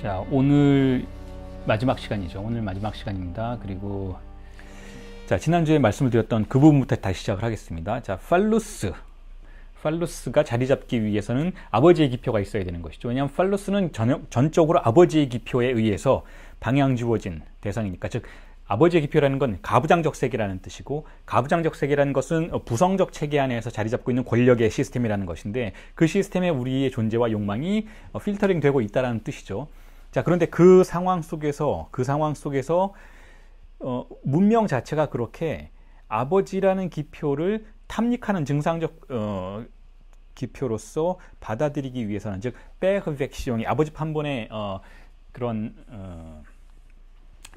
자, 오늘 마지막 시간이죠. 오늘 마지막 시간입니다. 그리고 자, 지난주에 말씀을 드렸던 그 부분부터 다시 시작을 하겠습니다. 자, 팔루스가 자리 잡기 위해서는 아버지의 기표가 있어야 되는 것이죠. 왜냐하면 팔루스는 전적으로 아버지의 기표에 의해서 방향 주어진 대상이니까, 즉 아버지의 기표라는 건 가부장적 세계라는 뜻이고, 가부장적 세계라는 것은 부성적 체계 안에서 자리 잡고 있는 권력의 시스템이라는 것인데, 그 시스템에 우리의 존재와 욕망이 필터링 되고 있다는 뜻이죠. 자, 그런데 그 상황 속에서 문명 자체가 그렇게 아버지라는 기표를 탐닉하는 증상적 기표로서 받아들이기 위해서는, 즉 페르펙시옹이 아버지 판본의 그런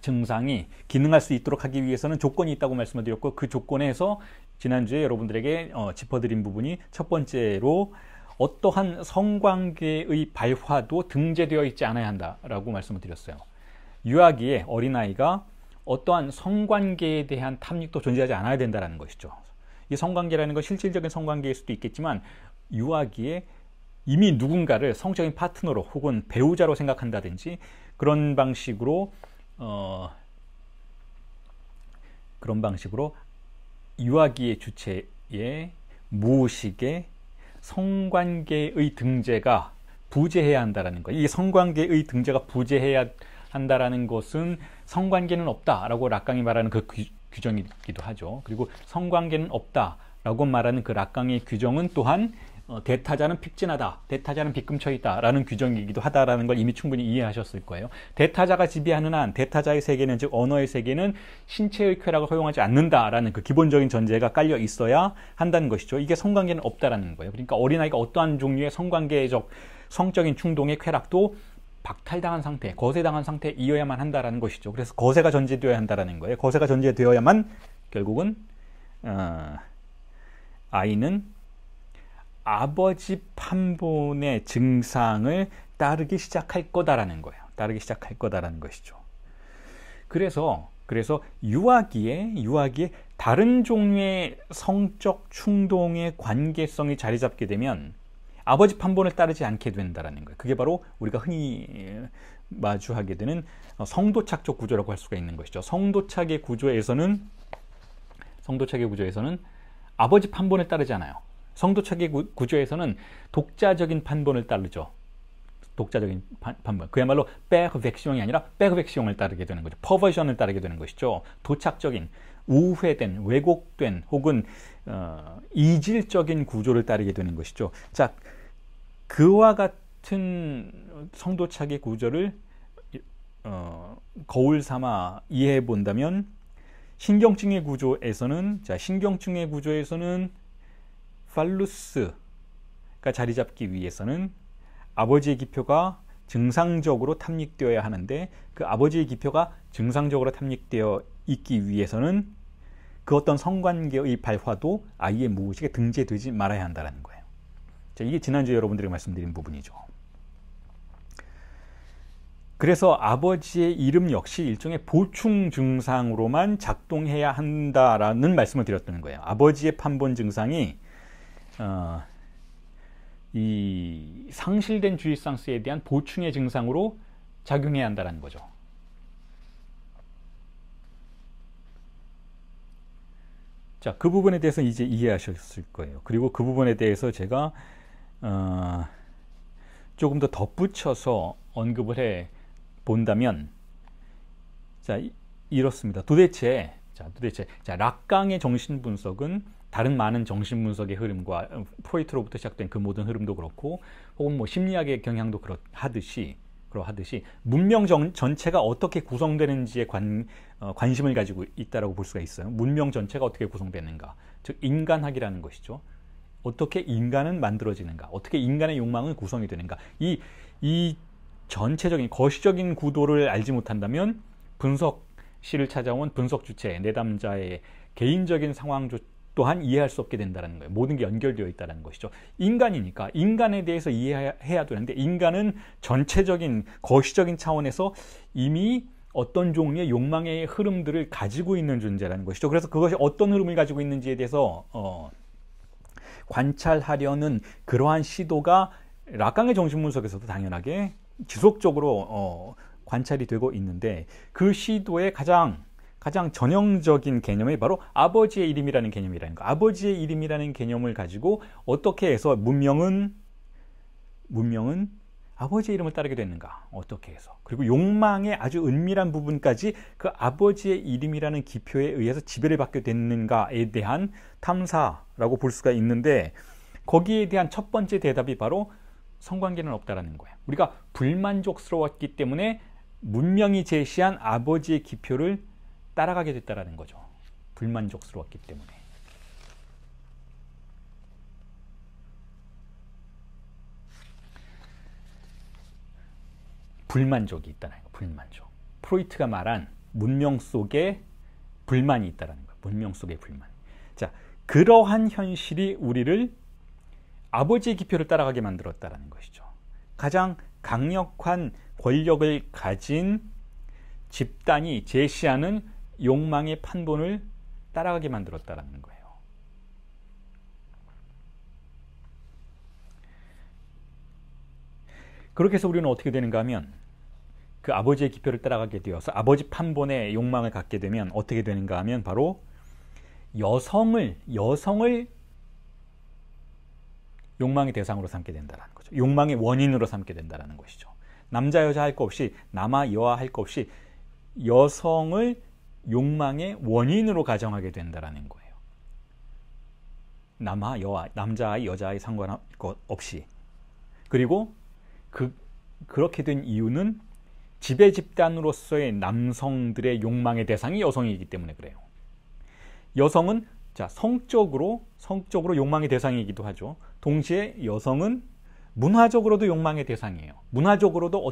증상이 기능할 수 있도록 하기 위해서는 조건이 있다고 말씀을 드렸고, 그 조건에서 지난주에 여러분들에게 짚어드린 부분이 첫 번째로 어떠한 성관계의 발화도 등재되어 있지 않아야 한다라고 말씀을 드렸어요. 유아기에 어린아이가 어떠한 성관계에 대한 탐닉도 존재하지 않아야 된다는 것이죠. 이 성관계라는 건 실질적인 성관계일 수도 있겠지만, 유아기에 이미 누군가를 성적인 파트너로 혹은 배우자로 생각한다든지 그런 방식으로 유아기의 주체의 무의식에 성관계의 등재가 부재해야 한다는 것. 이 성관계의 등재가 부재해야 한다라는 것은 성관계는 없다라고 락강이 말하는 그 규정이기도 하죠. 그리고 성관계는 없다라고 말하는 그 락강의 규정은 또한 대타자는 픽진하다, 대타자는 빗금쳐 있다라는 규정이기도 하다라는 걸 이미 충분히 이해하셨을 거예요. 대타자가 지배하는 한 대타자의 세계는, 즉 언어의 세계는 신체의 쾌락을 허용하지 않는다라는 그 기본적인 전제가 깔려 있어야 한다는 것이죠. 이게 성관계는 없다라는 거예요. 그러니까 어린아이가 어떠한 종류의 성관계적 성적인 충동의 쾌락도 박탈당한 상태, 거세당한 상태에 이어야만 한다라는 것이죠. 그래서 거세가 전제되어야 한다라는 거예요. 거세가 전제되어야만 결국은 아이는 아버지 판본의 증상을 따르기 시작할 거다라는 거예요. 따르기 시작할 거다라는 것이죠. 그래서 유아기에 다른 종류의 성적 충동의 관계성이 자리 잡게 되면 아버지 판본을 따르지 않게 된다라는 거예요. 그게 바로 우리가 흔히 마주하게 되는 성도착적 구조라고 할 수가 있는 것이죠. 성도착의 구조에서는 아버지 판본을 따르지 않아요. 성도착의 구조에서는 독자적인 판본을 따르죠. 독자적인 판본. 그야말로 페르펙시옹이 아니라 페르펙시옹을 따르게 되는 거죠. 퍼버전을 따르게 되는 것이죠. 도착적인, 우회된, 왜곡된 혹은 이질적인 구조를 따르게 되는 것이죠. 자, 그와 같은 성도착의 구조를 거울 삼아 이해해 본다면, 신경증의 구조에서는 팔루스가 자리 잡기 위해서는 아버지의 기표가 증상적으로 탐닉되어야 하는데, 그 아버지의 기표가 증상적으로 탐닉되어 있기 위해서는 그 어떤 성관계의 발화도 아이의 무의식에 등재되지 말아야 한다는 거예요. 자, 이게 지난주에 여러분들에게 말씀드린 부분이죠. 그래서 아버지의 이름 역시 일종의 보충 증상으로만 작동해야 한다라는 말씀을 드렸던 거예요. 아버지의 판본 증상이 이 상실된 주입상스에 대한 보충의 증상으로 작용해야 한다는 거죠. 자, 그 부분에 대해서 이제 이해하셨을 거예요. 그리고 그 부분에 대해서 제가 조금 더 덧붙여서 언급을 해 본다면, 자, 이렇습니다. 도대체 락강의 정신 분석은 다른 많은 정신 분석의 흐름과 프로이트로부터 시작된 그 모든 흐름도 그렇고, 혹은 뭐 심리학의 경향도 그러하듯이 문명 전체가 어떻게 구성되는지에 관심을 가지고 있다라고 볼 수가 있어요. 문명 전체가 어떻게 구성되는가, 즉 인간학이라는 것이죠. 어떻게 인간은 만들어지는가, 어떻게 인간의 욕망은 구성이 되는가, 이 전체적인 거시적인 구도를 알지 못한다면 분석실을 찾아온 분석 주체 내담자의 개인적인 상황 또한 이해할 수 없게 된다는 거예요. 모든 게 연결되어 있다는 것이죠. 인간이니까 인간에 대해서 이해해야 되는데, 인간은 전체적인 거시적인 차원에서 이미 어떤 종류의 욕망의 흐름들을 가지고 있는 존재라는 것이죠. 그래서 그것이 어떤 흐름을 가지고 있는지에 대해서 관찰하려는 그러한 시도가 락강의 정신분석에서도 당연하게 지속적으로 관찰이 되고 있는데 그 시도의 가장 전형적인 개념이 바로 아버지의 이름이라는 개념이라는 거. 아버지의 이름이라는 개념을 가지고 어떻게 해서 문명은 아버지의 이름을 따르게 됐는가? 어떻게 해서? 그리고 욕망의 아주 은밀한 부분까지 그 아버지의 이름이라는 기표에 의해서 지배를 받게 됐는가에 대한 탐사라고 볼 수가 있는데 거기에 대한 첫 번째 대답이 바로 성관계는 없다라는 거예요. 우리가 불만족스러웠기 때문에 문명이 제시한 아버지의 기표를 따라가게 됐다라는 거죠. 불만족스러웠기 때문에. 불만족이 있다는 거예요. 불만족. 프로이트가 말한 문명 속에 불만이 있다는 거예요. 문명 속에 불만. 자, 그러한 현실이 우리를 아버지의 기표를 따라가게 만들었다는 것이죠. 가장 강력한 권력을 가진 집단이 제시하는 욕망의 판본을 따라가게 만들었다는 거예요. 그렇게 해서 우리는 어떻게 되는가 하면 그 아버지의 기표를 따라가게 되어서 아버지 판본의 욕망을 갖게 되면 어떻게 되는가 하면 바로 여성을 욕망의 대상으로 삼게 된다는 거죠. 욕망의 원인으로 삼게 된다는 것이죠. 남자 여자 할 것 없이 남아 여아 할 것 없이 여성을 욕망의 원인으로 가정하게 된다는 거예요. 남아 여아, 남자아이 여자아이 상관할 것 없이. 그리고 그렇게 된 이유는 지배 집단으로서의 남성들의 욕망의 대상이 여성이기 때문에 그래요. 여성은 성적으로 욕망의 대상이기도 하죠. 동시에 여성은 문화적으로도 욕망의 대상이에요. 문화적으로도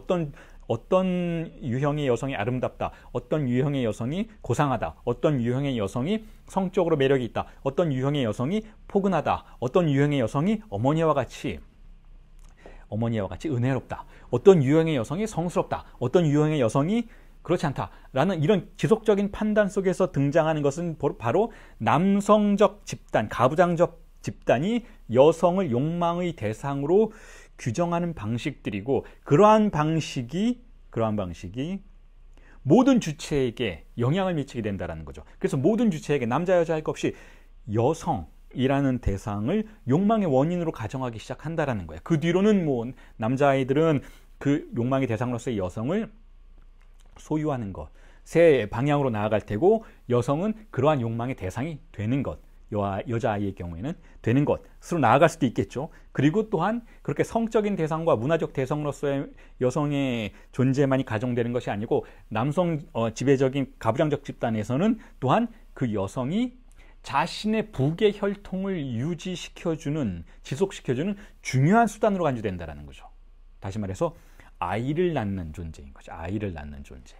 어떤 유형의 여성이 아름답다, 어떤 유형의 여성이 고상하다, 어떤 유형의 여성이 성적으로 매력이 있다, 어떤 유형의 여성이 포근하다, 어떤 유형의 여성이 어머니와 같이 은혜롭다, 어떤 유형의 여성이 성스럽다, 어떤 유형의 여성이 그렇지 않다라는 이런 지속적인 판단 속에서 등장하는 것은 바로 남성적 집단, 가부장적 집단이 여성을 욕망의 대상으로 규정하는 방식들이고 그러한 방식이 모든 주체에게 영향을 미치게 된다는 거죠. 그래서 모든 주체에게 남자 여자 할 것 없이 여성이라는 대상을 욕망의 원인으로 가정하기 시작한다는 거예요. 그 뒤로는 남자아이들은 그 욕망의 대상으로서의 여성을 소유하는 것의 방향으로 나아갈 테고 여성은 그러한 욕망의 대상이 되는 것, 여자아이의 경우에는 되는 것으로 나아갈 수도 있겠죠. 그리고 또한 그렇게 성적인 대상과 문화적 대상으로서의 여성의 존재만이 가정되는 것이 아니고 남성 지배적인 가부장적 집단에서는 또한 그 여성이 자신의 부계 혈통을 지속시켜주는 중요한 수단으로 간주된다는 거죠. 다시 말해서 아이를 낳는 존재인 거죠. 아이를 낳는 존재.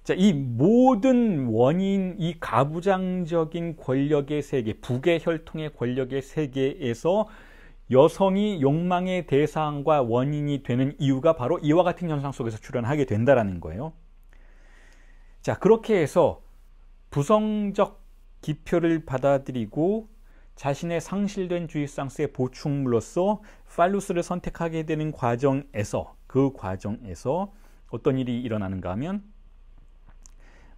자, 이 모든 원인, 이 가부장적인 권력의 세계, 부계 혈통의 권력의 세계에서 여성이 욕망의 대상과 원인이 되는 이유가 바로 이와 같은 현상 속에서 출현하게 된다는 거예요. 자, 그렇게 해서 부성적 기표를 받아들이고 자신의 상실된 주입상스의 보충물로서 팔루스를 선택하게 되는 과정에서 어떤 일이 일어나는가 하면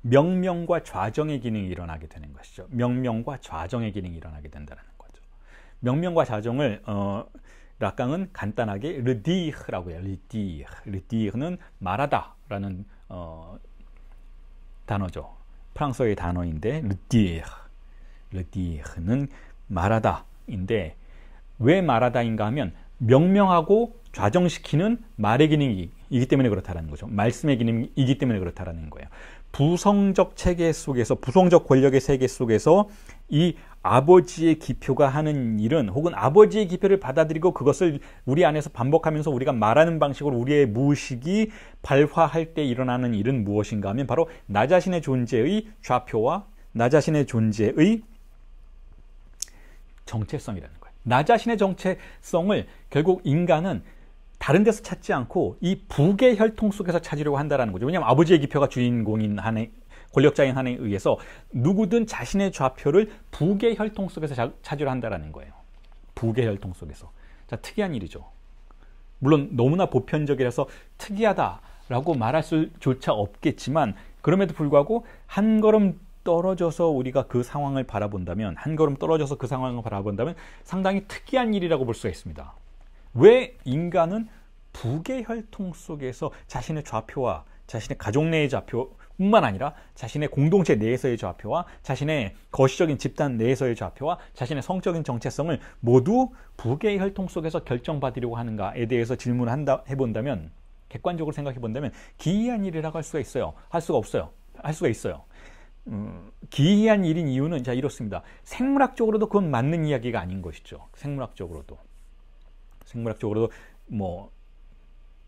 명명과 좌정의 기능이 일어나게 되는 것이죠. 명명과 좌정의 기능이 일어나게 된다는 거죠. 명명과 좌정을 락강은 간단하게 르디흐라고 해요. 르디흐는 말하다라는 단어죠. 프랑스어의 단어인데 르디흐는 말하다인데 왜 말하다인가 하면 명명하고 좌정시키는 말의 기능이기 때문에 그렇다는 거죠. 말씀의 기능이기 때문에 그렇다는 거예요. 부성적 체계 속에서, 부성적 권력의 세계 속에서 이 아버지의 기표가 하는 일은, 혹은 아버지의 기표를 받아들이고 그것을 우리 안에서 반복하면서 우리가 말하는 방식으로 우리의 무의식이 발화할 때 일어나는 일은 무엇인가 하면 바로 나 자신의 존재의 좌표와 나 자신의 존재의 정체성이라는 거예요. 나 자신의 정체성을 결국 인간은 다른 데서 찾지 않고 이 부계 혈통 속에서 찾으려고 한다는 거죠. 왜냐하면 아버지의 기표가 주인공인 한에, 권력자인 한에 의해서 누구든 자신의 좌표를 부계 혈통 속에서 찾으려 한다는 거예요. 부계 혈통 속에서. 자, 특이한 일이죠. 물론 너무나 보편적이라서 특이하다라고 말할 수조차 없겠지만, 그럼에도 불구하고 한 걸음 떨어져서 우리가 그 상황을 바라본다면, 한 걸음 떨어져서 그 상황을 바라본다면 상당히 특이한 일이라고 볼 수가 있습니다. 왜 인간은 부계 혈통 속에서 자신의 좌표와 자신의 가족 내의 좌표뿐만 아니라 자신의 공동체 내에서의 좌표와 자신의 거시적인 집단 내에서의 좌표와 자신의 성적인 정체성을 모두 부계 혈통 속에서 결정받으려고 하는가에 대해서 질문을 해본다면, 객관적으로 생각해 본다면 기이한 일이라고 할 수가 있어요? 할 수가 없어요? 할 수가 있어요. 기이한 일인 이유는 이렇습니다. 생물학적으로도 그건 맞는 이야기가 아닌 것이죠. 생물학적으로도 뭐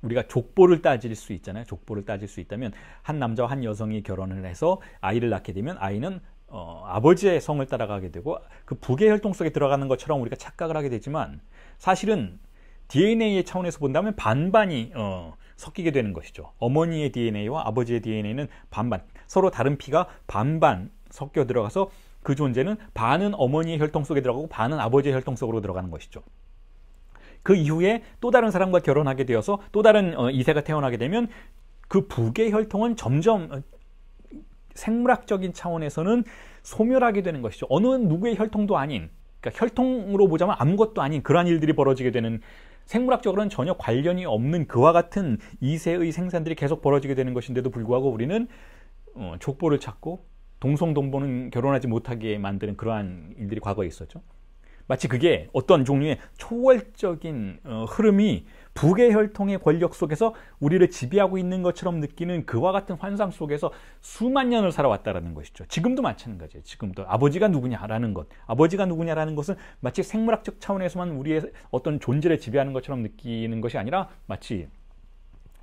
우리가 족보를 따질 수 있잖아요. 족보를 따질 수 있다면 한 남자와 한 여성이 결혼을 해서 아이를 낳게 되면 아이는 아버지의 성을 따라가게 되고 그 부계 혈통 속에 들어가는 것처럼 우리가 착각을 하게 되지만, 사실은 DNA의 차원에서 본다면 반반이 섞이게 되는 것이죠. 어머니의 DNA와 아버지의 DNA는 반반, 서로 다른 피가 반반 섞여 들어가서 그 존재는 반은 어머니의 혈통 속에 들어가고 반은 아버지의 혈통 속으로 들어가는 것이죠. 그 이후에 또 다른 사람과 결혼하게 되어서 또 다른 이세가 태어나게 되면 그 부계 혈통은 점점 생물학적인 차원에서는 소멸하게 되는 것이죠. 어느 누구의 혈통도 아닌, 그러니까 혈통으로 보자면 아무것도 아닌 그러한 일들이 벌어지게 되는, 생물학적으로는 전혀 관련이 없는 그와 같은 이세의 생산들이 계속 벌어지게 되는 것인데도 불구하고 우리는 족보를 찾고 동성동보는 결혼하지 못하게 만드는 그러한 일들이 과거에 있었죠. 마치 그게 어떤 종류의 초월적인 흐름이 부계 혈통의 권력 속에서 우리를 지배하고 있는 것처럼 느끼는 그와 같은 환상 속에서 수만 년을 살아왔다라는 것이죠. 지금도 마찬가지예요. 지금도 아버지가 누구냐라는 것은 마치 생물학적 차원에서만 우리의 어떤 존재를 지배하는 것처럼 느끼는 것이 아니라 마치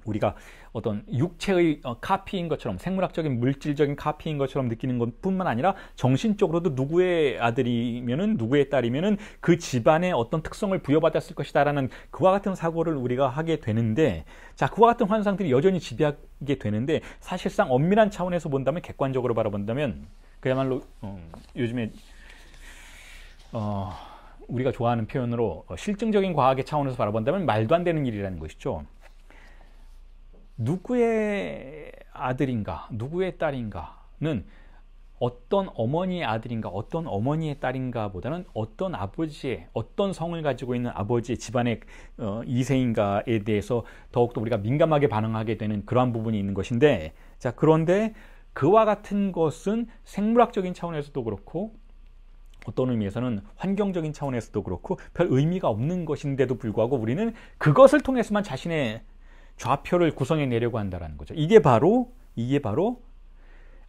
우리가 어떤 육체의 카피인 것처럼, 생물학적인 물질적인 카피인 것처럼 느끼는 것뿐만 아니라 정신적으로도 누구의 아들이면은 누구의 딸이면은 그 집안의 어떤 특성을 부여받았을 것이다라는 그와 같은 사고를 우리가 하게 되는데, 자, 그와 같은 환상들이 여전히 지배하게 되는데, 사실상 엄밀한 차원에서 본다면, 객관적으로 바라본다면 그야말로 요즘에 우리가 좋아하는 표현으로 실증적인 과학의 차원에서 바라본다면 말도 안 되는 일이라는 것이죠. 누구의 아들인가, 누구의 딸인가는 어떤 어머니의 아들인가, 어떤 어머니의 딸인가 보다는 어떤 아버지의, 어떤 성을 가지고 있는 아버지의 집안의 이세인가에 대해서 더욱더 우리가 민감하게 반응하게 되는 그러한 부분이 있는 것인데, 자, 그런데 그와 같은 것은 생물학적인 차원에서도 그렇고 어떤 의미에서는 환경적인 차원에서도 그렇고 별 의미가 없는 것인데도 불구하고 우리는 그것을 통해서만 자신의 좌표를 구성해내려고 한다는 거죠. 이게 바로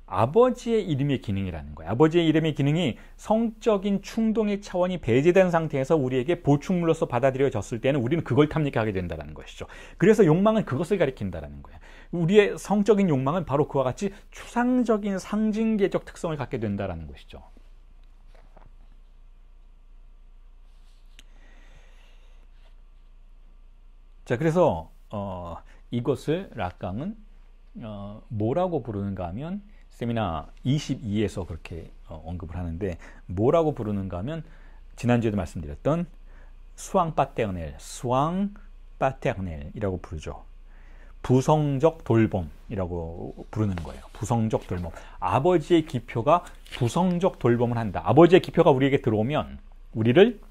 아버지의 이름의 기능이라는 거예요. 아버지의 이름의 기능이 성적인 충동의 차원이 배제된 상태에서 우리에게 보충물로서 받아들여졌을 때는 우리는 그걸 탐닉하게 된다는 것이죠. 그래서 욕망은 그것을 가리킨다는 거예요. 우리의 성적인 욕망은 바로 그와 같이 추상적인 상징계적 특성을 갖게 된다는 것이죠. 자, 그래서 이것을 락강은 뭐라고 부르는가 하면 세미나 22에서 그렇게 언급을 하는데, 뭐라고 부르는가 하면 지난주에도 말씀드렸던 수앙 파테르넬이라고 부르죠. 부성적 돌봄이라고 부르는 거예요. 부성적 돌봄. 아버지의 기표가 부성적 돌봄을 한다. 아버지의 기표가 우리에게 들어오면 우리를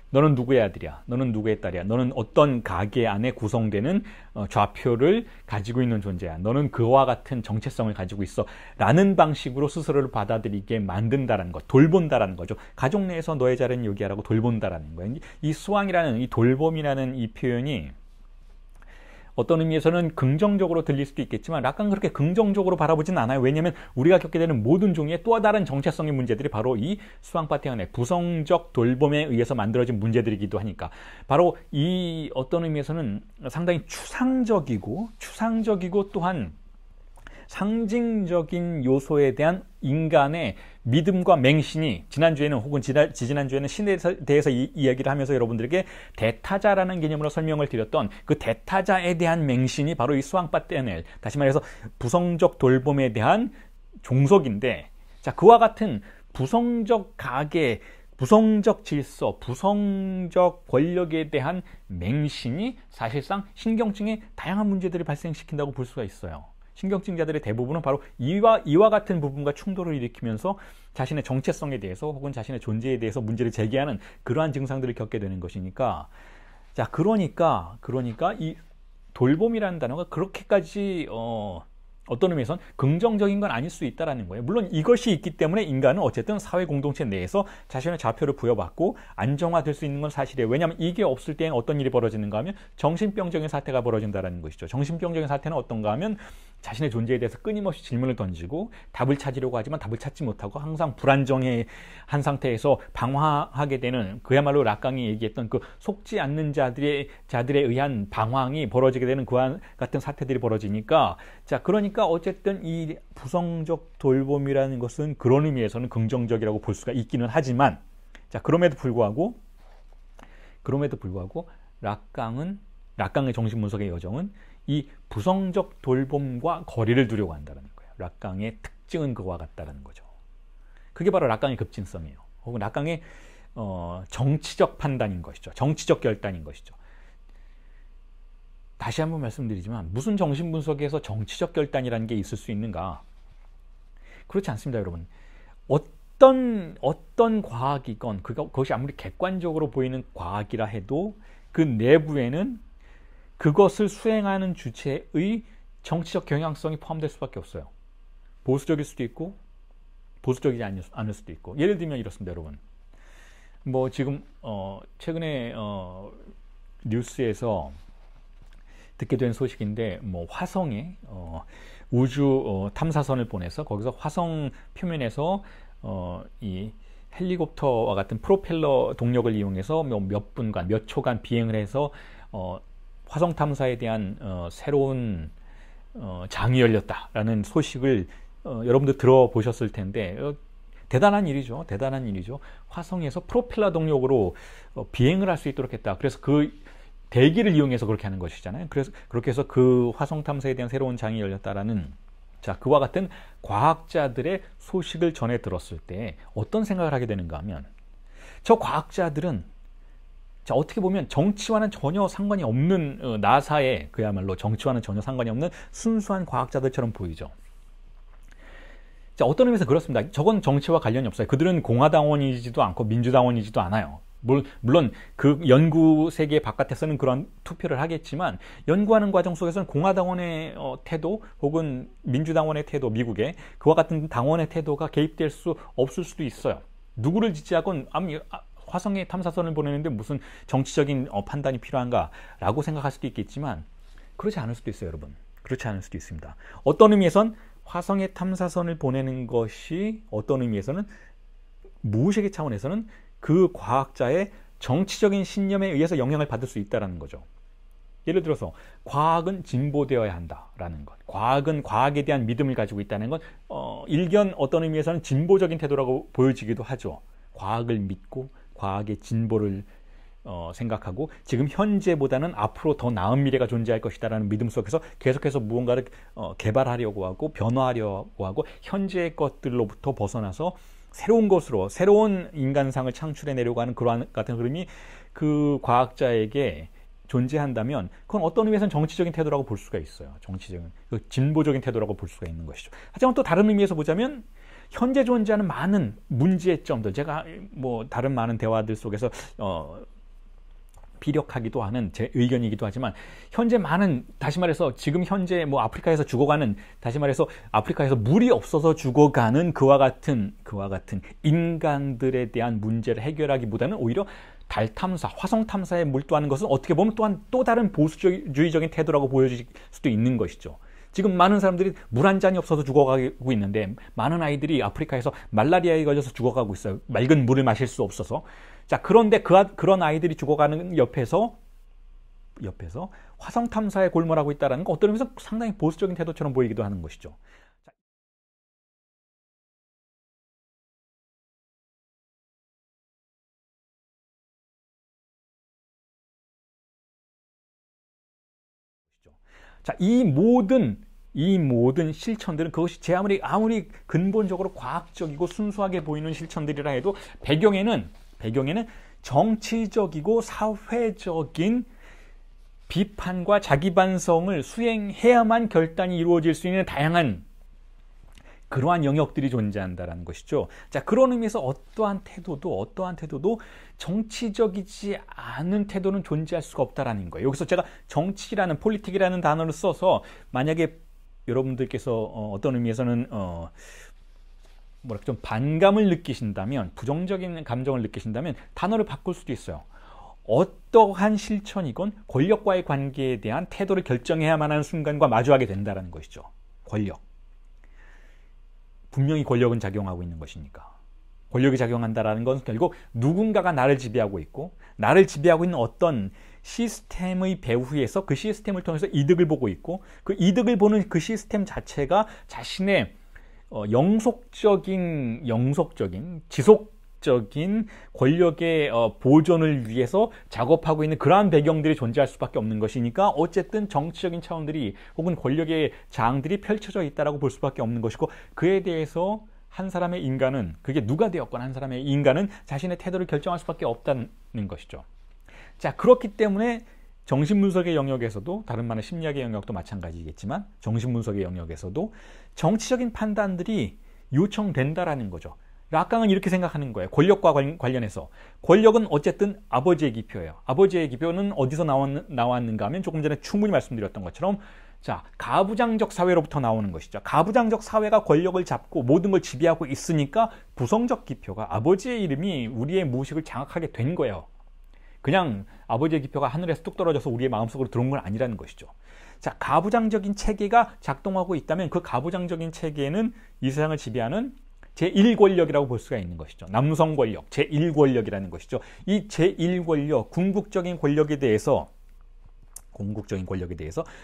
너는 누구의 아들이야? 너는 누구의 딸이야? 너는 어떤 가계 안에 구성되는 좌표를 가지고 있는 존재야. 너는 그와 같은 정체성을 가지고 있어. 라는 방식으로 스스로를 받아들이게 만든다는 것, 돌본다라는 거죠. 가족 내에서 너의 자리는 여기야라고 돌본다라는 거예요. 이 수왕이라는, 이 돌봄이라는 이 표현이 어떤 의미에서는 긍정적으로 들릴 수도 있겠지만 락강은 그렇게 긍정적으로 바라보진 않아요. 왜냐하면 우리가 겪게 되는 모든 종류의 또 다른 정체성의 문제들이 바로 이 수왕파테안의 부성적 돌봄에 의해서 만들어진 문제들이기도 하니까, 바로 이 어떤 의미에서는 상당히 추상적이고 또한 상징적인 요소에 대한 인간의 믿음과 맹신이, 지난주에는 혹은 지지난주에는 신에 대해서 이야기를 하면서 여러분들에게 대타자라는 개념으로 설명을 드렸던 그 대타자에 대한 맹신이 바로 이 수왕파테넬, 다시 말해서 부성적 돌봄에 대한 종속인데, 자, 그와 같은 부성적 가계, 부성적 질서, 부성적 권력에 대한 맹신이 사실상 신경증에 다양한 문제들을 발생시킨다고 볼 수가 있어요. 신경증자들의 대부분은 바로 이와 같은 부분과 충돌을 일으키면서 자신의 정체성에 대해서 혹은 자신의 존재에 대해서 문제를 제기하는 그러한 증상들을 겪게 되는 것이니까, 자, 그러니까 이 돌봄이라는 단어가 그렇게까지 어떤 의미에선 긍정적인 건 아닐 수 있다는 거예요. 물론 이것이 있기 때문에 인간은 어쨌든 사회 공동체 내에서 자신의 좌표를 부여받고 안정화될 수 있는 건 사실이에요. 왜냐하면 이게 없을 때는 어떤 일이 벌어지는가 하면 정신병적인 사태가 벌어진다는 것이죠. 정신병적인 사태는 어떤가 하면 자신의 존재에 대해서 끊임없이 질문을 던지고 답을 찾으려고 하지만 답을 찾지 못하고 항상 불안정한 상태에서 방황하게 되는, 그야말로 락강이 얘기했던 그 속지 않는 자들에 의한 방황이 벌어지게 되는 그와 같은 사태들이 벌어지니까, 자, 그러니까 어쨌든 이 부성적 돌봄이라는 것은 그런 의미에서는 긍정적이라고 볼 수가 있기는 하지만, 자, 그럼에도 불구하고 락강의 정신분석의 여정은 이 부성적 돌봄과 거리를 두려고 한다는 거예요. 락강의 특징은 그와 같다는 거죠. 그게 바로 락강의 급진성이에요. 혹은 락강의 정치적 판단인 것이죠. 정치적 결단인 것이죠. 다시 한번 말씀드리지만 무슨 정신분석에서 정치적 결단이라는 게 있을 수 있는가? 그렇지 않습니다, 여러분. 어떤 과학이건 그것이 아무리 객관적으로 보이는 과학이라 해도 그 내부에는 그것을 수행하는 주체의 정치적 경향성이 포함될 수밖에 없어요. 보수적일 수도 있고 보수적이지 않을 수도 있고. 예를 들면 이렇습니다, 여러분. 뭐 지금 최근에 뉴스에서 듣게 된 소식인데, 뭐 화성에 우주 탐사선을 보내서 거기서 화성 표면에서 이 헬리콥터와 같은 프로펠러 동력을 이용해서 몇 분간, 몇 초간 비행을 해서 화성 탐사에 대한 새로운 장이 열렸다라는 소식을 여러분들 들어보셨을 텐데, 대단한 일이죠. 대단한 일이죠. 화성에서 프로펠러 동력으로 비행을 할 수 있도록 했다. 그래서 그 대기를 이용해서 그렇게 하는 것이잖아요. 그래서 그렇게 해서 그 화성 탐사에 대한 새로운 장이 열렸다라는, 자, 그와 같은 과학자들의 소식을 전해 들었을 때 어떤 생각을 하게 되는가 하면, 저 과학자들은, 자, 어떻게 보면 정치와는 전혀 상관이 없는, 나사의 그야말로 정치와는 전혀 상관이 없는 순수한 과학자들처럼 보이죠. 자, 어떤 의미에서 그렇습니다. 저건 정치와 관련이 없어요. 그들은 공화당원이지도 않고 민주당원이지도 않아요. 물론 그 연구 세계 바깥에서는 그런 투표를 하겠지만, 연구하는 과정 속에서는 공화당원의 태도 혹은 민주당원의 태도, 미국의 그와 같은 당원의 태도가 개입될 수 없을 수도 있어요. 누구를 지지하건 화성에 탐사선을 보내는데 무슨 정치적인 판단이 필요한가라고 생각할 수도 있겠지만, 그렇지 않을 수도 있어요, 여러분. 그렇지 않을 수도 있습니다. 어떤 의미에선 화성에 탐사선을 보내는 것이 어떤 의미에서는 무의식의 차원에서는 그 과학자의 정치적인 신념에 의해서 영향을 받을 수 있다는 거죠. 예를 들어서 과학은 진보되어야 한다라는 것, 과학은 과학에 대한 믿음을 가지고 있다는 건 일견 어떤 의미에서는 진보적인 태도라고 보여지기도 하죠. 과학을 믿고 과학의 진보를 생각하고 지금 현재보다는 앞으로 더 나은 미래가 존재할 것이다라는 믿음 속에서 계속해서 무언가를 개발하려고 하고 변화하려고 하고 현재의 것들로부터 벗어나서 새로운 것으로 새로운 인간상을 창출해내려고 하는 그러한 같은 흐름이 그 과학자에게 존재한다면, 그건 어떤 의미에서는 정치적인 태도라고 볼 수가 있어요. 정치적인, 진보적인 태도라고 볼 수가 있는 것이죠. 하지만 또 다른 의미에서 보자면 현재 존재하는 많은 문제점들, 제가 뭐 다른 많은 대화들 속에서 피력하기도 하는 제 의견이기도 하지만, 현재 많은, 다시 말해서 지금 현재 뭐 아프리카에서 죽어가는, 다시 말해서 아프리카에서 물이 없어서 죽어가는 그와 같은 인간들에 대한 문제를 해결하기보다는 오히려 달 탐사, 화성 탐사에 몰두하는 것은 어떻게 보면 또한 또 다른 보수주의적인 태도라고 보여질 수도 있는 것이죠. 지금 많은 사람들이 물 한 잔이 없어서 죽어가고 있는데, 많은 아이들이 아프리카에서 말라리아에 걸려서 죽어가고 있어요. 맑은 물을 마실 수 없어서. 자, 그런데 그런 아이들이 죽어가는 옆에서 화성 탐사에 골몰하고 있다는 거, 어떤 의미에서 상당히 보수적인 태도처럼 보이기도 하는 것이죠. 자, 이 모든 실천들은, 그것이 아무리 근본적으로 과학적이고 순수하게 보이는 실천들이라 해도 배경에는 배경에는 정치적이고 사회적인 비판과 자기 반성을 수행해야만 결단이 이루어질 수 있는 다양한 그러한 영역들이 존재한다는 것이죠. 자, 그런 의미에서 어떠한 태도도 정치적이지 않은 태도는 존재할 수가 없다라는 거예요. 여기서 제가 정치라는 폴리틱이라는 단어를 써서 만약에 여러분들께서 어떤 의미에서는 좀 반감을 느끼신다면, 부정적인 감정을 느끼신다면 단어를 바꿀 수도 있어요. 어떠한 실천이건 권력과의 관계에 대한 태도를 결정해야만 하는 순간과 마주하게 된다는 것이죠. 권력. 분명히 권력은 작용하고 있는 것이니까. 권력이 작용한다는 건 결국 누군가가 나를 지배하고 있고, 나를 지배하고 있는 어떤 시스템의 배후에서 그 시스템을 통해서 이득을 보고 있고, 그 이득을 보는 그 시스템 자체가 자신의 영속적인 지속적인 권력의 보존을 위해서 작업하고 있는 그러한 배경들이 존재할 수밖에 없는 것이니까 어쨌든 정치적인 차원들이 혹은 권력의 장들이 펼쳐져 있다라고 볼 수밖에 없는 것이고, 그에 대해서 한 사람의 인간은, 그게 누가 되었건 한 사람의 인간은 자신의 태도를 결정할 수밖에 없다는 것이죠. 자, 그렇기 때문에 정신분석의 영역에서도, 다른 말은 심리학의 영역도 마찬가지겠지만 정신분석의 영역에서도 정치적인 판단들이 요청된다라는 거죠. 락강은 이렇게 생각하는 거예요. 권력과 관련해서. 권력은 어쨌든 아버지의 기표예요. 아버지의 기표는 어디서 나왔는가 하면 조금 전에 충분히 말씀드렸던 것처럼, 자, 가부장적 사회로부터 나오는 것이죠. 가부장적 사회가 권력을 잡고 모든 걸 지배하고 있으니까 부성적 기표가, 아버지의 이름이 우리의 무의식을 장악하게 된 거예요. 그냥 아버지의 기표가 하늘에서 뚝 떨어져서 우리의 마음속으로 들어온 건 아니라는 것이죠. 자, 가부장적인 체계가 작동하고 있다면 그 가부장적인 체계는 이 세상을 지배하는 제1권력이라고 볼 수가 있는 것이죠. 남성 권력, 제1권력이라는 것이죠. 이 제1권력, 궁극적인 권력에 대해서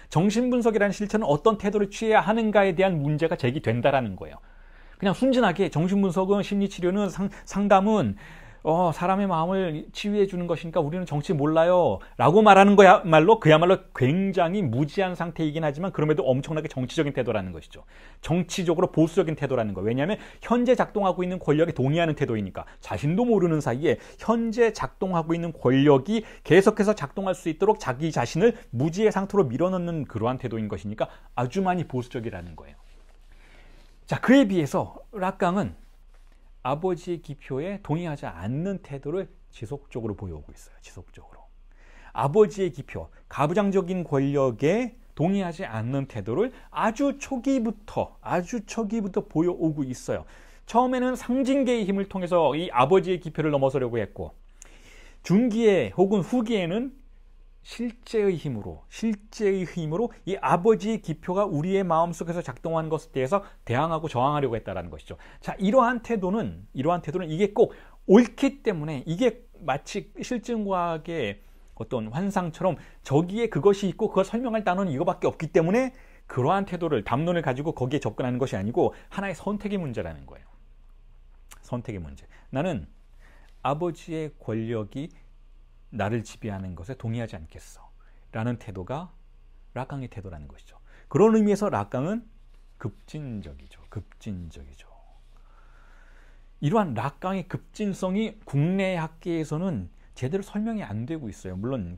정신분석이라는 실천은 어떤 태도를 취해야 하는가에 대한 문제가 제기된다라는 거예요. 그냥 순진하게 정신분석은, 심리치료는, 상담은 사람의 마음을 치유해 주는 것이니까 우리는 정치 몰라요 라고 말하는 그야말로 굉장히 무지한 상태이긴 하지만 그럼에도 엄청나게 정치적인 태도라는 것이죠. 정치적으로 보수적인 태도라는 거예요. 왜냐하면 현재 작동하고 있는 권력에 동의하는 태도이니까. 자신도 모르는 사이에 현재 작동하고 있는 권력이 계속해서 작동할 수 있도록 자기 자신을 무지의 상태로 밀어넣는 그러한 태도인 것이니까 아주 많이 보수적이라는 거예요. 자, 그에 비해서 락강은 아버지의 기표에 동의하지 않는 태도를 지속적으로 보여오고 있어요. 지속적으로. 아버지의 기표, 가부장적인 권력에 동의하지 않는 태도를 아주 초기부터 보여오고 있어요. 처음에는 상징계의 힘을 통해서 이 아버지의 기표를 넘어서려고 했고, 중기에 혹은 후기에는 실제의 힘으로 이 아버지의 기표가 우리의 마음속에서 작동한 것에 대해서 대항하고 저항하려고 했다는 것이죠. 자, 이러한 태도는 이게 꼭 옳기 때문에, 이게 마치 실증과학의 어떤 환상처럼 저기에 그것이 있고 그걸 설명할 단어는 이거밖에 없기 때문에 그러한 태도를, 담론을 가지고 거기에 접근하는 것이 아니고 하나의 선택의 문제라는 거예요. 선택의 문제. 나는 아버지의 권력이 나를 지배하는 것에 동의하지 않겠어 라는 태도가 락강의 태도라는 것이죠. 그런 의미에서 락강은 급진적이죠. 이러한 락강의 급진성이 국내 학계에서는 제대로 설명이 안 되고 있어요. 물론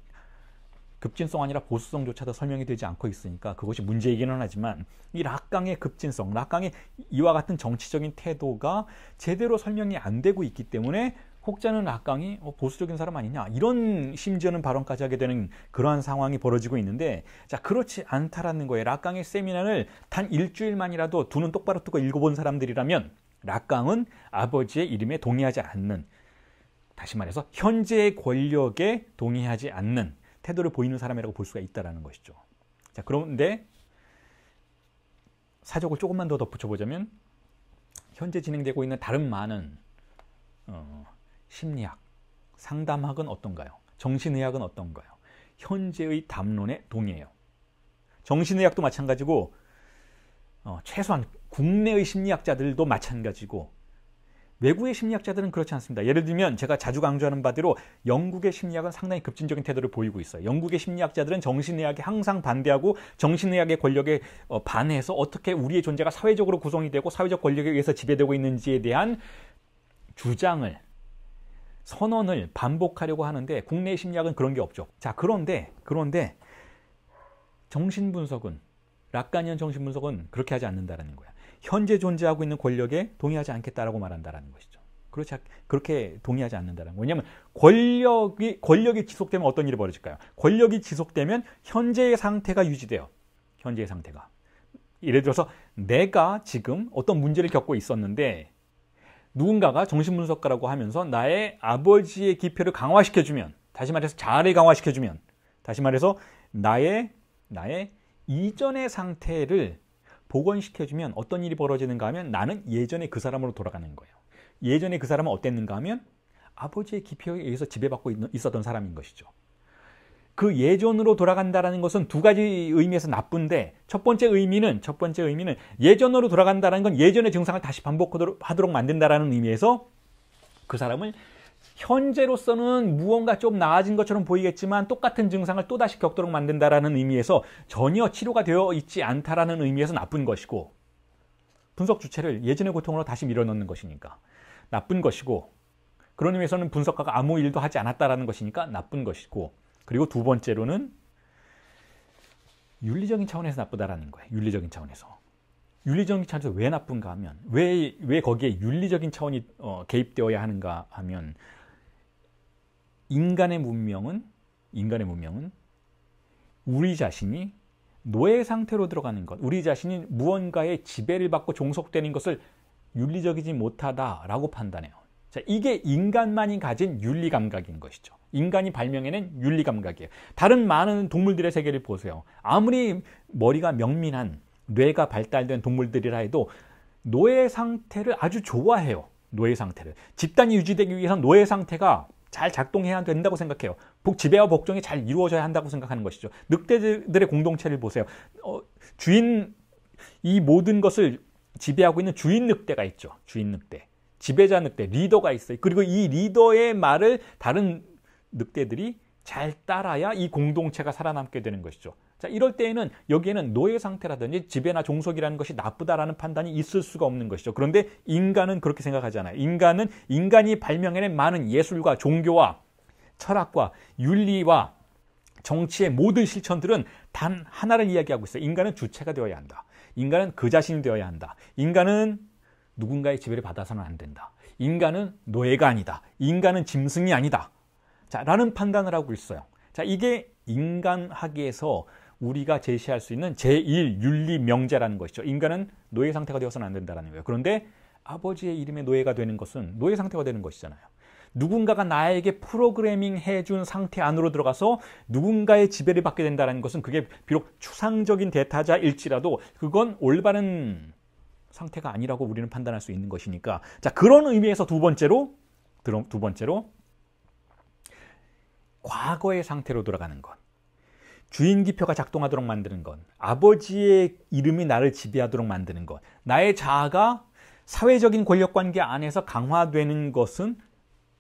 급진성 아니라 보수성조차도 설명이 되지 않고 있으니까 그것이 문제이기는 하지만, 이 락강의 급진성, 락강의 이와 같은 정치적인 태도가 제대로 설명이 안 되고 있기 때문에 혹자는 락강이 보수적인 사람 아니냐, 이런 심지어는 발언까지 하게 되는 그러한 상황이 벌어지고 있는데, 자, 그렇지 않다라는 거예요. 락강의 세미나를 단 일주일만이라도 두 눈 똑바로 뜨고 읽어본 사람들이라면 락강은 아버지의 이름에 동의하지 않는, 다시 말해서 현재의 권력에 동의하지 않는 태도를 보이는 사람이라고 볼 수가 있다는 것이죠. 자, 그런데 사족을 조금만 더 덧붙여보자면, 현재 진행되고 있는 다른 많은 심리학, 상담학은 어떤가요? 정신의학은 어떤가요? 현재의 담론에 동의해요. 정신의학도 마찬가지고, 최소한 국내의 심리학자들도 마찬가지고, 외국의 심리학자들은 그렇지 않습니다. 예를 들면 제가 자주 강조하는 바대로 영국의 심리학은 상당히 급진적인 태도를 보이고 있어요. 영국의 심리학자들은 정신의학에 항상 반대하고 정신의학의 권력에 반해서 어떻게 우리의 존재가 사회적으로 구성이 되고 사회적 권력에 의해서 지배되고 있는지에 대한 주장을 선언을 반복하려고 하는데 국내 심리학은 그런 게 없죠. 자, 그런데 정신분석은, 락간이언 정신분석은 그렇게 하지 않는다라는 거야. 현재 존재하고 있는 권력에 동의하지 않겠다라고 말한다라는 것이죠. 그렇게 동의하지 않는다는 거예요. 왜냐하면 권력이 지속되면 어떤 일이 벌어질까요? 권력이 지속되면 현재의 상태가 유지돼요. 현재의 상태가. 예를 들어서 내가 지금 어떤 문제를 겪고 있었는데 누군가가 정신분석가라고 하면서 나의 아버지의 기표를 강화시켜주면, 다시 말해서 자아를 강화시켜주면, 다시 말해서 나의 이전의 상태를 복원시켜주면 어떤 일이 벌어지는가 하면 나는 예전에 그 사람으로 돌아가는 거예요. 예전에 그 사람은 어땠는가 하면 아버지의 기표에 의해서 지배받고 있었던 사람인 것이죠. 그 예전으로 돌아간다는 것은 두 가지 의미에서 나쁜데, 첫 번째 의미는 예전으로 돌아간다는 건 예전의 증상을 다시 반복하도록 만든다는 의미에서 그 사람을 현재로서는 무언가 좀 나아진 것처럼 보이겠지만 똑같은 증상을 또다시 겪도록 만든다는 의미에서 전혀 치료가 되어 있지 않다라는 의미에서 나쁜 것이고, 분석 주체를 예전의 고통으로 다시 밀어넣는 것이니까 나쁜 것이고, 그런 의미에서는 분석가가 아무 일도 하지 않았다라는 것이니까 나쁜 것이고, 그리고 두 번째로는 윤리적인 차원에서 나쁘다라는 거예요. 윤리적인 차원에서. 윤리적인 차원에서 왜 나쁜가 하면, 왜 거기에 윤리적인 차원이 개입되어야 하는가 하면, 인간의 문명은 우리 자신이 노예 상태로 들어가는 것, 우리 자신이 무언가의 지배를 받고 종속되는 것을 윤리적이지 못하다라고 판단해요. 자, 이게 인간만이 가진 윤리 감각인 것이죠. 인간이 발명해낸 윤리 감각이에요. 다른 많은 동물들의 세계를 보세요. 아무리 머리가 명민한, 뇌가 발달된 동물들이라 해도 노예 상태를 아주 좋아해요. 노예 상태를. 집단이 유지되기 위해서는 노예 상태가 잘 작동해야 된다고 생각해요. 지배와 복종이 잘 이루어져야 한다고 생각하는 것이죠. 늑대들의 공동체를 보세요. 이 모든 것을 지배하고 있는 주인 늑대가 있죠. 주인 늑대. 지배자 늑대, 리더가 있어요. 그리고 이 리더의 말을 다른 늑대들이 잘 따라야 이 공동체가 살아남게 되는 것이죠. 자, 이럴 때에는 여기에는 노예 상태라든지 지배나 종속이라는 것이 나쁘다라는 판단이 있을 수가 없는 것이죠. 그런데 인간은 그렇게 생각하지 않아요. 인간이 발명해낸 많은 예술과 종교와 철학과 윤리와 정치의 모든 실천들은 단 하나를 이야기하고 있어요. 인간은 주체가 되어야 한다. 인간은 그 자신이 되어야 한다. 인간은 누군가의 지배를 받아서는 안 된다. 인간은 노예가 아니다. 인간은 짐승이 아니다. 자, 라는 판단을 하고 있어요. 자, 이게 인간학에서 우리가 제시할 수 있는 제1윤리 명제라는 것이죠. 인간은 노예 상태가 되어서는 안 된다는 거예요. 그런데 아버지의 이름의 노예가 되는 것은 노예 상태가 되는 것이잖아요. 누군가가 나에게 프로그래밍 해준 상태 안으로 들어가서 누군가의 지배를 받게 된다는 것은 그게 비록 추상적인 대타자일지라도 그건 올바른 상태가 아니라고 우리는 판단할 수 있는 것이니까, 자, 그런 의미에서 두 번째로 과거의 상태로 돌아가는 것, 주인 기표가 작동하도록 만드는 것, 아버지의 이름이 나를 지배하도록 만드는 것, 나의 자아가 사회적인 권력관계 안에서 강화되는 것은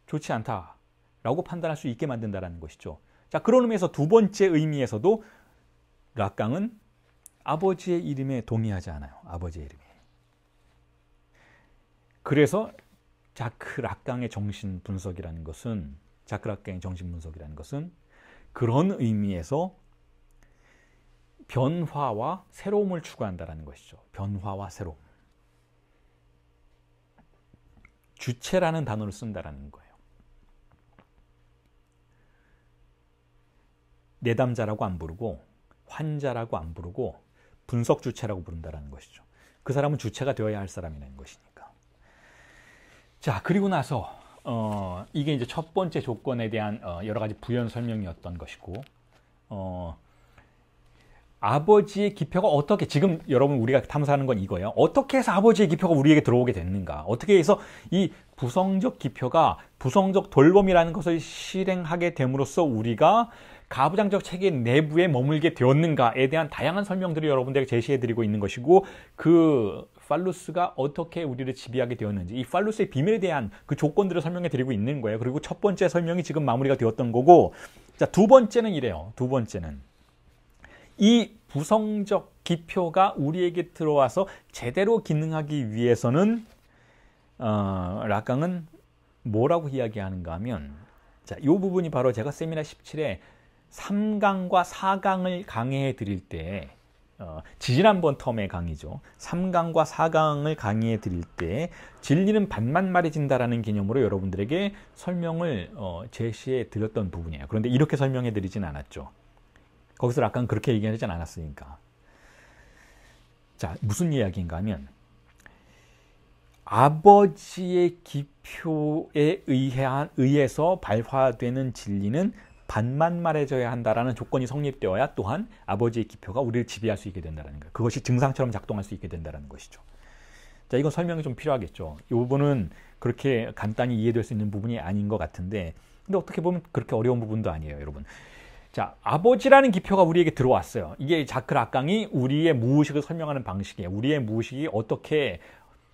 좋지 않다라고 판단할 수 있게 만든다는 것이죠. 자, 그런 의미에서 두 번째 의미에서도 락강은 아버지의 이름에 동의하지 않아요. 아버지의 이름에. 그래서 자크 락강의 정신분석이라는 것은 그런 의미에서 변화와 새로움을 추구한다는 것이죠. 변화와 새로움. 주체라는 단어를 쓴다는 거예요. 내담자라고 안 부르고 환자라고 안 부르고 분석 주체라고 부른다는 것이죠. 그 사람은 주체가 되어야 할 사람이라는 것이니까. 자, 그리고 나서 이게 이제 첫 번째 조건에 대한 여러 가지 부연 설명이었던 것이고, 아버지의 기표가 어떻게, 지금 여러분 우리가 탐사하는 건 이거예요. 어떻게 해서 아버지의 기표가 우리에게 들어오게 됐는가? 어떻게 해서 이 부성적 기표가 부성적 돌봄이라는 것을 실행하게 됨으로써 우리가 가부장적 체계 내부에 머물게 되었는가에 대한 다양한 설명들을 여러분들에게 제시해드리고 있는 것이고, 그 팔루스가 어떻게 우리를 지배하게 되었는지, 이 팔루스의 비밀에 대한 그 조건들을 설명해드리고 있는 거예요. 그리고 첫 번째 설명이 지금 마무리가 되었던 거고, 자, 두 번째는 이래요. 두 번째는 이 부성적 기표가 우리에게 들어와서 제대로 기능하기 위해서는 락강은 뭐라고 이야기하는가 하면, 자, 이 부분이 바로 제가 세미나 17에 3강과 4강을 강의해 드릴 때, 지지난번 텀의 강의죠. 3강과 4강을 강의해 드릴 때 진리는 반만 말해진다라는 개념으로 여러분들에게 설명을 제시해 드렸던 부분이에요. 그런데 이렇게 설명해 드리진 않았죠. 거기서 락강은 그렇게 얘기하지 않았으니까. 자, 무슨 이야기인가 하면, 아버지의 기표에 의해서 발화되는 진리는 반만 말해줘야 한다라는 조건이 성립되어야 또한 아버지의 기표가 우리를 지배할 수 있게 된다는 거예요. 그것이 증상처럼 작동할 수 있게 된다는 것이죠. 자, 이건 설명이 좀 필요하겠죠. 이 부분은 그렇게 간단히 이해될 수 있는 부분이 아닌 것 같은데, 근데 어떻게 보면 그렇게 어려운 부분도 아니에요, 여러분. 자, 아버지라는 기표가 우리에게 들어왔어요. 이게 자크 락강이 우리의 무의식을 설명하는 방식이에요. 우리의 무의식이 어떻게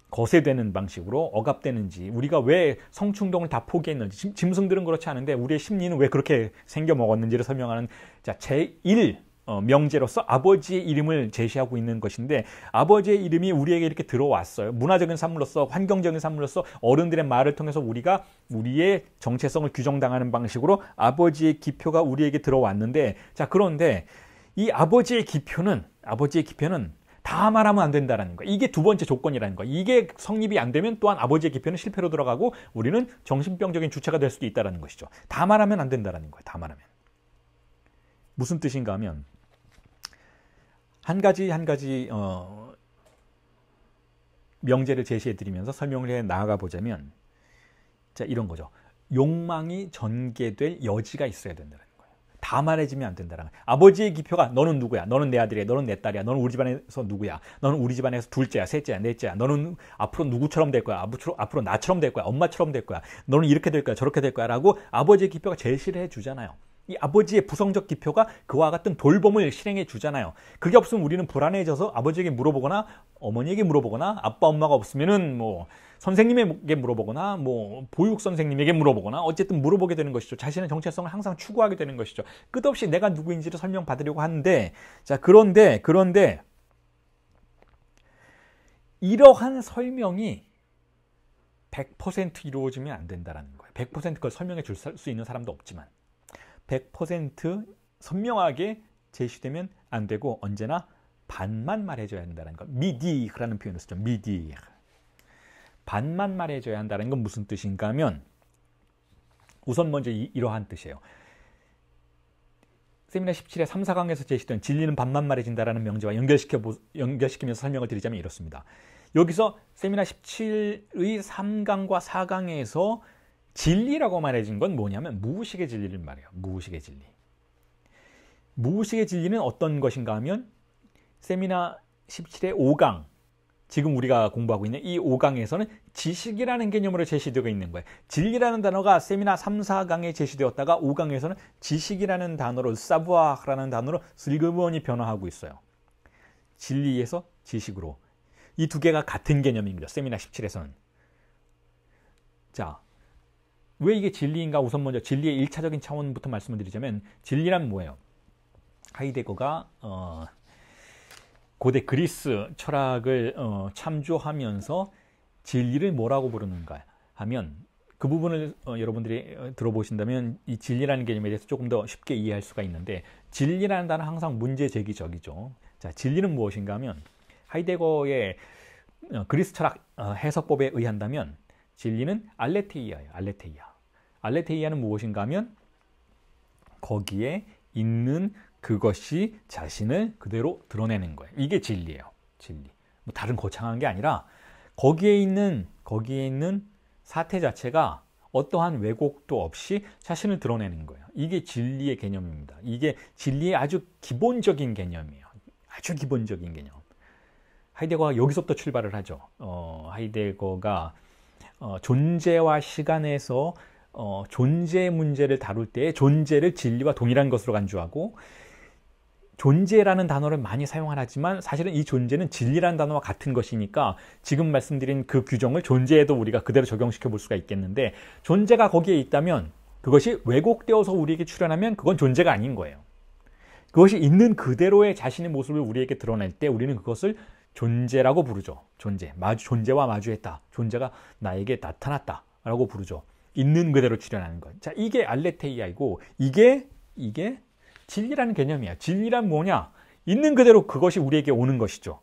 거세되는 방식으로 억압되는지, 우리가 왜 성충동을 다 포기했는지, 짐승들은 그렇지 않은데 우리의 심리는 왜 그렇게 생겨 먹었는지를 설명하는, 자, 제1 명제로서 아버지의 이름을 제시하고 있는 것인데, 아버지의 이름이 우리에게 이렇게 들어왔어요. 문화적인 산물로서, 환경적인 산물로서 어른들의 말을 통해서 우리가 우리의 정체성을 규정당하는 방식으로 아버지의 기표가 우리에게 들어왔는데, 자, 그런데 이 아버지의 기표는 다 말하면 안 된다는 거예요. 이게 두 번째 조건이라는 거예요. 이게 성립이 안 되면 또한 아버지의 기표는 실패로 들어가고 우리는 정신병적인 주체가 될 수도 있다는 것이죠. 다 말하면 안 된다는 거예요. 다 말하면. 무슨 뜻인가 하면, 한 가지 명제를 제시해 드리면서 설명을 해 나아가 보자면, 자, 이런 거죠. 욕망이 전개될 여지가 있어야 된다는 거예요. 다 말해지면 안 된다는 거예요. 아버지의 기표가 너는 누구야? 너는 내 아들이야. 너는 내 딸이야. 너는 우리 집안에서 누구야? 너는 우리 집안에서 둘째야, 셋째야, 넷째야. 너는 앞으로 누구처럼 될 거야? 앞으로 나처럼 될 거야. 엄마처럼 될 거야. 너는 이렇게 될 거야. 저렇게 될 거야. 라고 아버지의 기표가 제시를 해주잖아요. 이 아버지의 부성적 기표가 그와 같은 돌봄을 실행해 주잖아요. 그게 없으면 우리는 불안해져서 아버지에게 물어보거나 어머니에게 물어보거나, 아빠 엄마가 없으면은 뭐 선생님에게 물어보거나 뭐 보육 선생님에게 물어보거나, 어쨌든 물어보게 되는 것이죠. 자신의 정체성을 항상 추구하게 되는 것이죠. 끝없이 내가 누구인지를 설명받으려고 하는데, 자, 그런데 이러한 설명이 100% 이루어지면 안 된다는 거예요. 100% 그걸 설명해 줄 수 있는 사람도 없지만 100% 선명하게 제시되면 안 되고, 언제나 반만 말해줘야 한다는 것. 미디라는 표현을 쓰죠. 미디. 반만 말해줘야 한다는 건 무슨 뜻인가 하면, 우선 먼저 이러한 뜻이에요. 세미나 17의 3, 4강에서 제시된 진리는 반만 말해진다라는 명제와 연결시키면서 설명을 드리자면 이렇습니다. 여기서 세미나 17의 3강과 4강에서 진리라고 말해진 건 뭐냐면 무의식의 진리를 말해요. 무의식의 진리. 무의식의 진리는 어떤 것인가 하면, 세미나 17의 5강, 지금 우리가 공부하고 있는 이 5강에서는 지식이라는 개념으로 제시되고 있는 거예요. 진리라는 단어가 세미나 3, 4강에 제시되었다가 5강에서는 지식이라는 단어로, 사부아라는 단어로 슬그머니 변화하고 있어요. 진리에서 지식으로. 이 두 개가 같은 개념입니다. 세미나 17에서는. 자, 왜 이게 진리인가? 우선 먼저 진리의 1차적인 차원부터 말씀을 드리자면, 진리란 뭐예요? 하이데거가 고대 그리스 철학을 참조하면서 진리를 뭐라고 부르는가 하면, 그 부분을 여러분들이 들어보신다면 이 진리라는 개념에 대해서 조금 더 쉽게 이해할 수가 있는데, 진리라는 단어는 항상 문제 제기적이죠. 자, 진리는 무엇인가 하면, 하이데거의 그리스 철학 해석법에 의한다면 진리는 알레테이아예요. 알레테이아는 무엇인가 하면, 거기에 있는 그것이 자신을 그대로 드러내는 거예요. 이게 진리예요. 진리. 뭐 다른 거창한 게 아니라 거기에 있는 사태 자체가 어떠한 왜곡도 없이 자신을 드러내는 거예요. 이게 진리의 개념입니다. 이게 진리의 아주 기본적인 개념이에요. 아주 기본적인 개념. 하이데거가 여기서부터 출발을 하죠. 하이데거가 존재와 시간에서 존재 문제를 다룰 때 존재를 진리와 동일한 것으로 간주하고, 존재라는 단어를 많이 사용하지만 사실은 이 존재는 진리라는 단어와 같은 것이니까 지금 말씀드린 그 규정을 존재에도 우리가 그대로 적용시켜 볼 수가 있겠는데, 존재가 거기에 있다면 그것이 왜곡되어서 우리에게 출현하면 그건 존재가 아닌 거예요. 그것이 있는 그대로의 자신의 모습을 우리에게 드러낼 때 우리는 그것을 존재라고 부르죠. 존재와 마주했다. 존재가 나에게 나타났다 라고 부르죠. 있는 그대로 출현하는 것. 자, 이게 알레테이아이고 이게 진리라는 개념이야. 진리란 뭐냐? 있는 그대로 그것이 우리에게 오는 것이죠.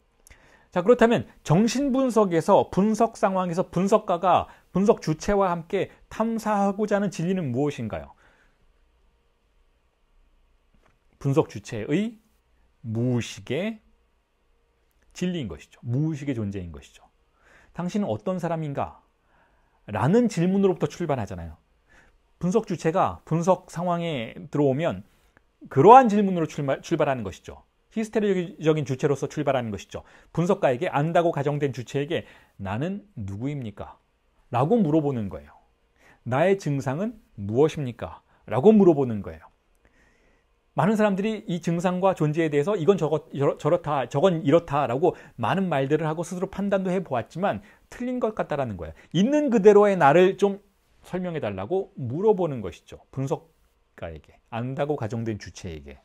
자, 그렇다면 정신분석에서 분석 상황에서 분석가가 분석 주체와 함께 탐사하고자 하는 진리는 무엇인가요? 분석 주체의 무의식의 진리인 것이죠. 무의식의 존재인 것이죠. 당신은 어떤 사람인가? 라는 질문으로부터 출발하잖아요. 분석 주체가 분석 상황에 들어오면 그러한 질문으로 출발하는 것이죠. 히스테리적인 주체로서 출발하는 것이죠. 분석가에게 안다고 가정된 주체에게 나는 누구입니까? 라고 물어보는 거예요. 나의 증상은 무엇입니까? 라고 물어보는 거예요. 많은 사람들이 이 증상과 존재에 대해서 이건 저렇다, 저건 이렇다 라고 많은 말들을 하고 스스로 판단도 해보았지만 틀린 것 같다라는 거예요. 있는 그대로의 나를 좀 설명해 달라고 물어보는 것이죠. 분석가에게, 안다고 가정된 주체에게.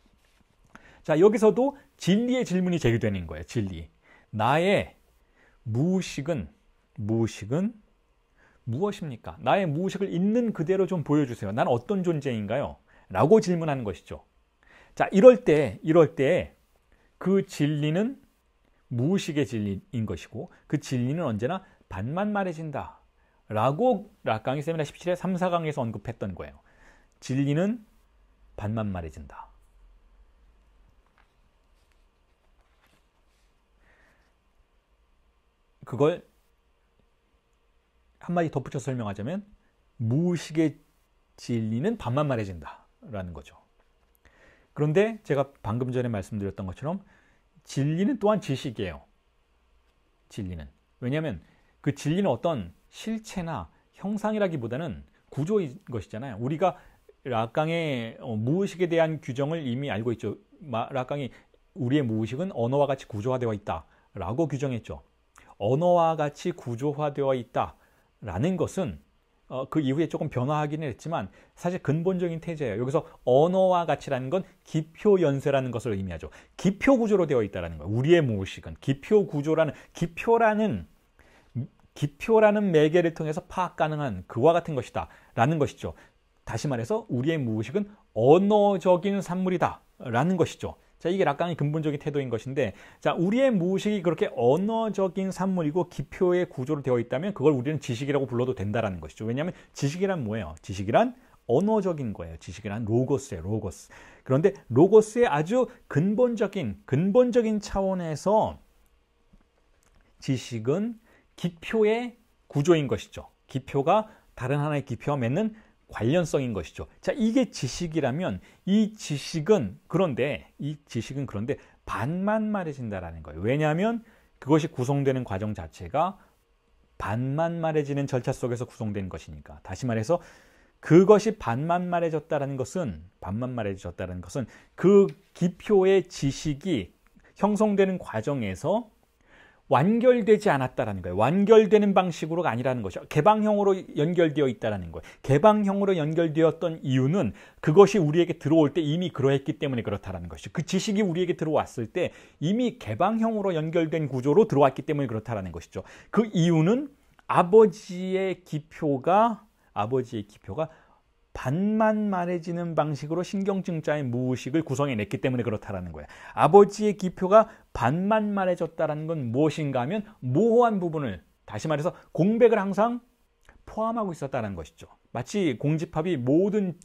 자, 여기서도 진리의 질문이 제기되는 거예요. 진리. 나의 무의식은 무엇입니까? 나의 무의식을 있는 그대로 좀 보여주세요. 난 어떤 존재인가요? 라고 질문하는 것이죠. 자, 이럴 때 그 진리는 무의식의 진리인 것이고 그 진리는 언제나 반만 말해진다. 라고 락강이 세미나 17회 3, 4강에서 언급했던 거예요. 진리는 반만 말해진다. 그걸 한마디 덧붙여 설명하자면 무의식의 진리는 반만 말해진다 라는 거죠. 그런데 제가 방금 전에 말씀드렸던 것처럼 진리는 또한 지식이에요. 진리는. 왜냐하면 그 진리는 어떤 실체나 형상이라기보다는 구조인 것이잖아요. 우리가 락강의 무의식에 대한 규정을 이미 알고 있죠. 락강이 우리의 무의식은 언어와 같이 구조화되어 있다라고 규정했죠. 언어와 같이 구조화되어 있다라는 것은 그 이후에 조금 변화하기는 했지만 사실 근본적인 태제예요. 여기서 언어와 같이라는 건 기표연쇄라는 것을 의미하죠. 기표구조로 되어 있다는 거예요. 우리의 무의식은 기표라는 매개를 통해서 파악 가능한 그와 같은 것이다 라는 것이죠. 다시 말해서 우리의 무의식은 언어적인 산물이다 라는 것이죠. 자, 이게 락강의 근본적인 태도인 것인데, 자, 우리의 무의식이 그렇게 언어적인 산물이고 기표의 구조로 되어 있다면 그걸 우리는 지식이라고 불러도 된다라는 것이죠. 왜냐하면 지식이란 뭐예요? 지식이란 언어적인 거예요. 지식이란 로고스예요. 로고스. 그런데 로고스의 아주 근본적인 차원에서 지식은 기표의 구조인 것이죠. 기표가 다른 하나의 기표와 맺는 관련성인 것이죠. 자, 이게 지식이라면 이 지식은 그런데 반만 말해진다라는 거예요. 왜냐하면 그것이 구성되는 과정 자체가 반만 말해지는 절차 속에서 구성된 것이니까. 다시 말해서 그것이 반만 말해졌다는 것은 그 기표의 지식이 형성되는 과정에서 완결되지 않았다라는 거예요. 완결되는 방식으로가 아니라는 것이죠. 개방형으로 연결되어 있다라는 거예요. 개방형으로 연결되었던 이유는 그것이 우리에게 들어올 때 이미 그러했기 때문에 그렇다라는 것이죠. 그 지식이 우리에게 들어왔을 때 이미 개방형으로 연결된 구조로 들어왔기 때문에 그렇다라는 것이죠. 그 이유는 아버지의 기표가 반만 말해지는 방식으로 신경증자의 무의식을 구성해냈기 때문에 그렇다라는 거예요. 아버지의 기표가 반만 말해졌다는 건 무엇인가 하면 모호한 부분을, 다시 말해서 공백을 항상 포함하고 있었다는 것이죠. 마치 공집합이 모든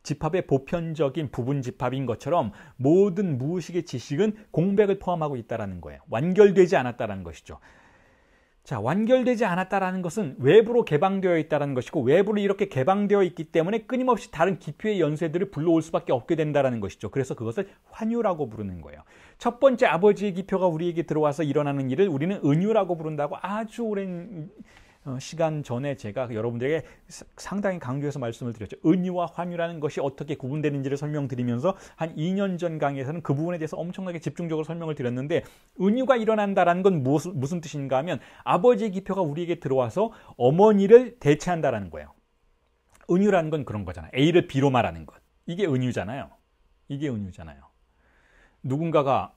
집합의 보편적인 부분 집합인 것처럼 모든 무의식의 지식은 공백을 포함하고 있다는 거예요. 완결되지 않았다는 것이죠. 자, 완결되지 않았다라는 것은 외부로 개방되어 있다는 것이고, 외부로 이렇게 개방되어 있기 때문에 끊임없이 다른 기표의 연쇄들을 불러올 수밖에 없게 된다는 것이죠. 그래서 그것을 환유라고 부르는 거예요. 첫 번째 아버지의 기표가 우리에게 들어와서 일어나는 일을 우리는 은유라고 부른다고 아주 오랜 시간 전에 제가 여러분들에게 상당히 강조해서 말씀을 드렸죠. 은유와 환유라는 것이 어떻게 구분되는지를 설명드리면서 한 2년 전 강의에서는 그 부분에 대해서 엄청나게 집중적으로 설명을 드렸는데, 은유가 일어난다는 건 무슨 뜻인가 하면 아버지의 기표가 우리에게 들어와서 어머니를 대체한다는 거예요. 은유라는 건 그런 거잖아요. A를 B로 말하는 것. 이게 은유잖아요. 누군가가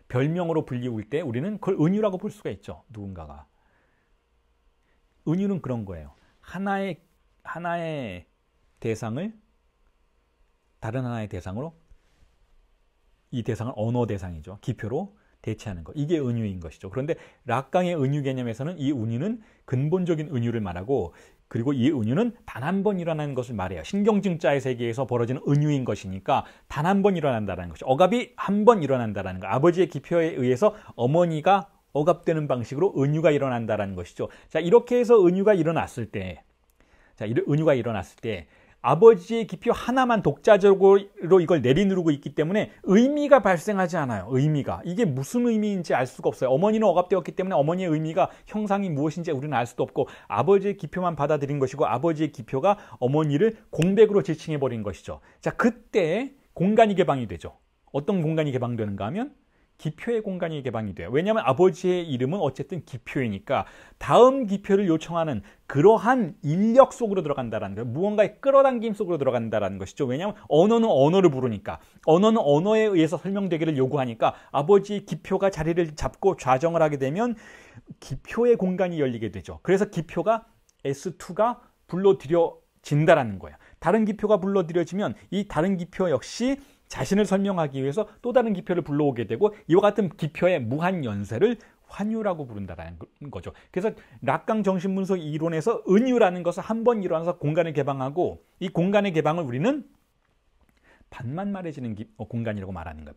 별명으로 불리울 때 우리는 그걸 은유라고 볼 수가 있죠. 누군가가. 은유는 그런 거예요. 하나의 대상을 다른 하나의 대상으로, 이 대상은 언어 대상이죠. 기표로 대체하는 것. 이게 은유인 것이죠. 그런데 락강의 은유 개념에서는 이 은유는 근본적인 은유를 말하고, 그리고 이 은유는 단 한 번 일어나는 것을 말해요. 신경증자의 세계에서 벌어지는 은유인 것이니까 단 한 번 일어난다는 것이죠. 억압이 한 번 일어난다는 거. 아버지의 기표에 의해서 어머니가 억압되는 방식으로 은유가 일어난다는 것이죠. 자, 이렇게 해서 은유가 일어났을 때, 아버지의 기표 하나만 독자적으로 이걸 내리누르고 있기 때문에 의미가 발생하지 않아요. 의미가. 이게 무슨 의미인지 알 수가 없어요. 어머니는 억압되었기 때문에 어머니의 의미가, 형상이 무엇인지 우리는 알 수도 없고, 아버지의 기표만 받아들인 것이고, 아버지의 기표가 어머니를 공백으로 지칭해버린 것이죠. 자, 그때 공간이 개방이 되죠. 어떤 공간이 개방되는가 하면 기표의 공간이 개방이 돼요. 왜냐하면 아버지의 이름은 어쨌든 기표이니까 다음 기표를 요청하는 그러한 인력 속으로 들어간다는 거예요. 무언가의 끌어당김 속으로 들어간다는 것이죠. 왜냐하면 언어는 언어를 부르니까, 언어는 언어에 의해서 설명되기를 요구하니까 아버지의 기표가 자리를 잡고 좌정을 하게 되면 기표의 공간이 열리게 되죠. 그래서 기표가 S2가 불러들여진다라는 거예요. 다른 기표가 불러들여지면 이 다른 기표 역시 자신을 설명하기 위해서 또 다른 기표를 불러오게 되고, 이와 같은 기표의 무한 연쇄를 환유라고 부른다는 거죠. 그래서 락강 정신분석 이론에서 은유라는 것은 한 번 일어나서 공간을 개방하고, 이 공간의 개방을 우리는 반만 말해지는 공간이라고 말하는 거예요.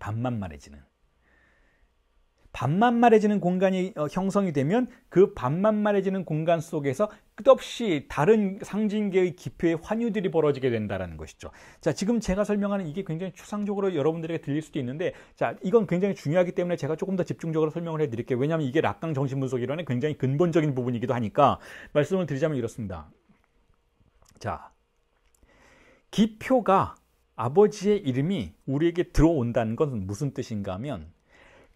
반만 말해지는 공간이 형성이 되면 그 반만 말해지는 공간 속에서 끝없이 다른 상징계의 기표의 환유들이 벌어지게 된다는 것이죠. 자, 지금 제가 설명하는 이게 굉장히 추상적으로 여러분들에게 들릴 수도 있는데, 자, 이건 굉장히 중요하기 때문에 제가 조금 더 집중적으로 설명을 해드릴게요. 왜냐하면 이게 락강 정신분석 이론의 굉장히 근본적인 부분이기도 하니까 말씀을 드리자면 이렇습니다. 자, 기표가, 아버지의 이름이 우리에게 들어온다는 것은 무슨 뜻인가 하면,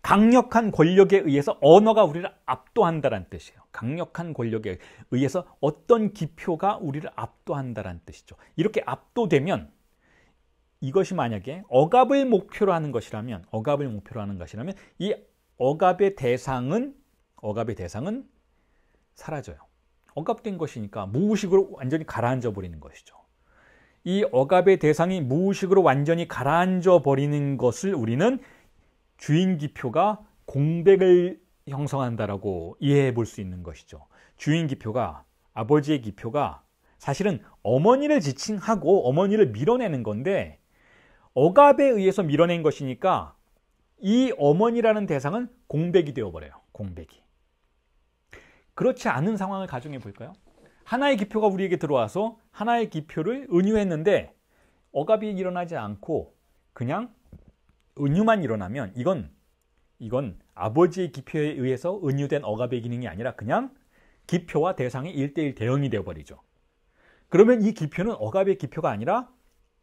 강력한 권력에 의해서 언어가 우리를 압도한다는 뜻이에요. 강력한 권력에 의해서 어떤 기표가 우리를 압도한다는 뜻이죠. 이렇게 압도되면, 이것이 만약에 억압을 목표로 하는 것이라면, 이 억압의 대상은 사라져요. 억압된 것이니까 무의식으로 완전히 가라앉아 버리는 것이죠. 이 억압의 대상이 무의식으로 완전히 가라앉아 버리는 것을 우리는 주인 기표가 공백을 형성한다라고 이해해 볼 수 있는 것이죠. 주인 기표가, 아버지의 기표가 사실은 어머니를 지칭하고 어머니를 밀어내는 건데, 억압에 의해서 밀어낸 것이니까 이 어머니라는 대상은 공백이 되어버려요. 공백이. 그렇지 않은 상황을 가정해 볼까요? 하나의 기표가 우리에게 들어와서 하나의 기표를 은유했는데 억압이 일어나지 않고 그냥 은유만 일어나면 이건 아버지의 기표에 의해서 은유된 억압의 기능이 아니라 그냥 기표와 대상의 1:1 대응이 되어버리죠. 그러면 이 기표는 억압의 기표가 아니라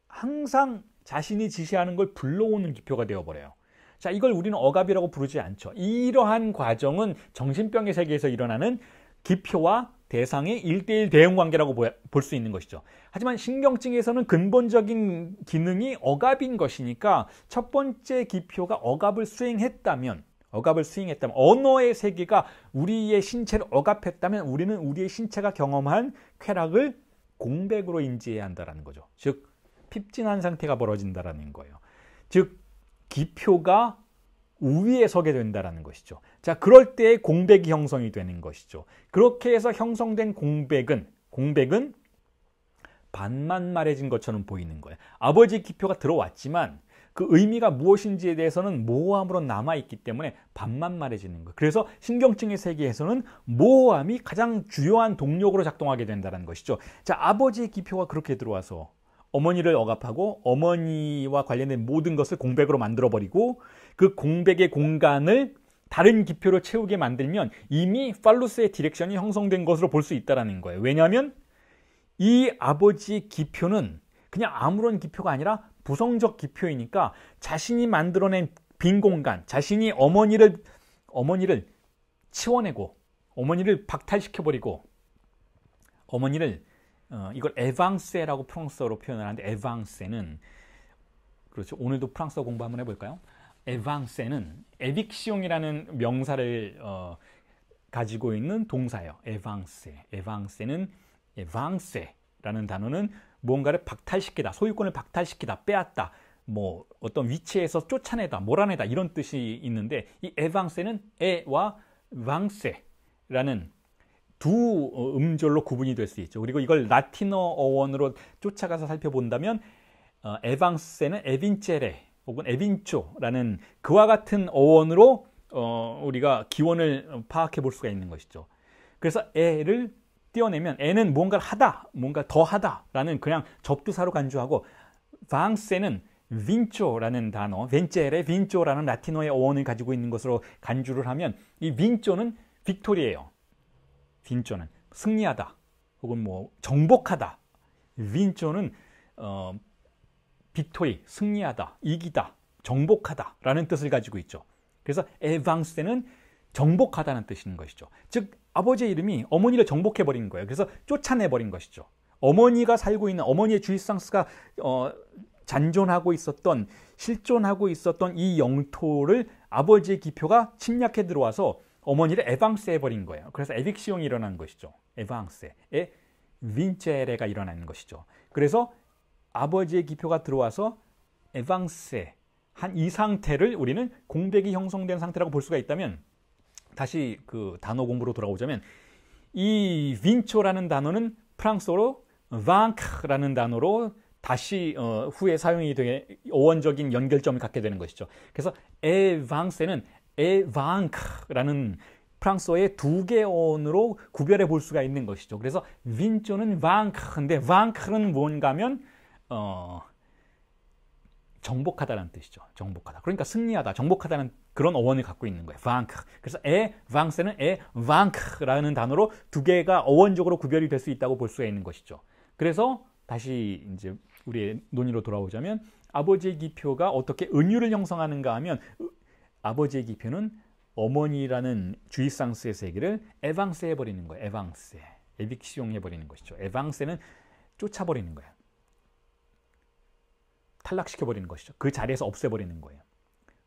항상 자신이 지시하는 걸 불러오는 기표가 되어버려요. 자, 이걸 우리는 억압이라고 부르지 않죠. 이러한 과정은 정신병의 세계에서 일어나는 기표와 대상의 1:1 대응 관계라고 볼 수 있는 것이죠. 하지만 신경증에서는 근본적인 기능이 억압인 것이니까 첫 번째 기표가 억압을 수행했다면, 언어의 세계가 우리의 신체를 억압했다면 우리는 우리의 신체가 경험한 쾌락을 공백으로 인지해야 한다는 거죠. 즉, 핍진한 상태가 벌어진다는 거예요. 즉, 기표가 우위에 서게 된다는 것이죠. 자, 그럴 때 공백이 형성이 되는 것이죠. 그렇게 해서 형성된 공백은 반만 말해진 것처럼 보이는 거예요. 아버지 기표가 들어왔지만 그 의미가 무엇인지에 대해서는 모호함으로 남아있기 때문에 반만 말해지는 거예요. 그래서 신경증의 세계에서는 모호함이 가장 주요한 동력으로 작동하게 된다는 것이죠. 자, 아버지의 기표가 그렇게 들어와서 어머니를 억압하고 어머니와 관련된 모든 것을 공백으로 만들어버리고, 그 공백의 공간을 다른 기표로 채우게 만들면 이미 팔루스의 디렉션이 형성된 것으로 볼 수 있다는 거예요. 왜냐하면 이 아버지의 기표는 그냥 아무런 기표가 아니라 부성적 기표이니까 자신이 만들어낸 빈 공간, 자신이 어머니를 치워내고 어머니를 박탈시켜버리고 어머니를 이걸 에방세라고 프랑스어로 표현을 하는데, 에방세는, 그렇죠, 오늘도 프랑스어 공부 한번 해볼까요? 에방세는 에빅시옹이라는 명사를 가지고 있는 동사예요. 에방세는 에방세라는 단어는 무언가를 박탈시키다, 소유권을 박탈시키다, 빼앗다, 뭐 어떤 위치에서 쫓아내다, 몰아내다 이런 뜻이 있는데 이 에방세는 에와 방세라는 두 음절로 구분이 될 수 있죠. 그리고 이걸 라틴어 어원으로 쫓아가서 살펴본다면 에방세는 에빈체레 혹은 에빈초라는 그와 같은 어원으로 우리가 기원을 파악해 볼 수가 있는 것이죠. 그래서 에를 띄어내면 에는 뭔가를 하다, 뭔가 더 하다라는 그냥 접두사로 간주하고 방세는 빈초라는 단어, 벤체레 빈초라는 라틴어의 어원을 가지고 있는 것으로 간주를 하면 이 빈초는 빅토리예요. 빈초는 승리하다 혹은 뭐 정복하다. 빈초는 빅토리, 승리하다, 이기다, 정복하다라는 뜻을 가지고 있죠. 그래서 에방세는 정복하다는 뜻인 것이죠. 즉 아버지의 이름이 어머니를 정복해버린 거예요. 그래서 쫓아내버린 것이죠. 어머니가 살고 있는 어머니의 주이상스가 잔존하고 있었던 실존하고 있었던 이 영토를 아버지의 기표가 침략해 들어와서 어머니를 에방세해버린 거예요. 그래서 에빅시용이 일어난 것이죠. 에방세의 빈체레가 일어나는 것이죠. 그래서 아버지의 기표가 들어와서 에방세 한 이 상태를 우리는 공백이 형성된 상태라고 볼 수가 있다면 다시 그 단어 공부로 돌아오자면 이 빈초라는 단어는 프랑스어로 vaincre라는 단어로 다시 후에 사용이 되게 어원적인 연결점을 갖게 되는 것이죠. 그래서 에방세는 에vaincre라는 프랑스어의 두 개의 어원으로 구별해 볼 수가 있는 것이죠. 그래서 빈초는 vaincre인데 vaincre는 뭔가 하면 정복하다는 뜻이죠. 정복하다. 그러니까 승리하다, 정복하다는 그런 어원을 갖고 있는 거예요. vaincre. 그래서 vaincre는 vaincre라는 단어로 두 개가 어원적으로 구별이 될 수 있다고 볼 수가 있는 것이죠. 그래서 다시 이제 우리의 논의로 돌아오자면 아버지의 기표가 어떻게 은유를 형성하는가 하면 아버지의 기표는 어머니라는 주이상스의 세계를 에방세 해버리는 거예요. 에방세. 에빅시용 해버리는 것이죠. 에방세는 쫓아버리는 거예요. 탈락시켜버리는 것이죠. 그 자리에서 없애버리는 거예요.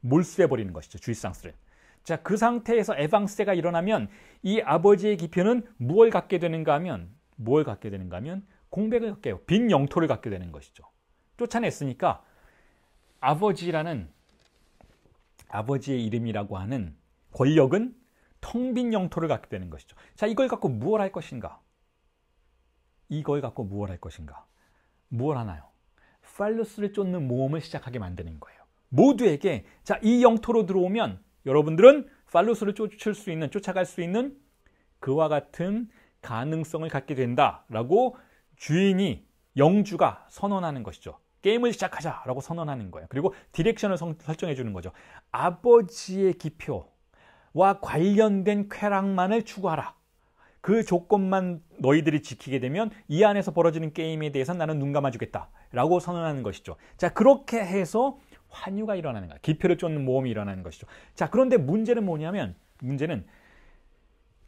몰수해버리는 것이죠. 주이상스를. 자, 그 상태에서 에방세가 일어나면 이 아버지의 기표는 무엇을 갖게 되는가 하면 공백을 갖게 해요. 빈 영토를 갖게 되는 것이죠. 쫓아냈으니까 아버지라는 아버지의 이름이라고 하는 권력은 텅 빈 영토를 갖게 되는 것이죠. 자, 이걸 갖고 무엇을 할 것인가? 무엇 하나요? 팔루스를 쫓는 모험을 시작하게 만드는 거예요. 모두에게 자, 이 영토로 들어오면 여러분들은 팔루스를 쫓아갈 수 있는 그와 같은 가능성을 갖게 된다라고 주인이 영주가 선언하는 것이죠. 게임을 시작하자라고 선언하는 거예요. 그리고 디렉션을 설정해 주는 거죠. 아버지의 기표와 관련된 쾌락만을 추구하라. 그 조건만 너희들이 지키게 되면 이 안에서 벌어지는 게임에 대해서 나는 눈 감아주겠다 라고 선언하는 것이죠. 자, 그렇게 해서 환유가 일어나는 거야. 기표를 쫓는 모험이 일어나는 것이죠. 자, 그런데 문제는 뭐냐면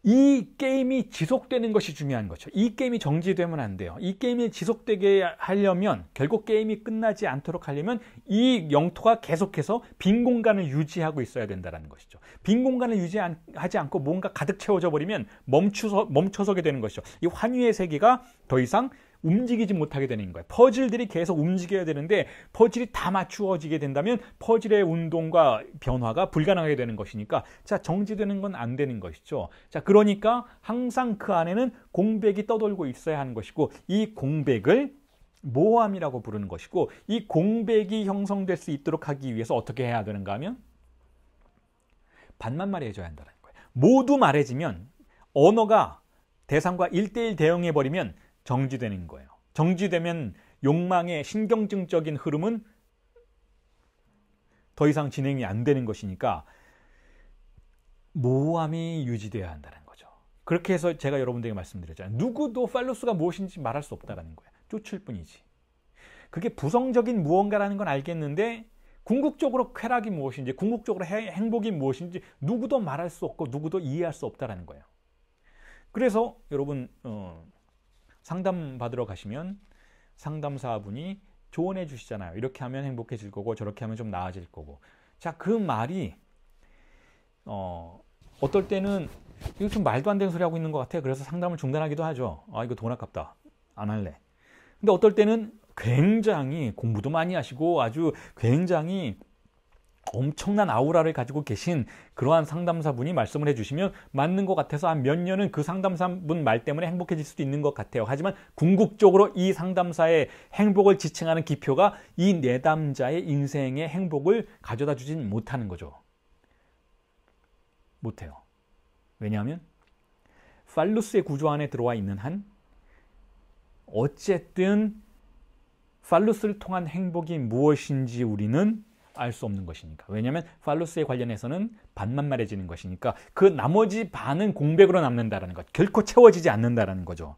이 게임이 지속되는 것이 중요한 거죠. 이 게임이 정지되면 안 돼요. 이 게임이 지속되게 하려면 결국 게임이 끝나지 않도록 하려면 이 영토가 계속해서 빈 공간을 유지하고 있어야 된다는 것이죠. 빈 공간을 유지하지 않고 뭔가 가득 채워져 버리면 멈춰서게 되는 것이죠. 이 환유의 세계가 더 이상 움직이지 못하게 되는 거예요. 퍼즐들이 계속 움직여야 되는데 퍼즐이 다 맞추어지게 된다면 퍼즐의 운동과 변화가 불가능하게 되는 것이니까 자, 정지되는 건 안 되는 것이죠. 자, 그러니까 항상 그 안에는 공백이 떠돌고 있어야 하는 것이고 이 공백을 모함이라고 부르는 것이고 이 공백이 형성될 수 있도록 하기 위해서 어떻게 해야 되는가 하면 반만 말해줘야 한다는 거예요. 모두 말해지면 언어가 대상과 1대1 대응해버리면 정지되는 거예요. 정지되면 욕망의 신경증적인 흐름은 더 이상 진행이 안 되는 것이니까 모함이 유지되어야 한다는 거죠. 그렇게 해서 제가 여러분들에게 말씀드렸잖아요. 누구도 팔로스가 무엇인지 말할 수 없다는 거예요. 쫓을 뿐이지. 그게 부성적인 무언가라는 건 알겠는데 궁극적으로 쾌락이 무엇인지 궁극적으로 행복이 무엇인지 누구도 말할 수 없고 누구도 이해할 수 없다는 거예요. 그래서 여러분 상담 받으러 가시면 상담사분이 조언해 주시잖아요. 이렇게 하면 행복해질 거고 저렇게 하면 좀 나아질 거고. 자, 그 말이 어떨 때는 이거 좀 말도 안 되는 소리 하고 있는 것 같아. 그래서 상담을 중단하기도 하죠. 아, 이거 돈 아깝다. 안 할래. 근데 어떨 때는 굉장히 공부도 많이 하시고 아주 굉장히 엄청난 아우라를 가지고 계신 그러한 상담사분이 말씀을 해주시면 맞는 것 같아서 한 몇 년은 그 상담사분 말 때문에 행복해질 수도 있는 것 같아요. 하지만 궁극적으로 이 상담사의 행복을 지칭하는 기표가 이 내담자의 인생의 행복을 가져다 주진 못하는 거죠. 못해요. 왜냐하면 팔루스의 구조 안에 들어와 있는 한 어쨌든 팔루스를 통한 행복이 무엇인지 우리는 알 수 없는 것이니까. 왜냐하면 팔루스에 관련해서는 반만 말해지는 것이니까 그 나머지 반은 공백으로 남는다는 것. 결코 채워지지 않는다는 거죠.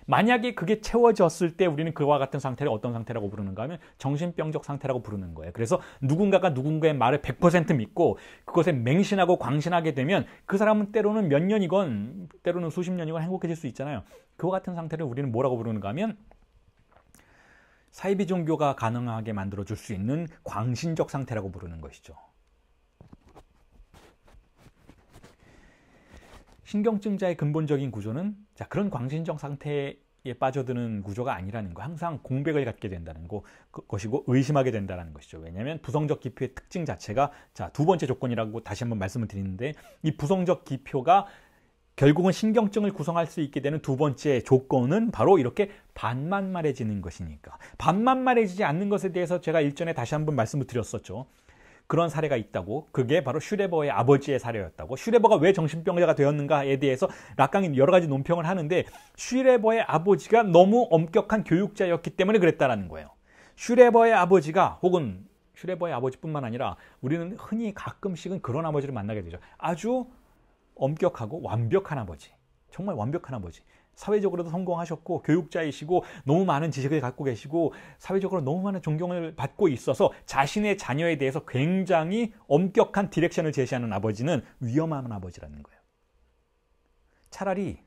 만약에 그게 채워졌을 때 우리는 그와 같은 상태를 어떤 상태라고 부르는가 하면 정신병적 상태라고 부르는 거예요. 그래서 누군가가 누군가의 말을 100% 믿고 그것에 맹신하고 광신하게 되면 그 사람은 때로는 몇 년이건 때로는 수십 년이건 행복해질 수 있잖아요. 그와 같은 상태를 우리는 뭐라고 부르는가 하면 사이비 종교가 가능하게 만들어줄 수 있는 광신적 상태라고 부르는 것이죠. 신경증자의 근본적인 구조는 그런 광신적 상태에 빠져드는 구조가 아니라는 거. 항상 공백을 갖게 된다는 것이고 의심하게 된다는 것이죠. 왜냐하면 부성적 기표의 특징 자체가 두 번째 조건이라고 다시 한번 말씀을 드리는데 이 부성적 기표가 결국은 신경증을 구성할 수 있게 되는 두 번째 조건은 바로 이렇게 반만말해지는 것이니까. 반만말해지지 않는 것에 대해서 제가 일전에 다시 한번 말씀을 드렸었죠. 그런 사례가 있다고. 그게 바로 슈레버의 아버지의 사례였다고. 슈레버가 왜 정신병자가 되었는가에 대해서 락강이 여러 가지 논평을 하는데 슈레버의 아버지가 너무 엄격한 교육자였기 때문에 그랬다는 거예요. 슈레버의 아버지가 혹은 슈레버의 아버지뿐만 아니라 우리는 흔히 가끔씩은 그런 아버지를 만나게 되죠. 아주 엄격하고 완벽한 아버지, 정말 완벽한 아버지. 사회적으로도 성공하셨고 교육자이시고 너무 많은 지식을 갖고 계시고 사회적으로 너무 많은 존경을 받고 있어서 자신의 자녀에 대해서 굉장히 엄격한 디렉션을 제시하는 아버지는 위험한 아버지라는 거예요. 차라리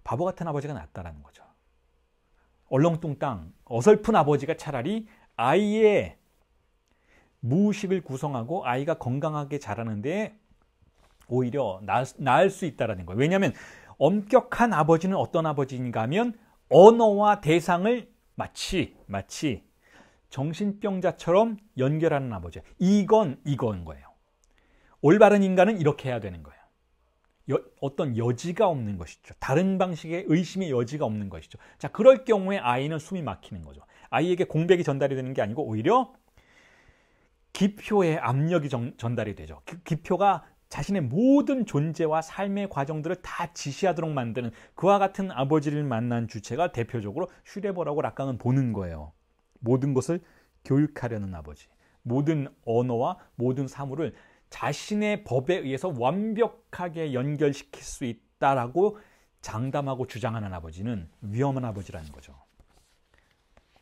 바보 같은 아버지가 낫다라는 거죠. 얼렁뚱땅 어설픈 아버지가 차라리 아이의 무의식을 구성하고 아이가 건강하게 자라는데 오히려 나을 수 있다는 거예요. 왜냐하면 엄격한 아버지는 어떤 아버지인가 하면 언어와 대상을 마치 정신병자처럼 연결하는 아버지예요. 이건 거예요. 올바른 인간은 이렇게 해야 되는 거예요. 어떤 여지가 없는 것이죠. 다른 방식의 의심의 여지가 없는 것이죠. 자, 그럴 경우에 아이는 숨이 막히는 거죠. 아이에게 공백이 전달이 되는 게 아니고 오히려 기표의 압력이 전달이 되죠. 기표가 자신의 모든 존재와 삶의 과정들을 다 지시하도록 만드는 그와 같은 아버지를 만난 주체가 대표적으로 슈레버라고 락강은 보는 거예요. 모든 것을 교육하려는 아버지. 모든 언어와 모든 사물을 자신의 법에 의해서 완벽하게 연결시킬 수 있다라고 장담하고 주장하는 아버지는 위험한 아버지라는 거죠.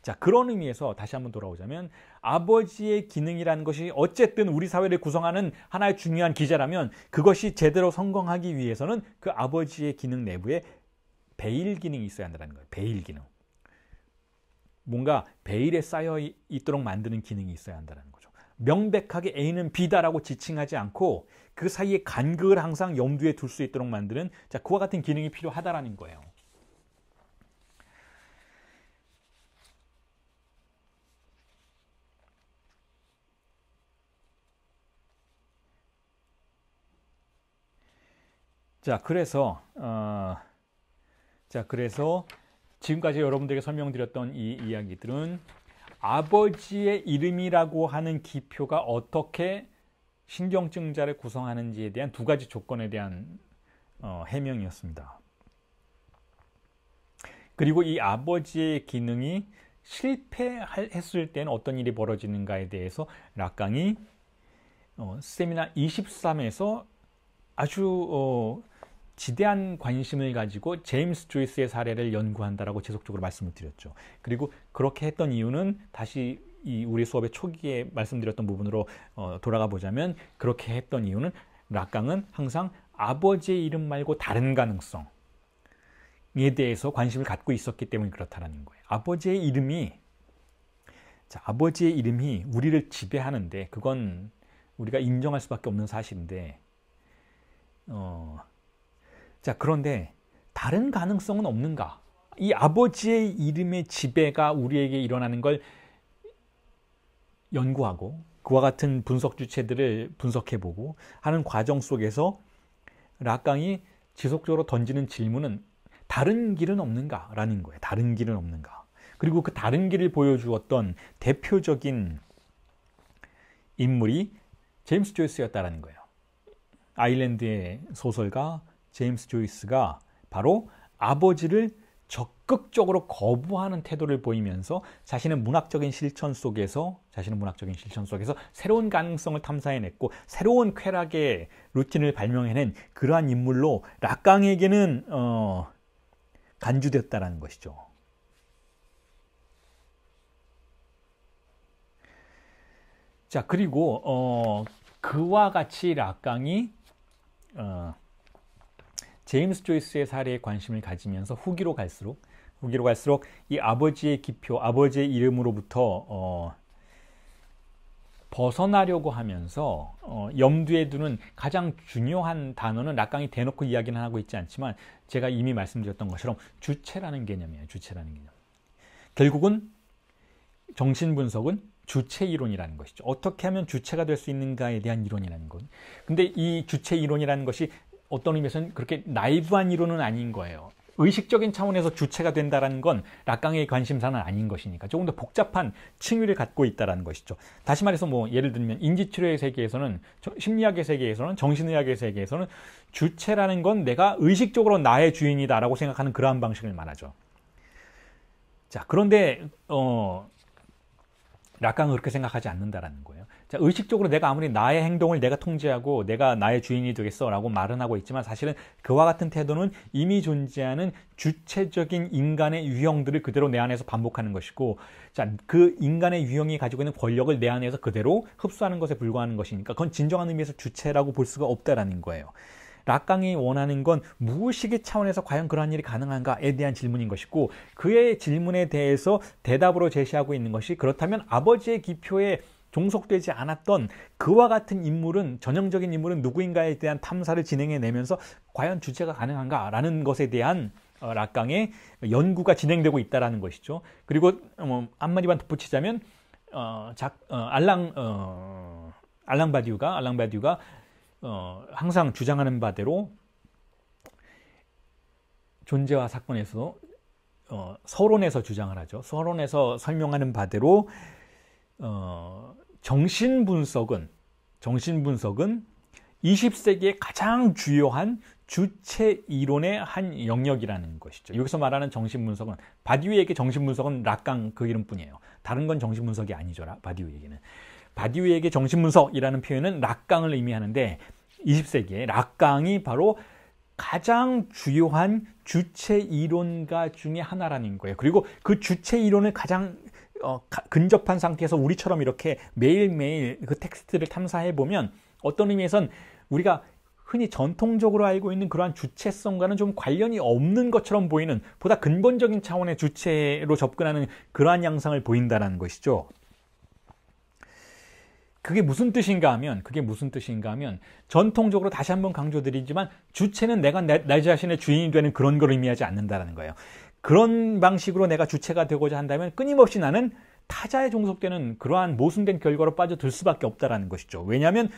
자, 그런 의미에서 다시 한번 돌아오자면 아버지의 기능이라는 것이 어쨌든 우리 사회를 구성하는 하나의 중요한 기제라면 그것이 제대로 성공하기 위해서는 그 아버지의 기능 내부에 베일 기능이 있어야 한다는 거예요. 베일 기능. 뭔가 베일에 쌓여 있도록 만드는 기능이 있어야 한다는 거죠. 명백하게 A는 B다라고 지칭하지 않고 그 사이에 간극을 항상 염두에 둘 수 있도록 만드는 그와 같은 기능이 필요하다라는 거예요. 그래서 지금까지 여러분들에게 설명드렸던 이 이야기들은 아버지의 이름이라고 하는 기표가 어떻게 신경증자를 구성하는지에 대한 두 가지 조건에 대한 해명이었습니다. 그리고 이 아버지의 기능이 실패했을 때는 어떤 일이 벌어지는가에 대해서 락강이 세미나 23에서 아주 지대한 관심을 가지고 제임스 조이스의 사례를 연구한다라고 지속적으로 말씀을 드렸죠. 그리고 그렇게 했던 이유는 다시 우리 수업의 초기에 말씀드렸던 부분으로 돌아가 보자면 그렇게 했던 이유는 락강은 항상 아버지의 이름 말고 다른 가능성에 대해서 관심을 갖고 있었기 때문에 그렇다는 거예요. 아버지의 이름이 우리를 지배하는데 그건 우리가 인정할 수밖에 없는 사실인데 자, 그런데 다른 가능성은 없는가? 이 아버지의 이름의 지배가 우리에게 일어나는 걸 연구하고 그와 같은 분석 주체들을 분석해보고 하는 과정 속에서 락강이 지속적으로 던지는 질문은 다른 길은 없는가? 라는 거예요. 다른 길은 없는가? 그리고 그 다른 길을 보여주었던 대표적인 인물이 제임스 조이스였다라는 거예요. 아일랜드의 소설가 제임스 조이스가 바로 아버지를 적극적으로 거부하는 태도를 보이면서 자신의 문학적인 실천 속에서 새로운 가능성을 탐사해냈고 새로운 쾌락의 루틴을 발명해낸 그러한 인물로 락강에게는 간주되었다라는 것이죠. 자, 그리고 그와 같이 락강이 제임스 조이스의 사례에 관심을 가지면서 후기로 갈수록 이 아버지의 기표, 아버지의 이름으로부터 벗어나려고 하면서 염두에 두는 가장 중요한 단어는 락강이 대놓고 이야기는 하고 있지 않지만 제가 이미 말씀드렸던 것처럼 주체라는 개념이에요. 주체라는 개념. 결국은 정신분석은 주체 이론이라는 것이죠. 어떻게 하면 주체가 될 수 있는가에 대한 이론이라는 것. 근데 이 주체 이론이라는 것이 어떤 의미에서는 그렇게 나이브한 이론은 아닌 거예요. 의식적인 차원에서 주체가 된다는 건 락강의 관심사는 아닌 것이니까 조금 더 복잡한 층위를 갖고 있다는 것이죠. 다시 말해서 예를 들면 인지치료의 세계에서는, 심리학의 세계에서는, 정신의학의 세계에서는 주체라는 건 내가 의식적으로 나의 주인이다라고 생각하는 그러한 방식을 말하죠. 자, 그런데 락강은 그렇게 생각하지 않는다라는 거예요. 자, 의식적으로 내가 아무리 나의 행동을 내가 통제하고 내가 나의 주인이 되겠어라고 말은 하고 있지만 사실은 그와 같은 태도는 이미 존재하는 주체적인 인간의 유형들을 그대로 내 안에서 반복하는 것이고, 자, 그 인간의 유형이 가지고 있는 권력을 내 안에서 그대로 흡수하는 것에 불과한 것이니까 그건 진정한 의미에서 주체라고 볼 수가 없다라는 거예요. 락강이 원하는 건 무의식의 차원에서 과연 그러한 일이 가능한가에 대한 질문인 것이고, 그의 질문에 대해서 대답으로 제시하고 있는 것이 그렇다면 아버지의 기표에 종속되지 않았던 그와 같은 인물은, 전형적인 인물은 누구인가에 대한 탐사를 진행해내면서 과연 주체가 가능한가라는 것에 대한 락강의 연구가 진행되고 있다는 것이죠. 그리고 한마디만 덧붙이자면 알랑 바디우가 항상 주장하는 바대로 존재와 사건에서 서론에서 주장을 하죠. 서론에서 설명하는 바대로 정신분석은 20세기의 가장 주요한 주체 이론의 한 영역이라는 것이죠. 여기서 말하는 정신분석은, 바디우에게 정신분석은 락강 그 이름뿐이에요. 다른 건 정신분석이 아니죠. 바디우에게는. 바디우에게 정신분석이라는 표현은 락강을 의미하는데 20세기에 락강이 바로 가장 주요한 주체 이론가 중에 하나라는 거예요. 그리고 그 주체 이론을 가장 근접한 상태에서 우리처럼 이렇게 매일매일 그 텍스트를 탐사해 보면 어떤 의미에선 우리가 흔히 전통적으로 알고 있는 그러한 주체성과는 좀 관련이 없는 것처럼 보이는 보다 근본적인 차원의 주체로 접근하는 그러한 양상을 보인다는 것이죠. 그게 무슨 뜻인가 하면 전통적으로 다시 한번 강조드리지만 주체는 내가 나 자신의 주인이 되는 그런 걸 의미하지 않는다는 거예요. 그런 방식으로 내가 주체가 되고자 한다면 끊임없이 나는 타자에 종속되는 그러한 모순된 결과로 빠져들 수밖에 없다는 것이죠. 왜냐하면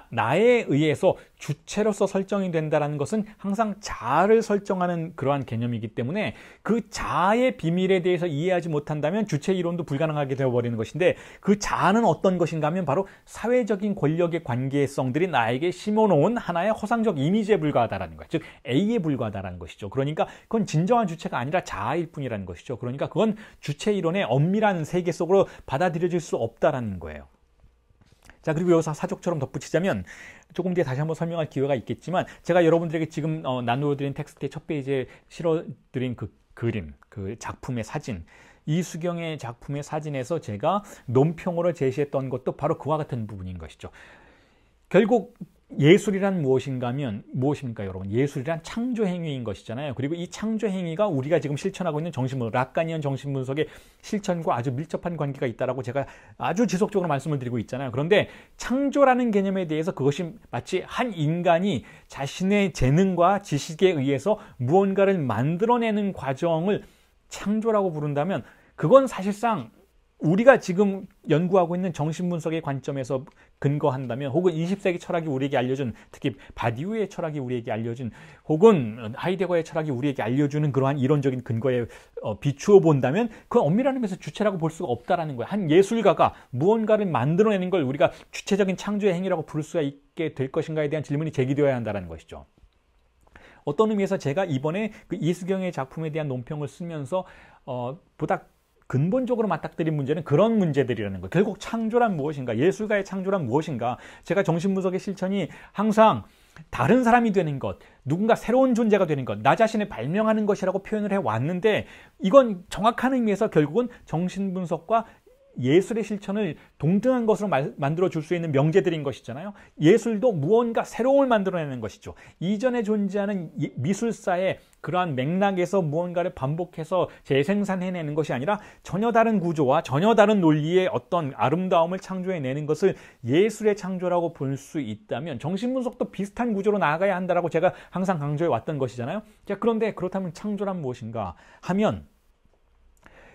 나에 의해서 주체로서 설정이 된다는 것은 항상 자아를 설정하는 그러한 개념이기 때문에 그 자아의 비밀에 대해서 이해하지 못한다면 주체 이론도 불가능하게 되어버리는 것인데, 그 자아는 어떤 것인가 하면 바로 사회적인 권력의 관계성들이 나에게 심어놓은 하나의 허상적 이미지에 불과하다는 거예요. 즉 A에 불과하다는 것이죠. 그러니까 그건 진정한 주체가 아니라 자아일 뿐이라는 것이죠. 그러니까 그건 주체 이론의 엄밀한 세계 속으로 받아들여질 수 없다는 거예요. 자, 그리고 여기서 사족처럼 덧붙이자면 조금 뒤에 다시 한번 설명할 기회가 있겠지만, 제가 여러분들에게 지금 나누어드린 텍스트의 첫 페이지에 실어드린 그 그림, 그 작품의 사진, 이수경의 작품의 사진에서 제가 논평으로 제시했던 것도 바로 그와 같은 부분인 것이죠. 결국 예술이란 무엇인가 하면 무엇입니까, 여러분? 예술이란 창조 행위인 것이잖아요. 그리고 이 창조 행위가 우리가 지금 실천하고 있는 정신분석, 라카니안 정신분석의 실천과 아주 밀접한 관계가 있다라고 제가 아주 지속적으로 말씀을 드리고 있잖아요. 그런데 창조라는 개념에 대해서 그것이 마치 한 인간이 자신의 재능과 지식에 의해서 무언가를 만들어내는 과정을 창조라고 부른다면 그건 사실상 우리가 지금 연구하고 있는 정신분석의 관점에서 근거한다면, 혹은 20세기 철학이 우리에게 알려준, 특히 바디우의 철학이 우리에게 알려준, 혹은 하이데거의 철학이 우리에게 알려주는 그러한 이론적인 근거에 비추어 본다면 그건 엄밀한 의미에서 주체라고 볼 수가 없다라는 거예요. 한 예술가가 무언가를 만들어내는 걸 우리가 주체적인 창조의 행위라고 부를 수가 있게 될 것인가에 대한 질문이 제기되어야 한다는 것이죠. 어떤 의미에서 제가 이번에 그 이수경의 작품에 대한 논평을 쓰면서 보다 근본적으로 맞닥뜨린 문제는 그런 문제들이라는 거예요. 결국 창조란 무엇인가? 예술가의 창조란 무엇인가? 제가 정신분석의 실천이 항상 다른 사람이 되는 것, 누군가 새로운 존재가 되는 것, 나 자신을 발명하는 것이라고 표현을 해왔는데, 이건 정확한 의미에서 결국은 정신분석과 예술의 실천을 동등한 것으로 만들어줄 수 있는 명제들인 것이잖아요. 예술도 무언가 새로움을 만들어내는 것이죠. 이전에 존재하는 미술사의 그러한 맥락에서 무언가를 반복해서 재생산해내는 것이 아니라 전혀 다른 구조와 전혀 다른 논리의 어떤 아름다움을 창조해내는 것을 예술의 창조라고 볼 수 있다면, 정신분석도 비슷한 구조로 나아가야 한다라고 제가 항상 강조해 왔던 것이잖아요. 자, 그런데 그렇다면 창조란 무엇인가 하면,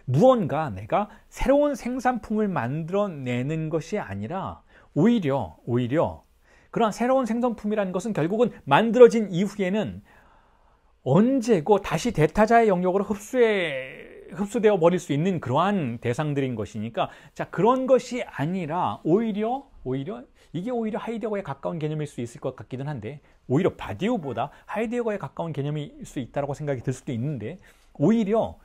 무언가 내가 새로운 생산품을 만들어내는 것이 아니라 오히려 그런 새로운 생산품이라는 것은 결국은 만들어진 이후에는 언제고 다시 대타자의 영역으로 흡수되어 버릴 수 있는 그러한 대상들인 것이니까, 자, 그런 것이 아니라 오히려 이게 오히려 하이데거에 가까운 개념일 수 있을 것 같기는 한데, 오히려 바디우보다 하이데거에 가까운 개념일 수 있다고 생각이 들 수도 있는데, 오히려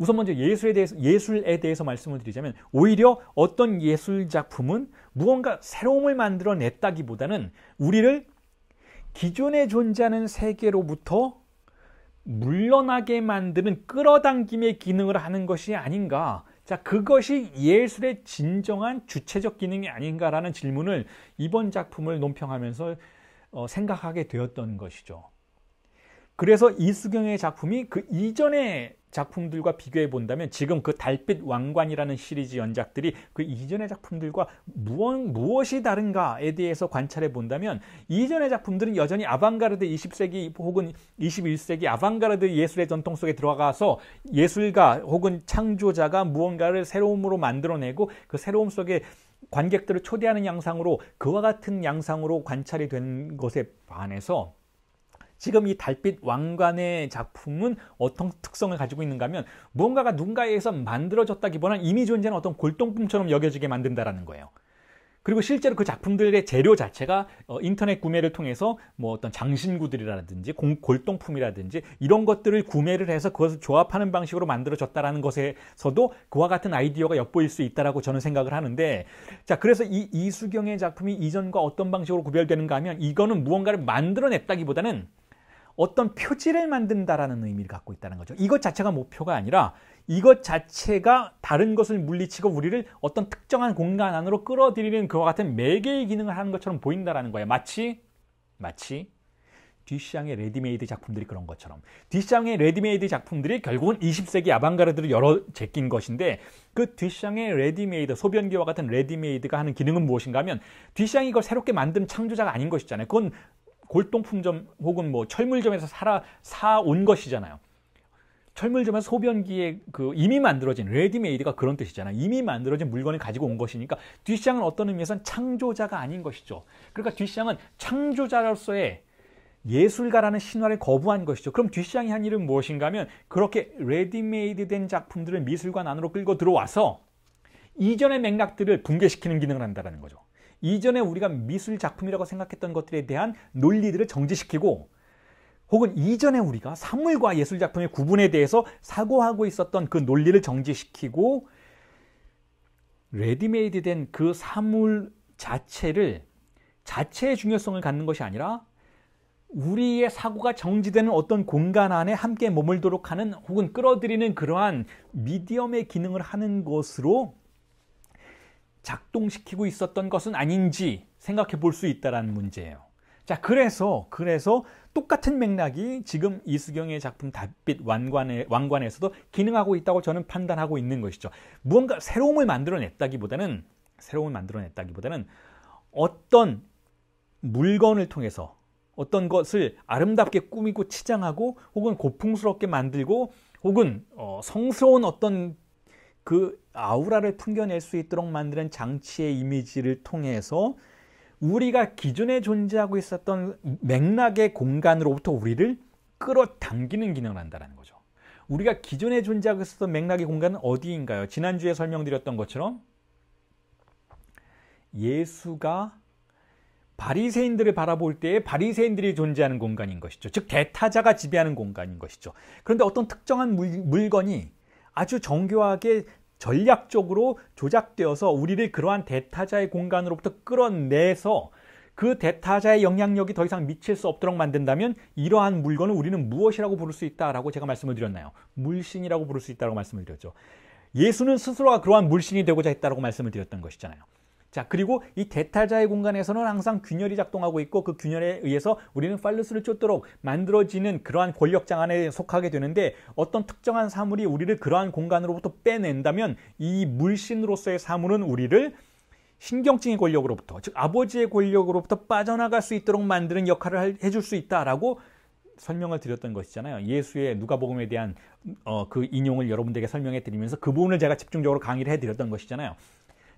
우선 먼저 예술에 대해서 말씀을 드리자면, 오히려 어떤 예술 작품은 무언가 새로움을 만들어냈다기보다는 우리를 기존에 존재하는 세계로부터 물러나게 만드는 끌어당김의 기능을 하는 것이 아닌가. 자, 그것이 예술의 진정한 주체적 기능이 아닌가라는 질문을 이번 작품을 논평하면서 생각하게 되었던 것이죠. 그래서 이수경의 작품이 그 이전의 작품들과 비교해 본다면, 지금 그 달빛 왕관이라는 시리즈 연작들이 그 이전의 작품들과 무엇이 다른가에 대해서 관찰해 본다면, 이전의 작품들은 여전히 아방가르드 20세기 혹은 21세기 아방가르드 예술의 전통 속에 들어가서 예술가 혹은 창조자가 무언가를 새로움으로 만들어내고 그 새로움 속에 관객들을 초대하는 양상으로, 그와 같은 양상으로 관찰이 된 것에 반해서 지금 이 달빛 왕관의 작품은 어떤 특성을 가지고 있는가 하면, 무언가가 누군가에 의해서 만들어졌다기보다는 이미 존재하는 어떤 골동품처럼 여겨지게 만든다라는 거예요. 그리고 실제로 그 작품들의 재료 자체가 인터넷 구매를 통해서 뭐 어떤 장신구들이라든지 골동품이라든지 이런 것들을 구매를 해서 그것을 조합하는 방식으로 만들어졌다라는 것에서도 그와 같은 아이디어가 엿보일 수 있다라고 저는 생각을 하는데, 자, 그래서 이 이수경의 작품이 이전과 어떤 방식으로 구별되는가 하면, 이거는 무언가를 만들어냈다기보다는 어떤 표지를 만든다라는 의미를 갖고 있다는 거죠. 이것 자체가 목표가 아니라 이것 자체가 다른 것을 물리치고 우리를 어떤 특정한 공간 안으로 끌어들이는 그와 같은 매개의 기능을 하는 것처럼 보인다라는 거예요. 마치 듀샹의 레디메이드 작품들이 그런 것처럼. 듀샹의 레디메이드 작품들이 결국은 20세기 아방가르드를 열어 제낀 것인데, 그 듀샹의 레디메이드, 소변기와 같은 레디메이드가 하는 기능은 무엇인가 하면, 듀샹이 이걸 새롭게 만든 창조자가 아닌 것이잖아요. 그건 골동품점 혹은 뭐 철물점에서 사온 것이잖아요. 철물점에서 소변기에 그 이미 만들어진 레디메이드가 그런 뜻이잖아요. 이미 만들어진 물건을 가지고 온 것이니까 듀샹은 어떤 의미에서는 창조자가 아닌 것이죠. 그러니까 듀샹은 창조자로서의 예술가라는 신화를 거부한 것이죠. 그럼 듀샹이 한 일은 무엇인가 하면, 그렇게 레디메이드 된 작품들을 미술관 안으로 끌고 들어와서 이전의 맥락들을 붕괴시키는 기능을 한다는 거죠. 이전에 우리가 미술 작품이라고 생각했던 것들에 대한 논리들을 정지시키고, 혹은 이전에 우리가 사물과 예술 작품의 구분에 대해서 사고하고 있었던 그 논리를 정지시키고, 레디메이드 된 그 사물 자체의 중요성을 갖는 것이 아니라 우리의 사고가 정지되는 어떤 공간 안에 함께 머물도록 하는, 혹은 끌어들이는 그러한 미디엄의 기능을 하는 것으로 작동시키고 있었던 것은 아닌지 생각해 볼 수 있다는 문제예요. 자, 그래서 똑같은 맥락이 지금 이수경의 작품 달빛 왕관에서도 기능하고 있다고 저는 판단하고 있는 것이죠. 무언가 새로움을 만들어냈다기보다는 어떤 물건을 통해서 어떤 것을 아름답게 꾸미고 치장하고 혹은 고풍스럽게 만들고 혹은 성스러운 어떤 그 아우라를 풍겨낼 수 있도록 만드는 장치의 이미지를 통해서 우리가 기존에 존재하고 있었던 맥락의 공간으로부터 우리를 끌어당기는 기능을 한다는 거죠. 우리가 기존에 존재하고 있었던 맥락의 공간은 어디인가요? 지난주에 설명드렸던 것처럼 예수가 바리새인들을 바라볼 때에 바리새인들이 존재하는 공간인 것이죠. 즉 대타자가 지배하는 공간인 것이죠. 그런데 어떤 특정한 물건이 아주 정교하게 전략적으로 조작되어서 우리를 그러한 대타자의 공간으로부터 끌어내서 그 대타자의 영향력이 더 이상 미칠 수 없도록 만든다면 이러한 물건을 우리는 무엇이라고 부를 수 있다라고 제가 말씀을 드렸나요? 물신이라고 부를 수 있다고 말씀을 드렸죠. 예수는 스스로가 그러한 물신이 되고자 했다라고 말씀을 드렸던 것이잖아요. 자, 그리고 이 대타자의 공간에서는 항상 균열이 작동하고 있고 그 균열에 의해서 우리는 팔루스를 쫓도록 만들어지는 그러한 권력장 안에 속하게 되는데 어떤 특정한 사물이 우리를 그러한 공간으로부터 빼낸다면 이 물신으로서의 사물은 우리를 신경증의 권력으로부터, 즉 아버지의 권력으로부터 빠져나갈 수 있도록 만드는 역할을 해줄 수 있다라고 설명을 드렸던 것이잖아요. 예수의 누가복음에 대한 그 인용을 여러분들에게 설명해 드리면서 그 부분을 제가 집중적으로 강의를 해드렸던 것이잖아요.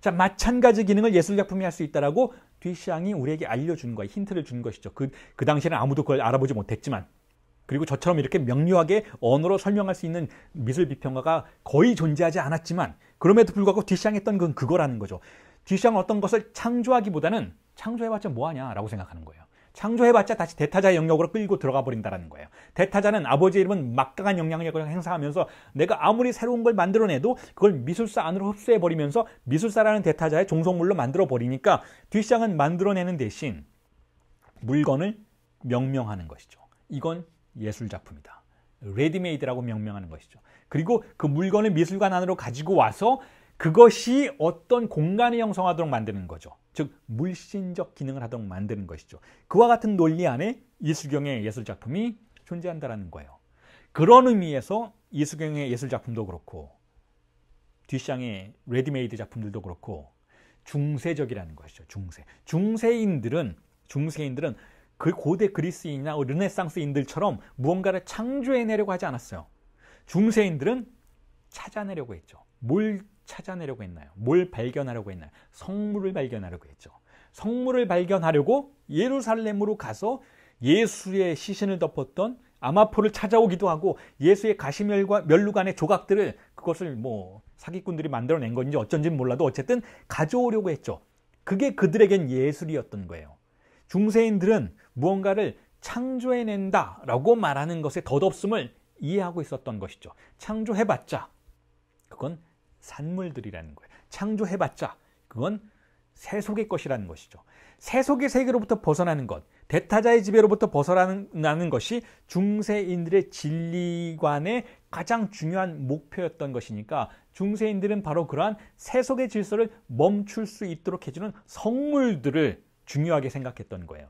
자, 마찬가지 기능을 예술작품이 할 수 있다라고 뒤샹이 우리에게 알려준 거예요. 힌트를 준 것이죠. 그 당시에는 아무도 그걸 알아보지 못했지만, 그리고 저처럼 이렇게 명료하게 언어로 설명할 수 있는 미술 비평가가 거의 존재하지 않았지만, 그럼에도 불구하고 뒤샹이 했던 건 그거라는 거죠. 뒤샹은 어떤 것을 창조하기보다는 창조해봤자 뭐하냐라고 생각하는 거예요. 창조해봤자 다시 대타자의 영역으로 끌고 들어가 버린다는 거예요. 대타자는 아버지의 이름은 막강한 영향력을 행사하면서 내가 아무리 새로운 걸 만들어내도 그걸 미술사 안으로 흡수해버리면서 미술사라는 대타자의 종속물로 만들어버리니까 뒤샹은 만들어내는 대신 물건을 명명하는 것이죠. 이건 예술작품이다. 레디메이드라고 명명하는 것이죠. 그리고 그 물건을 미술관 안으로 가지고 와서 그것이 어떤 공간을 형성하도록 만드는 거죠. 즉 물신적 기능을 하도록 만드는 것이죠. 그와 같은 논리 안에 이수경의 예술작품이 존재한다는 거예요. 그런 의미에서 이수경의 예술작품도 그렇고 뒤샹의 레디메이드 작품들도 그렇고 중세적이라는 것이죠. 중세인들은 그 고대 그리스인이나 르네상스인들처럼 무언가를 창조해내려고 하지 않았어요. 중세인들은 찾아내려고 했죠. 뭘 찾아내려고 했나요? 뭘 발견하려고 했나요? 성물을 발견하려고 했죠. 성물을 발견하려고 예루살렘으로 가서 예수의 시신을 덮었던 아마포를 찾아오기도 하고 예수의 가시면류관의 조각들을 그것을 사기꾼들이 만들어낸 건지 어쩐지는 몰라도 어쨌든 가져오려고 했죠. 그게 그들에겐 예술이었던 거예요. 중세인들은 무언가를 창조해낸다라고 말하는 것의 덧없음을 이해하고 있었던 것이죠. 창조해봤자 그건 산물들이라는 거예요. 창조해봤자 그건 세속의 것이라는 것이죠. 세속의 세계로부터 벗어나는 것, 대타자의 지배로부터 벗어나는 것이 중세인들의 진리관의 가장 중요한 목표였던 것이니까 중세인들은 바로 그러한 세속의 질서를 멈출 수 있도록 해주는 성물들을 중요하게 생각했던 거예요.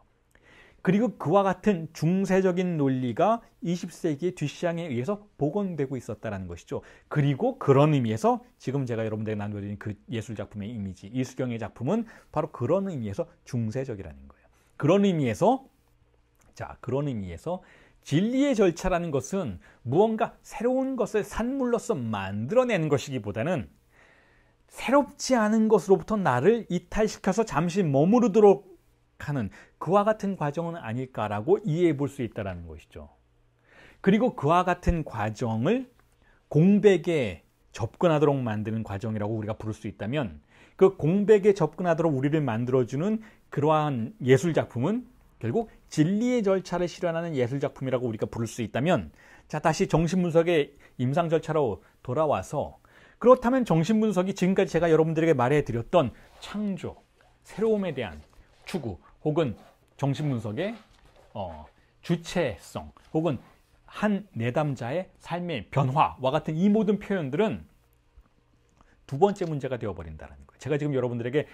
그리고 그와 같은 중세적인 논리가 20세기의 뒤샹에 의해서 복원되고 있었다는 것이죠. 그리고 그런 의미에서 지금 제가 여러분들에게 나눠드린 그 예술작품의 이미지, 이수경의 작품은 바로 그런 의미에서 중세적이라는 거예요. 그런 의미에서 진리의 절차라는 것은 무언가 새로운 것을 산물로서 만들어내는 것이기보다는 새롭지 않은 것으로부터 나를 이탈시켜서 잠시 머무르도록 하는 그와 같은 과정은 아닐까라고 이해해 볼 수 있다는 것이죠. 그리고 그와 같은 과정을 공백에 접근하도록 만드는 과정이라고 우리가 부를 수 있다면 그 공백에 접근하도록 우리를 만들어주는 그러한 예술작품은 결국 진리의 절차를 실현하는 예술작품이라고 우리가 부를 수 있다면 자, 다시 정신분석의 임상 절차로 돌아와서 그렇다면 정신분석이 지금까지 제가 여러분들에게 말해드렸던 창조, 새로움에 대한 추구 혹은 정신분석의 주체성 혹은 한 내담자의 삶의 변화와 같은 이 모든 표현들은 두 번째 문제가 되어버린다는 거예요. 제가 지금 여러분들에게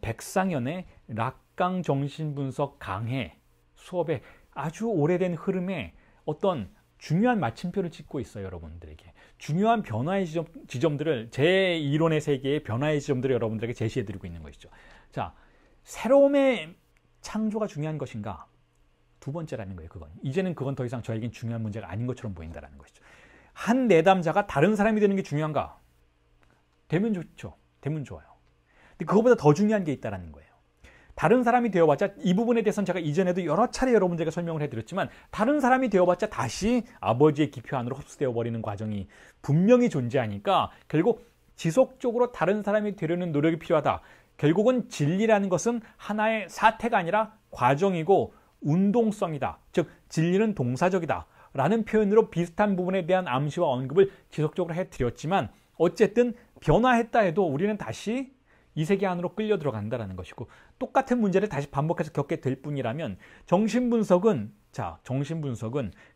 백상현의 락강 정신분석 강해 수업의 아주 오래된 흐름에 어떤 중요한 마침표를 찍고 있어요. 여러분들에게 중요한 변화의 지점들을 제 이론의 세계의 변화의 지점들을 여러분들에게 제시해드리고 있는 것이죠. 자, 새로움의 창조가 중요한 것인가? 두 번째라는 거예요. 이제는 그건 더 이상 저에겐 중요한 문제가 아닌 것처럼 보인다는 것이죠. 한 내담자가 다른 사람이 되는 게 중요한가? 되면 좋죠. 되면 좋아요. 근데 그거보다 더 중요한 게 있다는 거예요. 다른 사람이 되어봤자, 이 부분에 대해서는 제가 이전에도 여러 차례 여러분들에게 설명을 해드렸지만, 다른 사람이 되어봤자 다시 아버지의 기표 안으로 흡수되어 버리는 과정이 분명히 존재하니까 결국 지속적으로 다른 사람이 되려는 노력이 필요하다. 결국은 진리라는 것은 하나의 사태가 아니라 과정이고 운동성이다. 즉 진리는 동사적이다 라는 표현으로 비슷한 부분에 대한 암시와 언급을 지속적으로 해드렸지만, 어쨌든 변화했다 해도 우리는 다시 이 세계 안으로 끌려 들어간다는 것이고, 똑같은 문제를 다시 반복해서 겪게 될 뿐이라면 정신분석은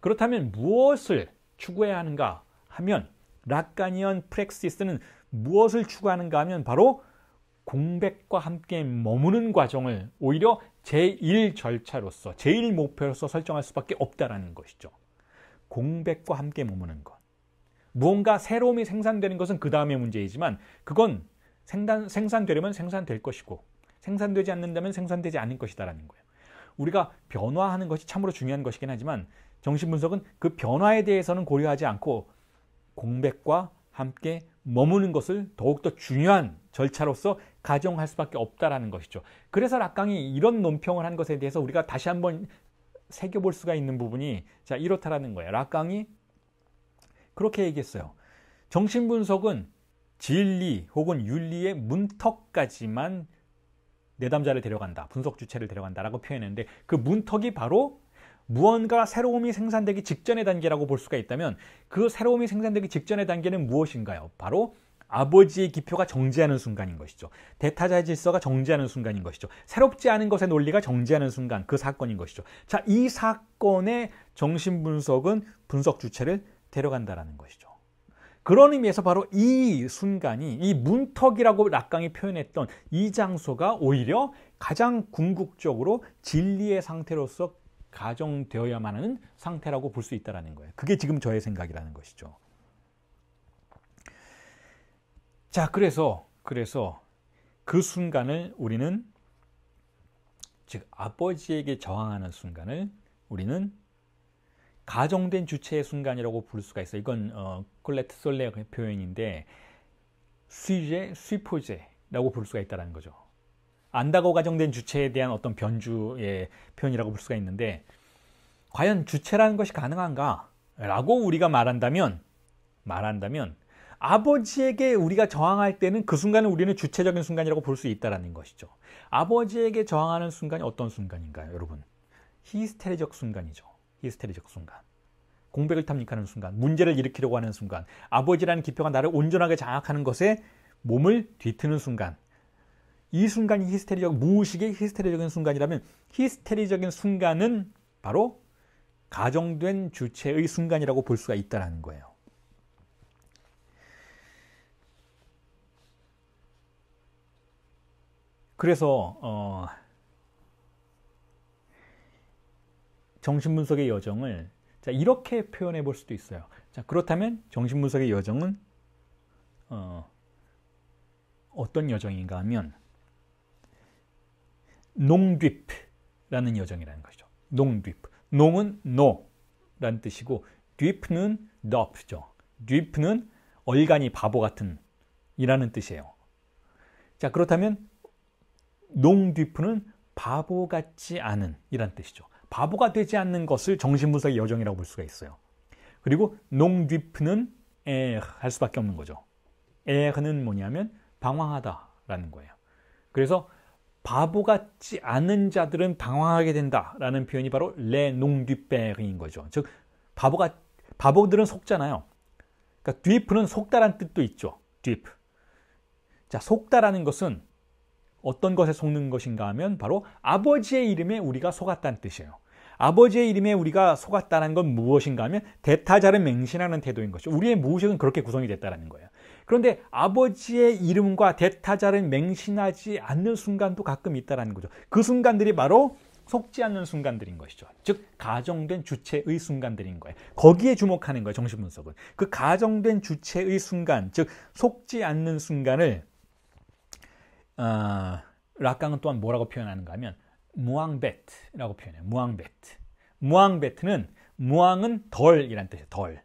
그렇다면 무엇을 추구해야 하는가 하면, 라카니안 프랙시스는 무엇을 추구하는가 하면 바로 공백과 함께 머무는 과정을 오히려 제1절차로서 제1목표로서 설정할 수밖에 없다는 것이죠. 공백과 함께 머무는 것. 무언가 새로움이 생산되는 것은 그 다음의 문제이지만 그건 생산되려면 생산될 것이고 생산되지 않는다면 생산되지 않을 것이다라는 거예요. 우리가 변화하는 것이 참으로 중요한 것이긴 하지만 정신분석은 그 변화에 대해서는 고려하지 않고 공백과 함께 머무는 것을 더욱더 중요한 절차로서 가정할 수밖에 없다라는 것이죠. 그래서 락강이 이런 논평을 한 것에 대해서 우리가 다시 한번 새겨볼 수가 있는 부분이 이렇다라는 거예요. 락강이 그렇게 얘기했어요. 정신분석은 진리 혹은 윤리의 문턱까지만 내담자를 데려간다. 분석 주체를 데려간다라고 표현했는데, 그 문턱이 바로 무언가 새로움이 생산되기 직전의 단계라고 볼 수가 있다면, 그 새로움이 생산되기 직전의 단계는 무엇인가요? 바로 아버지의 기표가 정지하는 순간인 것이죠. 대타자의 질서가 정지하는 순간인 것이죠. 새롭지 않은 것의 논리가 정지하는 순간, 그 사건인 것이죠. 자, 이 사건의 정신분석은 분석 주체를 데려간다라는 것이죠. 그런 의미에서 바로 이 순간이, 이 문턱이라고 락강이 표현했던 이 장소가 오히려 가장 궁극적으로 진리의 상태로서 가정되어야만 하는 상태라고 볼 수 있다는 거예요. 그게 지금 저의 생각이라는 것이죠. 자, 그래서 그 순간을 우리는, 즉 아버지에게 저항하는 순간을 우리는 가정된 주체의 순간이라고 부를 수가 있어요. 이건 콜레트 솔레의 표현인데 수제, 수포제라고 부를 수가 있다는 거죠. 안다고 가정된 주체에 대한 어떤 변주의 표현이라고 볼 수가 있는데, 과연 주체라는 것이 가능한가? 라고 우리가 말한다면 아버지에게 우리가 저항할 때는 그 순간을 우리는 주체적인 순간이라고 볼 수 있다는 것이죠. 아버지에게 저항하는 순간이 어떤 순간인가요, 여러분? 히스테리적 순간이죠. 히스테리적 순간. 공백을 탐닉하는 순간, 문제를 일으키려고 하는 순간, 아버지라는 기표가 나를 온전하게 장악하는 것에 몸을 뒤트는 순간, 이 순간이 무의식의 히스테리적인 순간이라면, 히스테리적인 순간은 바로 가정된 주체의 순간이라고 볼 수가 있다는 거예요. 그래서 정신분석의 여정을 이렇게 표현해 볼 수도 있어요. 자, 그렇다면 정신분석의 여정은 어떤 여정인가 하면 농뒤프라는 여정이라는 것이죠. 농뒤프. 농은 노라는 뜻이고 뒤프는 넙죠. 뒤프는 얼간이 바보 같은 이라는 뜻이에요. 자, 그렇다면 농뒤프는 바보 같지 않은 이란 뜻이죠. 바보가 되지 않는 것을 정신분석의 여정이라고 볼 수가 있어요. 그리고 농뒤프는 할 수밖에 없는 거죠. 는 뭐냐면 방황하다라는 거예요. 그래서 바보 같지 않은 자들은 방황하게 된다라는 표현이 바로 레 농뒤페인 거죠. 즉 바보들은 속잖아요. 그러니까 뒤프는 속다라는 뜻도 있죠. 뒤프. 자, 속다라는 것은 어떤 것에 속는 것인가 하면 바로 아버지의 이름에 우리가 속았다는 뜻이에요. 아버지의 이름에 우리가 속았다는 건 무엇인가 하면 대타자를 맹신하는 태도인 것이죠. 우리의 무의식은 그렇게 구성이 됐다는 거예요. 그런데 아버지의 이름과 대타자를 맹신하지 않는 순간도 가끔 있다는 거죠. 그 순간들이 바로 속지 않는 순간들인 것이죠. 즉 가정된 주체의 순간들인 거예요. 거기에 주목하는 거예요. 정신분석은. 그 가정된 주체의 순간, 즉 속지 않는 순간을 락강은 또한 뭐라고 표현하는가 하면 무앙베트라고 표현해요. 무앙베트. 무앙베트는 무앙은 덜이란 뜻이에요. 덜.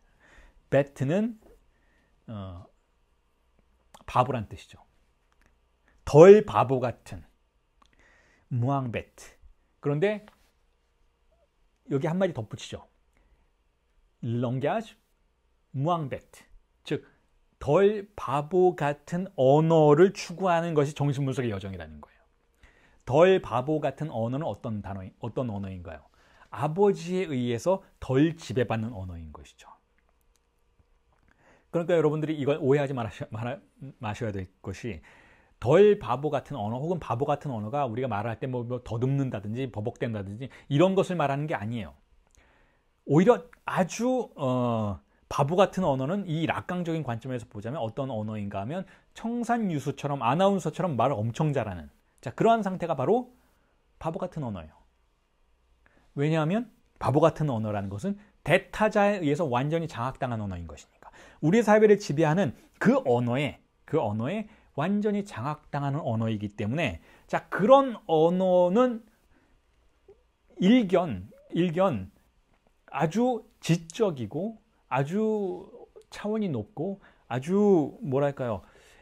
베트는 바보란 뜻이죠. 덜 바보 같은 무앙베트. 그런데 여기 한마디 덧붙이죠. langage 무앙베트. 즉 덜 바보 같은 언어를 추구하는 것이 정신분석의 여정이라는 거예요. 덜 바보 같은 언어는 어떤 언어인가요? 아버지에 의해서 덜 지배받는 언어인 것이죠. 그러니까 여러분들이 이걸 오해하지 마셔야 될 것이 덜 바보 같은 언어 혹은 바보 같은 언어가 우리가 말할 때 뭐 더듬는다든지 버벅댄다든지 이런 것을 말하는 게 아니에요. 오히려 아주 바보 같은 언어는 이 락강적인 관점에서 보자면 어떤 언어인가 하면 청산유수처럼 아나운서처럼 말을 엄청 잘하는 그러한 상태가 바로 바보 같은 언어예요. 왜냐하면 바보 같은 언어라는 것은 대타자에 의해서 완전히 장악당한 언어인 것이니까. 우리 사회를 지배하는 그 언어에 완전히 장악당하는 언어이기 때문에 그런 언어는 일견 아주 지적이고 아주 차원이 높고 아주 뭐랄까요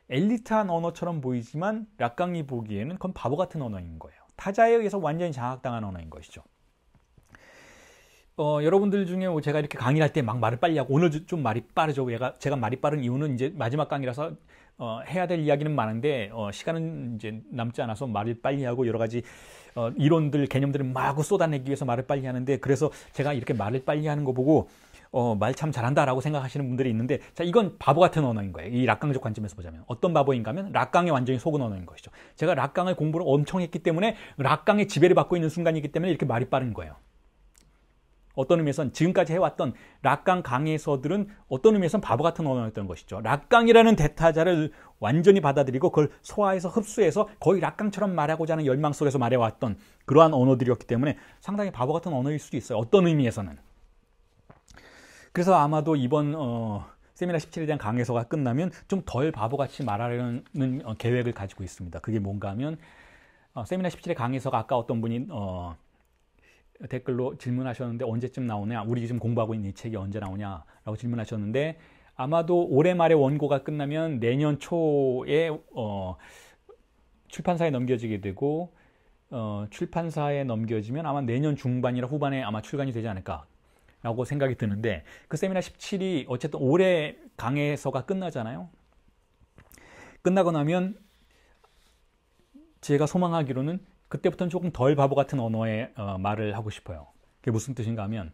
엘리트한 언어처럼 보이지만 락강이 보기에는 그건 바보 같은 언어인 거예요. 타자에 의해서 완전히 장악당한 언어인 것이죠. 여러분들 중에 제가 이렇게 강의할 때 막 말을 빨리 하고 오늘 좀 말이 빠르죠. 제가 말이 빠른 이유는 이제 마지막 강의라서 해야 될 이야기는 많은데 시간은 이제 남지 않아서 말을 빨리 하고 여러 가지 이론들, 개념들을 마구 쏟아내기 위해서 말을 빨리 하는데 그래서 제가 이렇게 말을 빨리 하는 거 보고 말 참 잘한다라고 생각하시는 분들이 있는데 이건 바보 같은 언어인 거예요. 이 락강적 관점에서 보자면 어떤 바보인가 하면 락강에 완전히 속은 언어인 것이죠. 제가 락강을 공부를 엄청 했기 때문에 락강의 지배를 받고 있는 순간이기 때문에 이렇게 말이 빠른 거예요. 어떤 의미에선 지금까지 해왔던 락강 강의에서들은 어떤 의미에선 바보 같은 언어였던 것이죠. 락강이라는 대타자를 완전히 받아들이고 그걸 소화해서 흡수해서 거의 락강처럼 말하고자 하는 열망 속에서 말해왔던 그러한 언어들이었기 때문에 상당히 바보 같은 언어일 수도 있어요. 어떤 의미에서는. 그래서 아마도 이번 세미나 17에 대한 강의서가 끝나면 좀 덜 바보같이 말하려는 계획을 가지고 있습니다. 그게 뭔가 하면 세미나 17의 강의서가 아까 어떤 분이 댓글로 질문하셨는데 언제쯤 나오냐, 우리 지금 공부하고 있는 이 책이 언제 나오냐라고 질문하셨는데 아마도 올해 말에 원고가 끝나면 내년 초에 출판사에 넘겨지게 되고 출판사에 넘겨지면 아마 내년 중반이나 후반에 아마 출간이 되지 않을까라고 생각이 드는데 그 세미나 17이 어쨌든 올해 강의서가 끝나잖아요. 끝나고 나면 제가 소망하기로는 그때부터는 조금 덜 바보 같은 언어의 말을 하고 싶어요. 그게 무슨 뜻인가 하면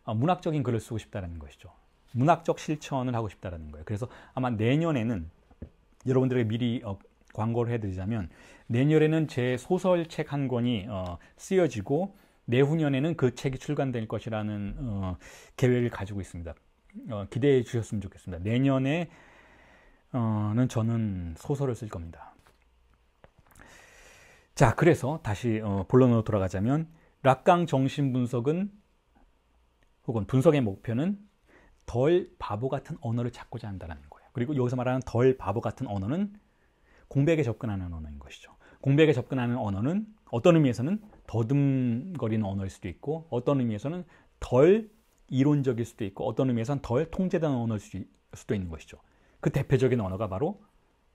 문학적인 글을 쓰고 싶다는 것이죠. 문학적 실천을 하고 싶다는 거예요. 그래서 아마 내년에는 여러분들에게 미리 광고를 해드리자면 내년에는 제 소설책 한 권이 쓰여지고 내후년에는 그 책이 출간될 것이라는 계획을 가지고 있습니다. 기대해 주셨으면 좋겠습니다. 내년에는 저는 소설을 쓸 겁니다. 자, 그래서 다시 본론으로 돌아가자면 락강 정신분석은 혹은 분석의 목표는 덜 바보 같은 언어를 찾고자 한다는 거예요. 그리고 여기서 말하는 덜 바보 같은 언어는 공백에 접근하는 언어인 것이죠. 공백에 접근하는 언어는 어떤 의미에서는 더듬거리는 언어일 수도 있고 어떤 의미에서는 덜 이론적일 수도 있고 어떤 의미에서는 덜 통제된 언어일 수도 있는 것이죠. 그 대표적인 언어가 바로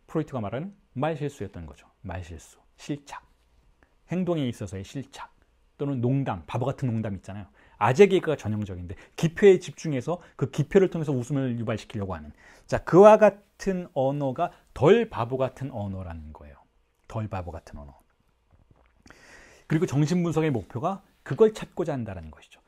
프로이트가 말하는 말실수였던 거죠. 말실수, 실착. 행동에 있어서의 실착 또는 농담, 바보 같은 농담 있잖아요. 아재 개그가 전형적인데 기표에 집중해서 그 기표를 통해서 웃음을 유발시키려고 하는 그와 같은 언어가 덜 바보 같은 언어라는 거예요. 덜 바보 같은 언어. 그리고 정신분석의 목표가 그걸 찾고자 한다는 것이죠.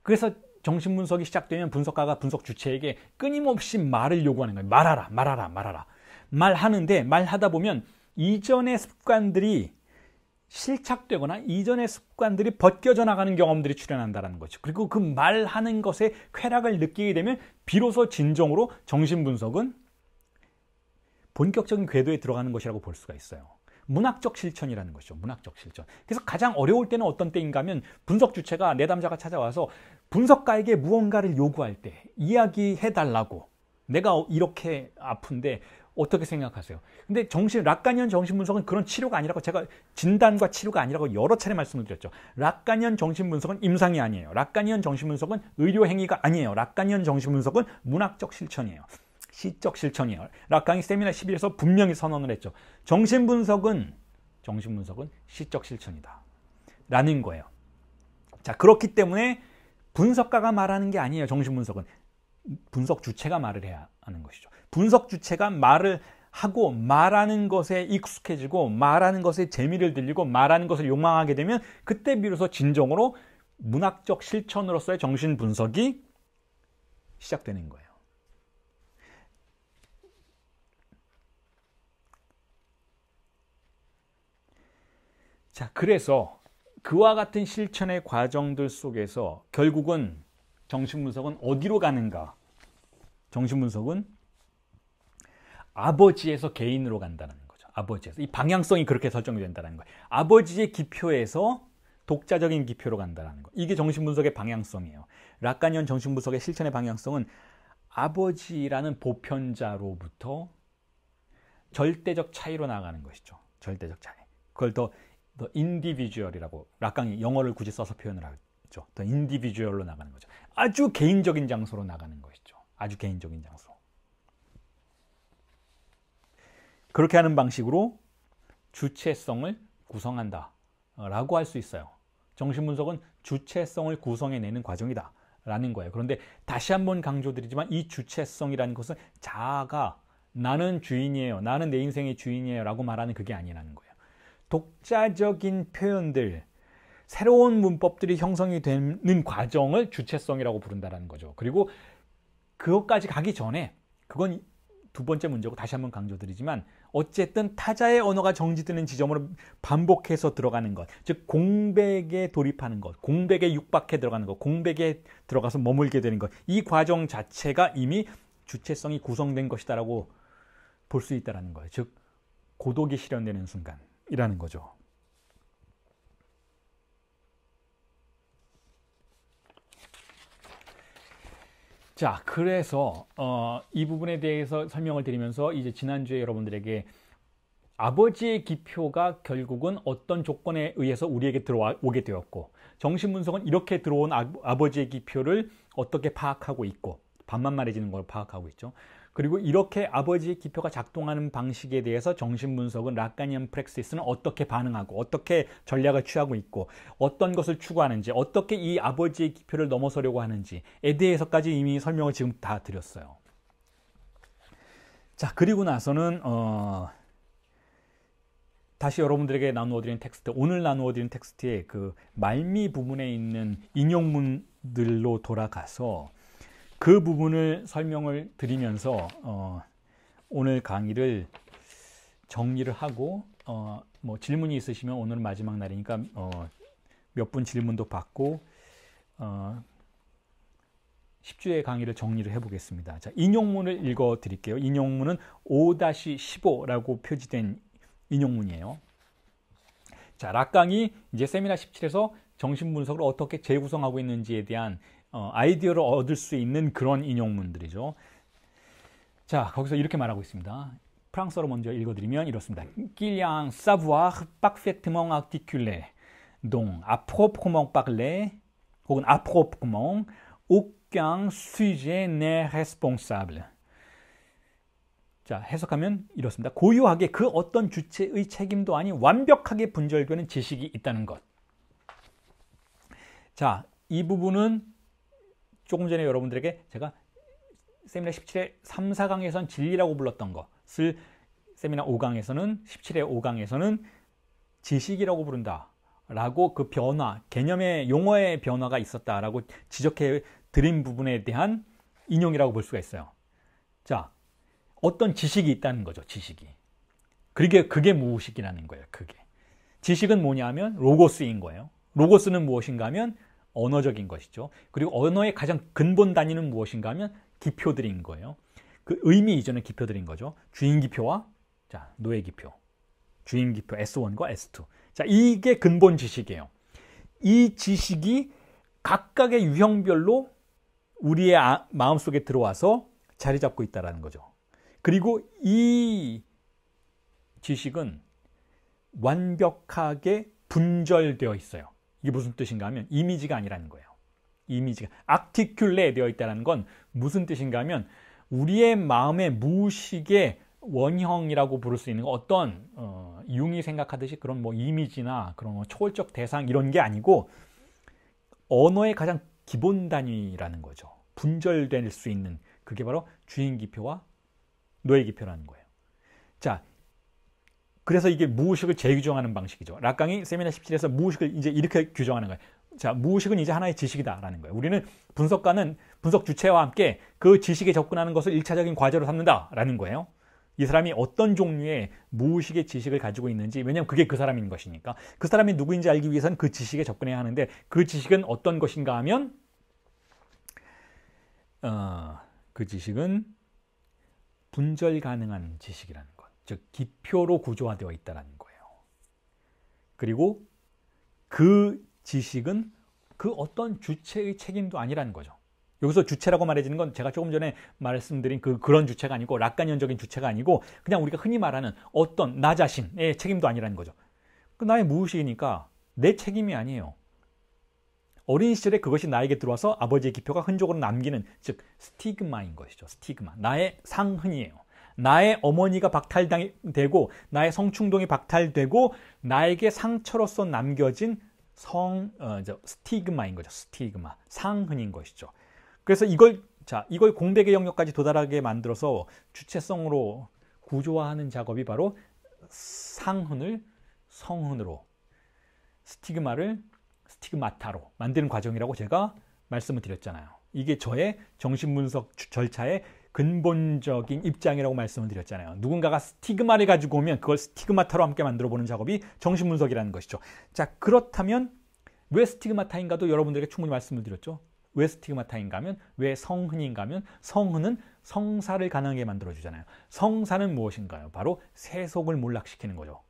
그래서 정신분석이 시작되면 분석가가 분석 주체에게 끊임없이 말을 요구하는 거예요. 말하라. 말하는데 말하다 보면 이전의 습관들이 실착되거나 이전의 습관들이 벗겨져 나가는 경험들이 출현한다는 거죠. 그리고 그 말하는 것에 쾌락을 느끼게 되면 비로소 진정으로 정신분석은 본격적인 궤도에 들어가는 것이라고 볼 수가 있어요. 문학적 실천이라는 것이죠. 문학적 실천. 그래서 가장 어려울 때는 어떤 때인가 하면 분석 주체가 내담자가 찾아와서 분석가에게 무언가를 요구할 때 이야기해달라고 내가 이렇게 아픈데 어떻게 생각하세요? 근데 락가니안 정신분석은 그런 치료가 아니라고 제가 진단과 치료가 아니라고 여러 차례 말씀을 드렸죠. 락가니안 정신분석은 임상이 아니에요. 락가니안 정신분석은 의료행위가 아니에요. 락가니안 정신분석은 문학적 실천이에요. 시적 실천이에요. 락강이 세미나 11에서 분명히 선언을 했죠. 정신분석은 시적 실천이다. 라는 거예요. 자, 그렇기 때문에 분석가가 말하는 게 아니에요. 정신분석은. 분석 주체가 말을 해야 하는 것이죠. 분석 주체가 말을 하고 말하는 것에 익숙해지고 말하는 것에 재미를 들리고 말하는 것을 욕망하게 되면 그때 비로소 진정으로 문학적 실천으로서의 정신분석이 시작되는 거예요. 자, 그래서 그와 같은 실천의 과정들 속에서 결국은 정신분석은 어디로 가는가? 정신분석은 아버지에서 개인으로 간다는 거죠. 아버지에서. 이 방향성이 그렇게 설정이 된다는 거예요. 아버지의 기표에서 독자적인 기표로 간다는 거. 이게 정신분석의 방향성이에요. 락가니안 정신분석의 실천의 방향성은 아버지라는 보편자로부터 절대적 차이로 나아가는 것이죠. 절대적 차이. 그걸 더 인디비주얼이라고 락강이 영어를 굳이 써서 표현을 하죠. 더 인디비주얼로 나가는 거죠. 아주 개인적인 장소로 나가는 것이죠. 아주 개인적인 장소. 그렇게 하는 방식으로 주체성을 구성한다 라고 할 수 있어요. 정신분석은 주체성을 구성해내는 과정이다 라는 거예요. 그런데 다시 한번 강조드리지만 이 주체성이라는 것은 자아가 나는 주인이에요, 나는 내 인생의 주인이에요 라고 말하는 그게 아니라는 거예요. 독자적인 표현들, 새로운 문법들이 형성이 되는 과정을 주체성이라고 부른다는 거죠. 그리고 그것까지 가기 전에, 그건 두 번째 문제고 다시 한번 강조드리지만 어쨌든 타자의 언어가 정지되는 지점으로 반복해서 들어가는 것, 즉 공백에 돌입하는 것, 공백에 육박해 들어가는 것, 공백에 들어가서 머물게 되는 것, 이 과정 자체가 이미 주체성이 구성된 것이다라고 볼 수 있다는 거예요. 즉 고독이 실현되는 순간이라는 거죠. 자, 그래서 이 부분에 대해서 설명을 드리면서 이제 지난주에 여러분들에게 아버지의 기표가 결국은 어떤 조건에 의해서 우리에게 들어오게 되었고, 정신분석은 이렇게 들어온 아버지의 기표를 어떻게 파악하고 있고, 반만 말해지는 걸 파악하고 있죠. 그리고 이렇게 아버지의 기표가 작동하는 방식에 대해서 정신분석은 락가니안 프랙시스는 어떻게 반응하고 어떻게 전략을 취하고 있고 어떤 것을 추구하는지, 어떻게 이 아버지의 기표를 넘어서려고 하는지에 대해서까지 이미 설명을 지금 다 드렸어요. 자, 그리고 나서는 다시 여러분들에게 나누어드린 텍스트, 오늘 나누어드린 텍스트의 그 말미 부분에 있는 인용문들로 돌아가서 그 부분을 설명을 드리면서 오늘 강의를 정리를 하고 뭐 질문이 있으시면 오늘은 마지막 날이니까 몇 분 질문도 받고 10주의 강의를 정리를 해보겠습니다. 자, 인용문을 읽어 드릴게요. 인용문은 5-15라고 표지된 인용문이에요. 자, 락강이 이제 세미나 17에서 정신분석을 어떻게 재구성하고 있는지에 대한 아이디어를 얻을 수 있는 그런 인용문들이죠. 자, 거기서 이렇게 말하고 있습니다. 프랑스어로 먼저 읽어드리면 이렇습니다. Qu'il y a un savoir parfaitement articulé, dont à proprement parler, 혹은 à proprement, aucun sujet n'est responsable. 자, 해석하면 이렇습니다. 고유하게 그 어떤 주체의 책임도 아닌 완벽하게 분절되는 지식이 있다는 것. 자, 이 부분은 조금 전에 여러분들에게 제가 세미나 17의 3, 4강에서는 진리라고 불렀던 것을 세미나 5강에서는 17의 5강에서는 지식이라고 부른다 라고 그 변화, 개념의 용어의 변화가 있었다라고 지적해 드린 부분에 대한 인용이라고 볼 수가 있어요. 자, 어떤 지식이 있다는 거죠. 지식이. 그게 무엇이라는 거예요. 그게. 지식은 뭐냐 하면 로고스인 거예요. 로고스는 무엇인가 하면 언어적인 것이죠. 그리고 언어의 가장 근본 단위는 무엇인가 하면 기표들인 거예요. 그 의미 이전의 기표들인 거죠. 주인 기표와 자, 노예 기표. 주인기표 S1과 S2. 자, 이게 근본 지식이에요. 이 지식이 각각의 유형별로 우리의 마음속에 들어와서 자리 잡고 있다는 거죠. 그리고 이 지식은 완벽하게 분절되어 있어요. 이게 무슨 뜻인가 하면 이미지가 아니라는 거예요. 이미지가 아티큘레 되어 있다는 건 무슨 뜻인가 하면 우리의 마음의 무의식의 원형이라고 부를 수 있는 어떤 융이 생각하듯이 그런 뭐 이미지나 그런 뭐 초월적 대상 이런 게 아니고 언어의 가장 기본 단위라는 거죠. 분절될 수 있는 그게 바로 주인기표와 노예기표라는 거예요. 자, 그래서 이게 무의식을 재규정하는 방식이죠. 락강이 세미나 17에서 무의식을 이제 이렇게 규정하는 거예요. 자, 무의식은 이제 하나의 지식이다라는 거예요. 우리는 분석가는 분석 주체와 함께 그 지식에 접근하는 것을 1차적인 과제로 삼는다라는 거예요. 이 사람이 어떤 종류의 무의식의 지식을 가지고 있는지, 왜냐하면 그게 그 사람인 것이니까. 그 사람이 누구인지 알기 위해서는 그 지식에 접근해야 하는데 그 지식은 어떤 것인가 하면 그 지식은 분절 가능한 지식이라는 것, 즉 기표로 구조화되어 있다는 거예요. 그리고 그 지식은 그 어떤 주체의 책임도 아니라는 거죠. 여기서 주체라고 말해지는 건 제가 조금 전에 말씀드린 그런 주체가 아니고 락간연적인 주체가 아니고 그냥 우리가 흔히 말하는 어떤 나 자신의 책임도 아니라는 거죠. 그 나의 무의식이니까 내 책임이 아니에요. 어린 시절에 그것이 나에게 들어와서 아버지의 기표가 흔적으로 남기는, 즉 스티그마인 것이죠. 스티그마. 나의 상흔이에요. 나의 어머니가 박탈되고 나의 성충동이 박탈되고 나에게 상처로서 남겨진 스티그마인 거죠. 스티그마. 상흔인 것이죠. 그래서 이걸 공백의 영역까지 도달하게 만들어서 주체성으로 구조화하는 작업이 바로 상흔을 성흔으로, 스티그마를 스티그마타로 만드는 과정이라고 제가 말씀을 드렸잖아요. 이게 저의 정신분석 절차의 근본적인 입장이라고 말씀을 드렸잖아요. 누군가가 스티그마를 가지고 오면 그걸 스티그마타로 함께 만들어보는 작업이 정신분석이라는 것이죠. 자, 그렇다면 왜 스티그마타인가도 여러분들에게 충분히 말씀을 드렸죠. 왜 스티그마타인가 하면, 왜 성흔인가 하면, 성흔은 성사를 가능하게 만들어주잖아요. 성사는 무엇인가요? 바로 세속을 몰락시키는 거죠.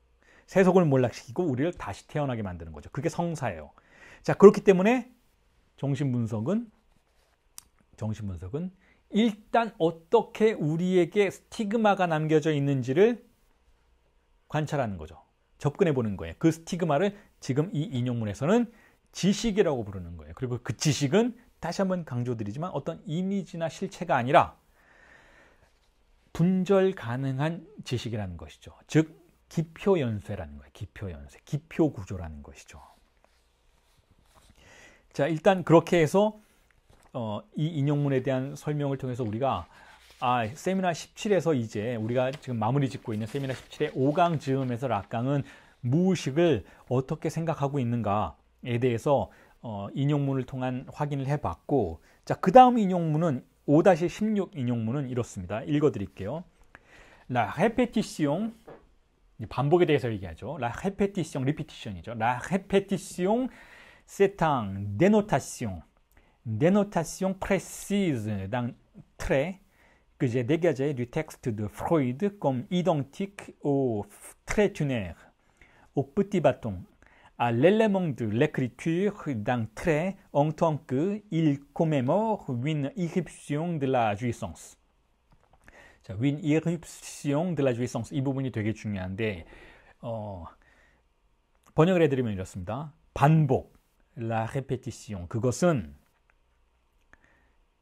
세속을 몰락시키고 우리를 다시 태어나게 만드는 거죠. 그게 성사예요. 자, 그렇기 때문에 정신분석은 일단 어떻게 우리에게 스티그마가 남겨져 있는지를 관찰하는 거죠. 접근해 보는 거예요. 그 스티그마를 지금 이 인용문에서는 지식이라고 부르는 거예요. 그리고 그 지식은 다시 한번 강조드리지만 어떤 이미지나 실체가 아니라 분절 가능한 지식이라는 것이죠. 즉 기표연쇄라는 거예요. 기표연쇄, 기표구조라는 것이죠. 자, 일단 그렇게 해서 이 인용문에 대한 설명을 통해서 우리가 세미나 17에서 이제 우리가 지금 마무리 짓고 있는 세미나 17의 5강 즈음에서 락강은 무의식을 어떻게 생각하고 있는가에 대해서 인용문을 통한 확인을 해봤고, 자, 그 다음 인용문은 5-16 인용문은 이렇습니다. 읽어드릴게요. La répétition, 반복에 대해서 얘기하죠. La répétition, repetition이죠. La répétition, c'est une dénotation précise d'un trait que j'ai dégagé du texte de Freud comme identique au trait tunaire, au petit bâton, à l'élément de l'écriture d'un trait en tant qu'il commémore une irruption de la jouissance. 자, une irruption de la jouissance. 이 부분이 되게 중요한데 번역을 해드리면 이렇습니다. 반복, la répétition. 그것은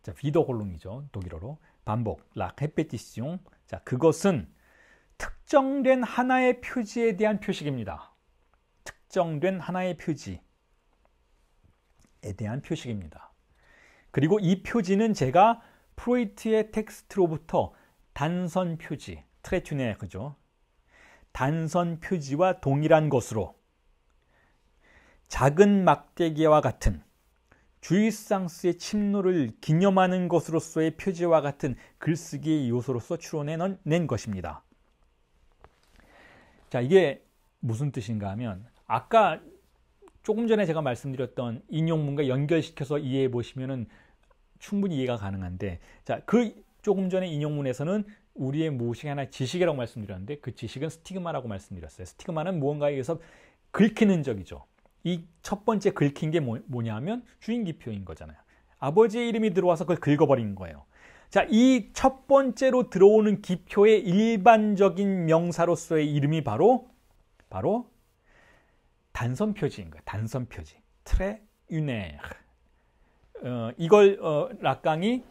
자, wiederholung이죠. 독일어로. 반복, la répétition. 자, 그것은 특정된 하나의 표지에 대한 표식입니다. 특정된 하나의 표지에 대한 표식입니다. 그리고 이 표지는 제가 프로이트의 텍스트로부터 단선 표지, 트레튜네, 그죠? 단선 표지와 동일한 것으로 작은 막대기와 같은 주이상스의 침노를 기념하는 것으로서의 표지와 같은 글쓰기의 요소로서 추론해낸 것입니다. 자, 이게 무슨 뜻인가 하면 아까 조금 전에 제가 말씀드렸던 인용문과 연결시켜서 이해해 보시면은 충분히 이해가 가능한데, 자, 그 조금 전에 인용문에서는 우리의 무의식의 하나의 지식이라고 말씀드렸는데 그 지식은 스티그마라고 말씀드렸어요. 스티그마는 무언가에 의해서 긁힌 흔적이죠. 이 첫 번째 긁힌 게 뭐냐면 주인기표인 거잖아요. 아버지의 이름이 들어와서 그걸 긁어버린 거예요. 자, 이 첫 번째로 들어오는 기표의 일반적인 명사로서의 이름이 바로 단선 표지인 거예요. 단선 표지. 트레 유네르. 이걸 락강이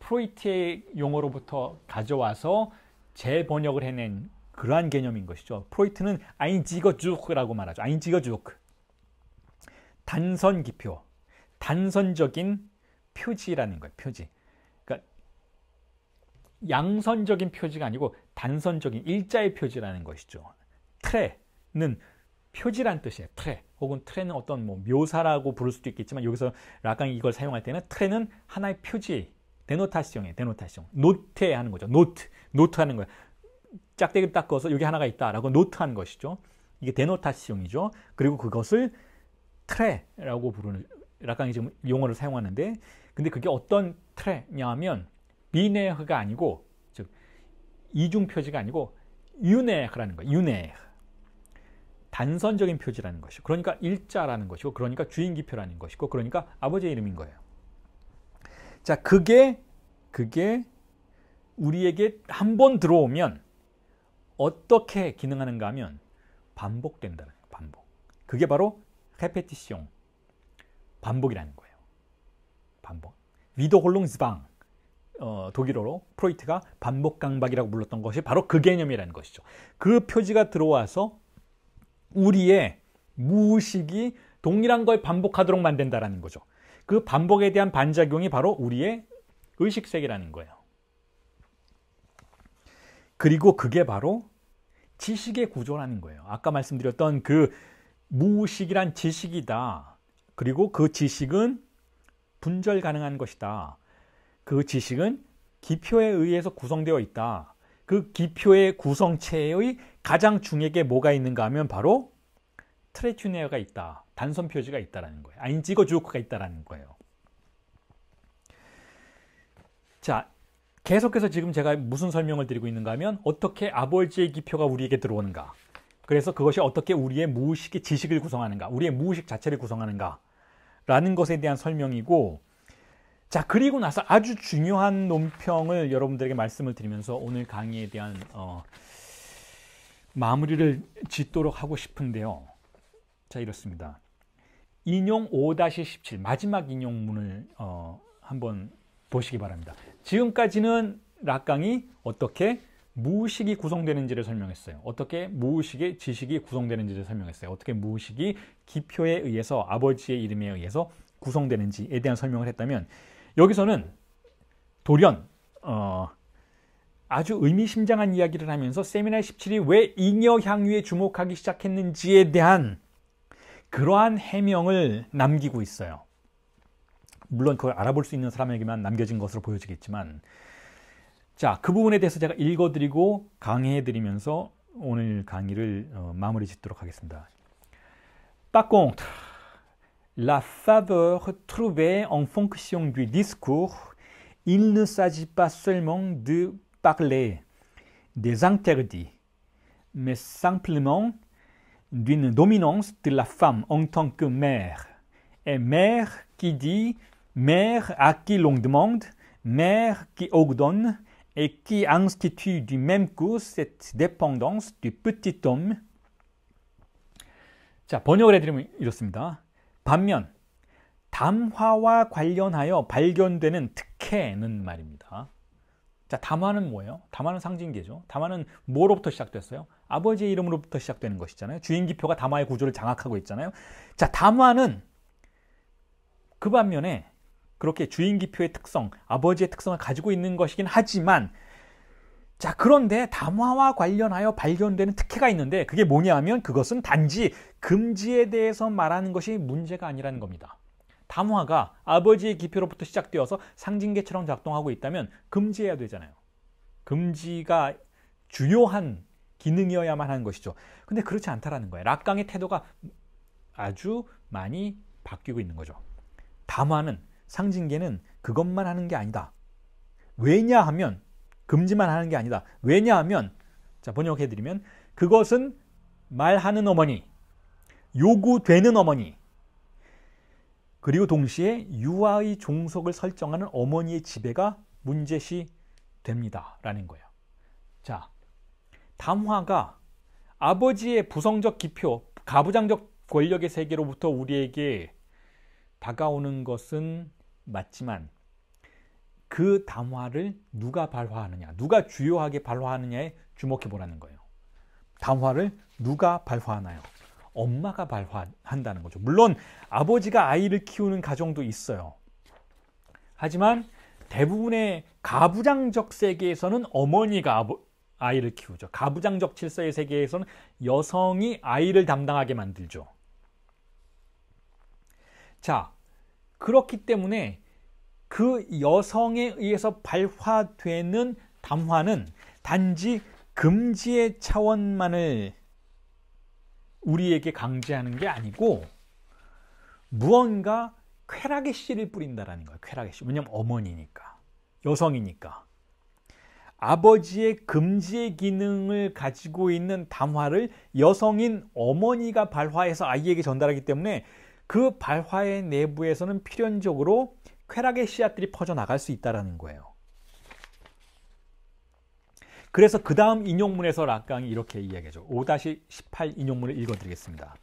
프로이트의 용어로부터 가져와서 재번역을 해낸 그러한 개념인 것이죠. 프로이트는 아인지거주크라고 말하죠. 아인지거주크. 단선 기표. 단선적인 표지라는 거예요. 표지. 그러니까 양선적인 표지가 아니고 단선적인 일자의 표지라는 것이죠. 트레는 표지란 뜻이에요. 트레. 혹은 트레는 어떤 묘사라고 부를 수도 있겠지만 여기서 락강이 이걸 사용할 때는 트레는 하나의 표지, 데노타시옹이에요. 데노타시옹. 노트 하는 거죠. 노트 하는 거예요. 짝대기를 딱 그어서 여기 하나가 있다라고 노트 하는 것이죠. 이게 데노타시옹이죠. 그리고 그것을 트레라고 부르는 락강이 지금 용어를 사용하는데 근데 그게 어떤 트레냐면 비네흐가 아니고 즉 이중 표지가 아니고 유네흐라는 거예요. 유네흐. 단선적인 표지라는 것이고 그러니까 일자라는 것이고 그러니까 주인기표라는 것이고 그러니까 아버지의 이름인 거예요. 자, 그게 우리에게 한 번 들어오면 어떻게 기능하는가 하면 반복된다는 거예요. 반복. 그게 바로 레페티시옹. 반복이라는 거예요. 반복. 위도홀룽스방. 독일어로 프로이트가 반복 강박이라고 불렀던 것이 바로 그 개념이라는 것이죠. 그 표지가 들어와서 우리의 무의식이 동일한 걸 반복하도록 만든다는 거죠. 그 반복에 대한 반작용이 바로 우리의 의식세계라는 거예요. 그리고 그게 바로 지식의 구조라는 거예요. 아까 말씀드렸던 그 무의식이란 지식이다. 그리고 그 지식은 분절 가능한 것이다. 그 지식은 기표에 의해서 구성되어 있다. 그 기표의 구성체의 가장 중요하게 뭐가 있는가 하면 바로 트레튜네어가 있다. 단선 표지가 있다라는 거예요. 아인지거주크가 있다라는 거예요. 자, 계속해서 지금 제가 무슨 설명을 드리고 있는가 하면 어떻게 아버지의 기표가 우리에게 들어오는가. 그래서 그것이 어떻게 우리의 무의식의 지식을 구성하는가. 우리의 무의식 자체를 구성하는가. 라는 것에 대한 설명이고 자, 그리고 나서 아주 중요한 논평을 여러분들에게 말씀을 드리면서 오늘 강의에 대한 마무리를 짓도록 하고 싶은데요. 자, 이렇습니다. 인용 5-17 마지막 인용문을 한번 보시기 바랍니다. 지금까지는 락강이 어떻게 무의식이 구성되는지를 설명했어요. 어떻게 무의식의 지식이 구성되는지를 설명했어요. 어떻게 무의식이 기표에 의해서 아버지의 이름에 의해서 구성되는지에 대한 설명을 했다면 여기서는 돌연 아주 의미심장한 이야기를 하면서 세미나의 17이 왜 잉여 향유에 주목하기 시작했는지에 대한 그러한 해명을 남기고 있어요. 물론 그걸 알아볼 수 있는 사람에게만 남겨진 것으로 보여지겠지만 자, 그 부분에 대해서 제가 읽어드리고 강의해드리면서 오늘 강의를 마무리 짓도록 하겠습니다. Par contre, la faveur trouvée en fonction du discours, il ne s'agit pas seulement de parler des interdits, mais simplement d'une dominance de la femme en tant que mère. Et mère qui dit mère à qui l'on demande, mère qui ordonne, et qui institue du même coup cette dépendance du petit homme. 자, 번역을 해드리면 이렇습니다. 반면 담화와 관련하여 발견되는 특혜는 말입니다. 자, 담화는 뭐예요? 담화는 상징계죠. 담화는 뭐로부터 시작됐어요? 아버지의 이름으로부터 시작되는 것이잖아요. 주인기표가 담화의 구조를 장악하고 있잖아요. 자, 담화는 그 반면에 그렇게 주인기표의 특성, 아버지의 특성을 가지고 있는 것이긴 하지만 자, 그런데 담화와 관련하여 발견되는 특혜가 있는데 그게 뭐냐 하면 그것은 단지 금지에 대해서 말하는 것이 문제가 아니라는 겁니다. 담화가 아버지의 기표로부터 시작되어서 상징계처럼 작동하고 있다면 금지해야 되잖아요. 금지가 주요한 기능이어야만 하는 것이죠. 근데 그렇지 않다라는 거예요. 락강의 태도가 아주 많이 바뀌고 있는 거죠. 담화는 상징계는 그것만 하는 게 아니다. 왜냐하면 그 금지만 하는 게 아니다. 왜냐하면 자, 번역해드리면 그것은 말하는 어머니, 요구되는 어머니, 그리고 동시에 유아의 종속을 설정하는 어머니의 지배가 문제시 됩니다. 라는 거예요. 자, 담화가 아버지의 부성적 기표, 가부장적 권력의 세계로부터 우리에게 다가오는 것은 맞지만 그 담화를 누가 발화하느냐, 누가 주요하게 발화하느냐에 주목해 보라는 거예요. 담화를 누가 발화하나요? 엄마가 발화한다는 거죠. 물론 아버지가 아이를 키우는 가정도 있어요. 하지만 대부분의 가부장적 세계에서는 어머니가 아이를 키우죠. 가부장적 질서의 세계에서는 여성이 아이를 담당하게 만들죠. 자, 그렇기 때문에 그 여성에 의해서 발화되는 담화는 단지 금지의 차원만을 우리에게 강제하는 게 아니고 무언가 쾌락의 씨를 뿌린다라는 거예요. 쾌락의 씨. 왜냐하면 어머니니까, 여성이니까. 아버지의 금지의 기능을 가지고 있는 담화를 여성인 어머니가 발화해서 아이에게 전달하기 때문에 그 발화의 내부에서는 필연적으로 쾌락의 씨앗들이 퍼져나갈 수 있다는 거예요. 그래서 그 다음 인용문에서 락강이 이렇게 이야기하죠. 5-18 인용문을 읽어드리겠습니다.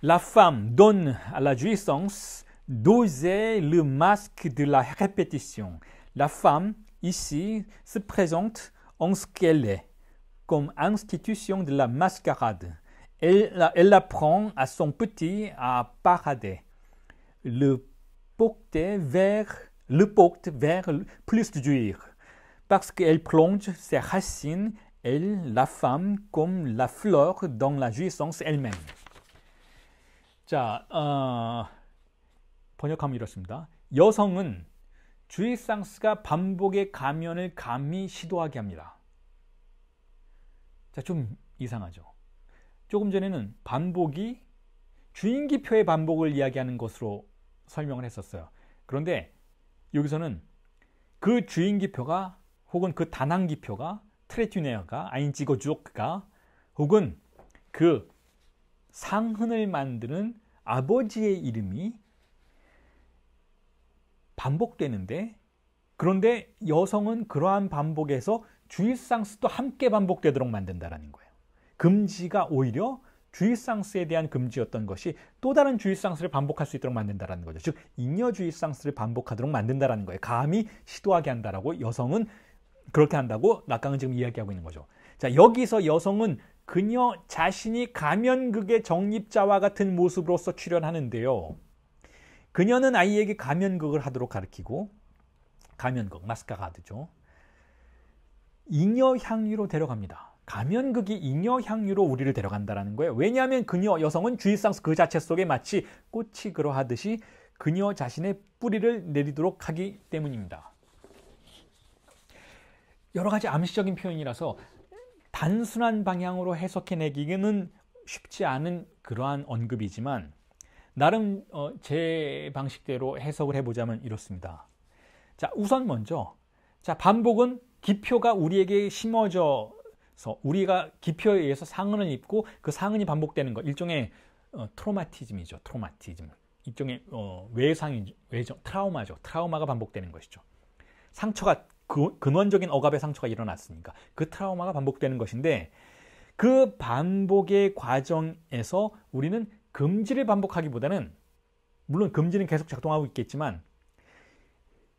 La femme donne à la jouissance d'oser le masque de la répétition. La femme, ici, se présente en ce qu'elle est, comme institution de la mascarade. Elle apprend à son petit à parader, le porte vers plus de jouir. Parce qu'elle plonge ses racines, elle, la femme, comme la fleur dans la jouissance elle-même. 자, 번역하면 이렇습니다. 여성은 주이상스가 반복의 가면을 감히 시도하게 합니다. 자, 좀 이상하죠. 조금 전에는 반복이 주인기표의 반복을 이야기하는 것으로 설명을 했었어요. 그런데 여기서는 그 주인기표가 혹은 그 단항기표가 트레튜네어가 아인지고 주옥가 혹은 그 상흔을 만드는 아버지의 이름이 반복되는데, 그런데 여성은 그러한 반복에서 주일상스도 함께 반복되도록 만든다는 거예요. 금지가 오히려 주일상스에 대한 금지였던 것이 또 다른 주일상스를 반복할 수 있도록 만든다는 거죠. 즉 잉여 주일상스를 반복하도록 만든다는 거예요. 감히 시도하게 한다라고 여성은 그렇게 한다고 락강은 지금 이야기하고 있는 거죠. 자, 여기서 여성은 그녀 자신이 가면극의 정립자와 같은 모습으로서 출연하는데요. 그녀는 아이에게 가면극을 하도록 가르치고, 가면극, 마스카라드죠. 잉여 향유로 데려갑니다. 가면극이 잉여 향유로 우리를 데려간다는 거예요. 왜냐하면 그녀 여성은 주일상스 그 자체 속에 마치 꽃이 그러하듯이 그녀 자신의 뿌리를 내리도록 하기 때문입니다. 여러 가지 암시적인 표현이라서 단순한 방향으로 해석해내기는 쉽지 않은 그러한 언급이지만 나름 제 방식대로 해석을 해보자면 이렇습니다. 자, 우선 먼저 자, 반복은 기표가 우리에게 심어져서 우리가 기표에 의해서 상흔을 입고 그 상흔이 반복되는 것, 일종의 트로마티즘이죠. 트로마티즘. 일종의 외정, 트라우마죠. 트라우마가 반복되는 것이죠. 상처가 근원적인 억압의 상처가 일어났으니까 그 트라우마가 반복되는 것인데, 그 반복의 과정에서 우리는 금지를 반복하기보다는, 물론 금지는 계속 작동하고 있겠지만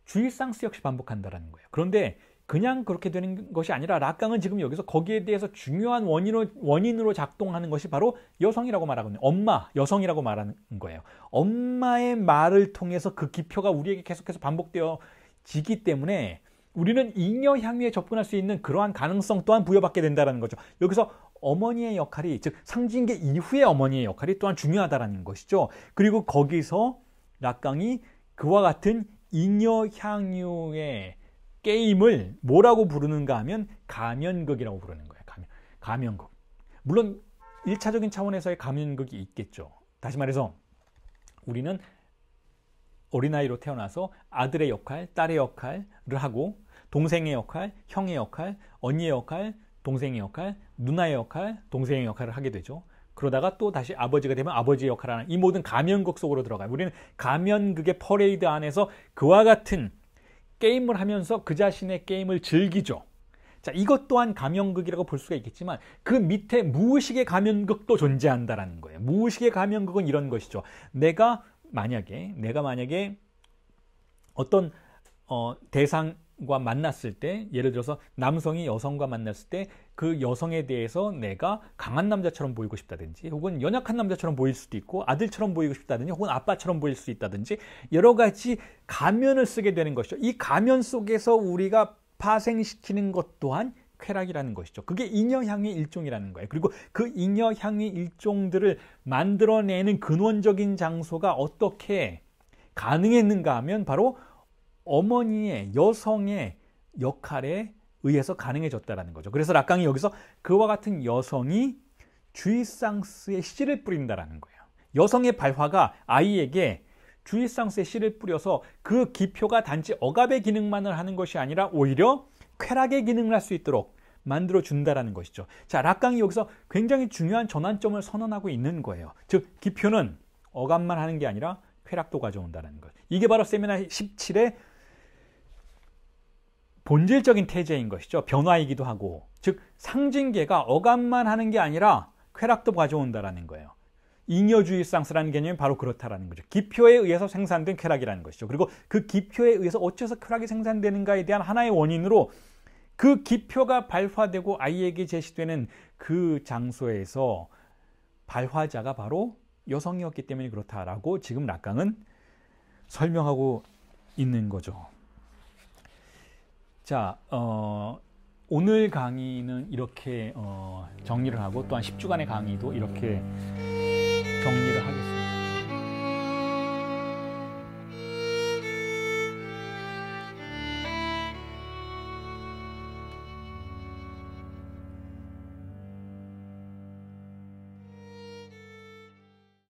주일상스 역시 반복한다는 거예요. 그런데 그냥 그렇게 되는 것이 아니라 락강은 지금 여기서 거기에 대해서 중요한 원인으로 작동하는 것이 바로 여성이라고 말하거든요. 엄마, 여성이라고 말하는 거예요. 엄마의 말을 통해서 그 기표가 우리에게 계속해서 반복되어지기 때문에 우리는 잉여 향유에 접근할 수 있는 그러한 가능성 또한 부여받게 된다는 거죠. 여기서 어머니의 역할이, 즉 상징계 이후의 어머니의 역할이 또한 중요하다는 것이죠. 그리고 거기서 락강이 그와 같은 잉여 향유의 게임을 뭐라고 부르는가 하면 가면극이라고 부르는 거예요. 가면극. 물론 1차적인 차원에서의 가면극이 있겠죠. 다시 말해서 우리는 어린아이로 태어나서 아들의 역할, 딸의 역할을 하고 동생의 역할, 형의 역할, 언니의 역할, 동생의 역할, 누나의 역할, 동생의 역할을 하게 되죠. 그러다가 또 다시 아버지가 되면 아버지의 역할을 하는 이 모든 가면극 속으로 들어가요. 우리는 가면극의 퍼레이드 안에서 그와 같은 게임을 하면서 그 자신의 게임을 즐기죠. 자, 이것 또한 가면극이라고 볼 수가 있겠지만 그 밑에 무의식의 가면극도 존재한다라는 거예요. 무의식의 가면극은 이런 것이죠. 내가 만약에 어떤 대상과 만났을 때, 예를 들어서 남성이 여성과 만났을 때 그 여성에 대해서 내가 강한 남자처럼 보이고 싶다든지 혹은 연약한 남자처럼 보일 수도 있고 아들처럼 보이고 싶다든지 혹은 아빠처럼 보일 수 있다든지 여러 가지 가면을 쓰게 되는 것이죠. 이 가면 속에서 우리가 파생시키는 것 또한 쾌락이라는 것이죠. 그게 잉여향의 일종이라는 거예요. 그리고 그 잉여향의 일종들을 만들어내는 근원적인 장소가 어떻게 가능했는가 하면 바로 어머니의 여성의 역할에 의해서 가능해졌다는 거죠. 그래서 락강이 여기서 그와 같은 여성이 주이상스의 씨를 뿌린다라는 거예요. 여성의 발화가 아이에게 주이상스의 씨를 뿌려서 그 기표가 단지 억압의 기능만을 하는 것이 아니라 오히려 쾌락의 기능을 할 수 있도록 만들어준다라는 것이죠. 자, 락강이 여기서 굉장히 중요한 전환점을 선언하고 있는 거예요. 즉, 기표는 억압만 하는 게 아니라 쾌락도 가져온다는 것. 이게 바로 세미나 17의 본질적인 태제인 것이죠. 변화이기도 하고, 즉 상징계가 억압만 하는 게 아니라 쾌락도 가져온다라는 거예요. 잉여주의상스라는 개념이 바로 그렇다라는 거죠. 기표에 의해서 생산된 쾌락이라는 것이죠. 그리고 그 기표에 의해서 어째서 쾌락이 생산되는가에 대한 하나의 원인으로 그 기표가 발화되고 아이에게 제시되는 그 장소에서 발화자가 바로 여성이었기 때문에 그렇다라고 지금 락강은 설명하고 있는 거죠. 자, 오늘 강의는 이렇게 정리를 하고 또한 10주간의 강의도 이렇게 정리를 하겠습니다.